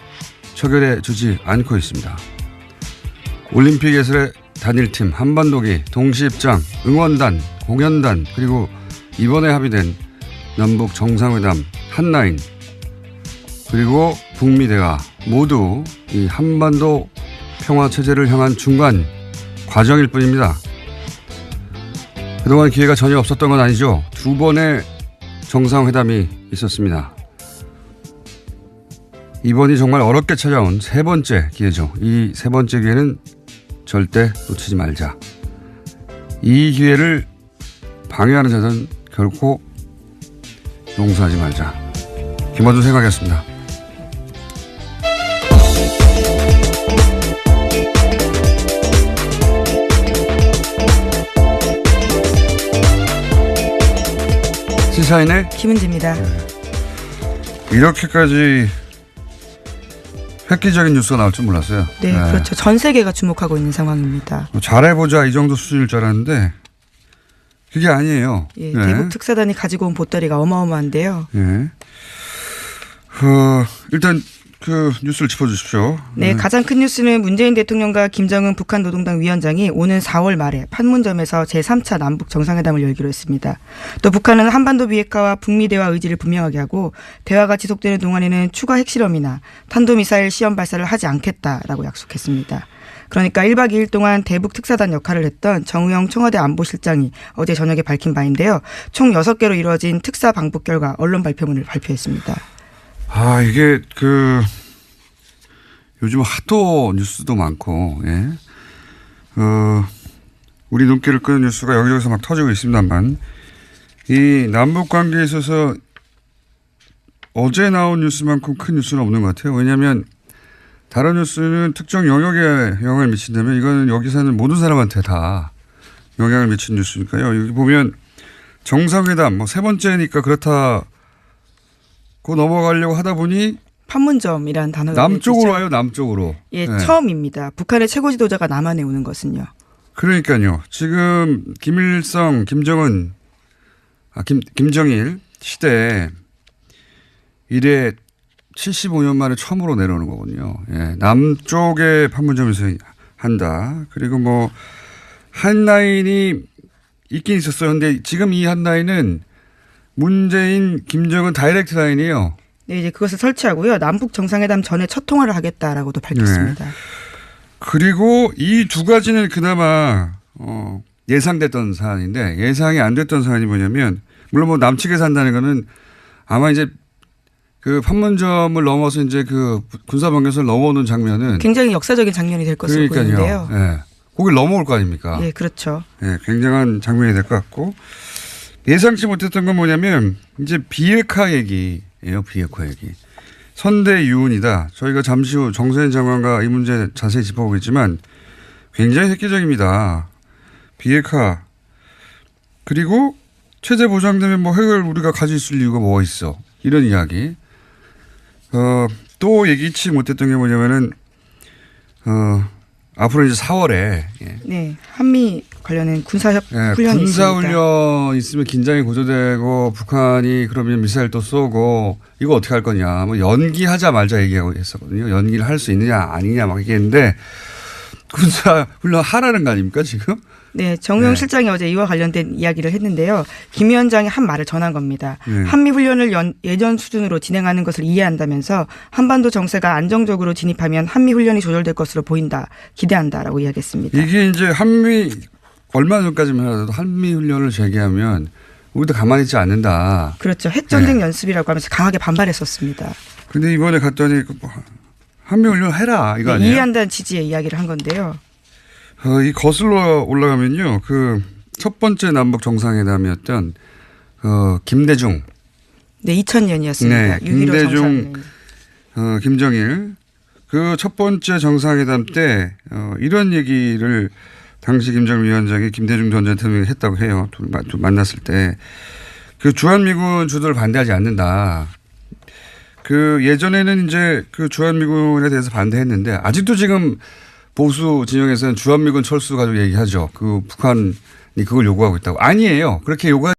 처결해 주지 않고 있습니다. 올림픽 예술의 단일팀, 한반도기, 동시입장, 응원단, 공연단, 그리고 이번에 합의된 남북 정상회담, 한라인, 그리고 북미 대화 모두 이 한반도 평화체제를 향한 중간 과정일 뿐입니다. 그동안 기회가 전혀 없었던 건 아니죠. 2번의 정상회담이 있었습니다. 이번이 정말 어렵게 찾아온 3번째 기회죠. 이 3번째 기회는 절대 놓치지 말자. 이 기회를 방해하는 자는 결코 용서하지 말자. 김어준 생각이었습니다. 시사인의 김은지입니다. 이렇게까지 획기적인 뉴스가 나올 줄 몰랐어요. 네, 그렇죠. 전 세계가 주목하고 있는 상황입니다. 잘해보자 이 정도 수준일 줄 알았는데 그게 아니에요. 예, 네. 대북 특사단이 가지고 온 보따리가 어마어마한데요. 예. 일단 그 뉴스를 짚어주십시오. 네, 가장 큰 뉴스는 문재인 대통령과 김정은 북한 노동당 위원장이 오는 4월 말에 판문점에서 제3차 남북 정상회담을 열기로 했습니다. 또 북한은 한반도 비핵화와 북미 대화 의지를 분명하게 하고 대화가 지속되는 동안에는 추가 핵실험이나 탄도미사일 시험 발사를 하지 않겠다라고 약속했습니다. 그러니까 1박 2일 동안 대북 특사단 역할을 했던 정우영 청와대 안보실장이 어제 저녁에 밝힌 바인데요. 총 6개로 이루어진 특사 방북 결과 언론 발표문을 발표했습니다. 이게 요즘 하도 뉴스도 많고, 예. 우리 눈길을 끄는 뉴스가 여기저기서 막 터지고 있습니다만, 이 남북 관계에 있어서 어제 나온 뉴스만큼 큰 뉴스는 없는 것 같아요. 왜냐하면 다른 뉴스는 특정 영역에 영향을 미친다면 이거는 여기 사는 모든 사람한테 다 영향을 미친 뉴스니까요. 여기 보면 정상회담, 뭐 세 번째니까 그렇다고 넘어가려고 하다 보니 판문점이라는 단어가 남쪽으로 와요, 남쪽으로. 예, 네. 처음입니다. 북한의 최고 지도자가 남한에 오는 것은요. 그러니까요. 지금 김일성, 김정은, 김정일 시대에 이래 75년 만에 처음으로 내려오는 거군요. 예, 남쪽에 판문점에서 한다. 그리고 뭐 한 라인이 있긴 있었어요. 근데 지금 이 한 라인은 문재인, 김정은 다이렉트 라인이에요. 네, 이제 그것을 설치하고요. 남북 정상회담 전에 첫 통화를 하겠다라고도 밝혔습니다. 네. 그리고 이 두 가지는 그나마 예상됐던 사안인데 예상이 안 됐던 사안이 뭐냐면 물론 뭐 남측에서 한다는 거는 아마 이제 그 판문점을 넘어서 이제 그 군사병력을 넘어오는 장면은 굉장히 역사적인 장면이 될 것으로 보이는데요. 예. 거길 넘어올 거 아닙니까? 예, 그렇죠. 예, 굉장한 장면이 될 것 같고 예상치 못했던 건 뭐냐면 이제 비핵화 얘기예요. 비핵화 얘기. 선대 유운이다. 저희가 잠시 후 정세현 장관과 이 문제 자세히 짚어보겠지만 굉장히 획기적입니다. 비핵화. 그리고 체제 보장되면 뭐 핵을 우리가 가질 수 있을 이유가 뭐가 있어. 이런 이야기. 또 예기치 못했던 게 뭐냐면은 앞으로 이제 4월에 네, 한미 관련된 군사협 예, 훈련이 있습니다. 군사훈련 있으면 긴장이 고조되고 북한이 그러면 미사일 또 쏘고 이거 어떻게 할 거냐. 뭐 연기하자 말자 얘기하고 했었거든요. 연기를 할 수 있느냐 아니냐 막 얘기했는데 군사훈련 하라는 거 아닙니까 지금? 네, 정우영 네. 실장이 어제 이와 관련된 이야기를 했는데요. 김 위원장이 한 말을 전한 겁니다. 네. 한미 훈련을 예전 수준으로 진행하는 것을 이해한다면서 한반도 정세가 안정적으로 진입하면 한미 훈련이 조절될 것으로 보인다. 기대한다라고 이야기했습니다. 이게 이제 한미 얼마 전까지만 하더라도 한미 훈련을 재개하면 우리도 가만히 있지 않는다. 그렇죠. 핵전쟁 네. 연습이라고 하면서 강하게 반발했었습니다. 근데 이번에 갔더니 한미 훈련 해라 이거 네, 아니에요? 이해한다는 취지의 이야기를 한 건데요. 이 거슬러 올라가면요. 그 첫 번째 남북 정상회담이었던 김대중. 네, 2000년이었습니다. 네, 김대중, 김정일. 그 첫 번째 정상회담 때 이런 얘기를 당시 김정일 위원장이 김대중 전 대통령이 했다고 해요. 둘 만났을 때. 그 주한미군 주도를 반대하지 않는다. 그 예전에는 이제 그 주한미군에 대해서 반대했는데 아직도 지금 보수 진영에서는 주한미군 철수 가지고 얘기하죠. 그 북한이 그걸 요구하고 있다고. 아니에요. 그렇게 요구하지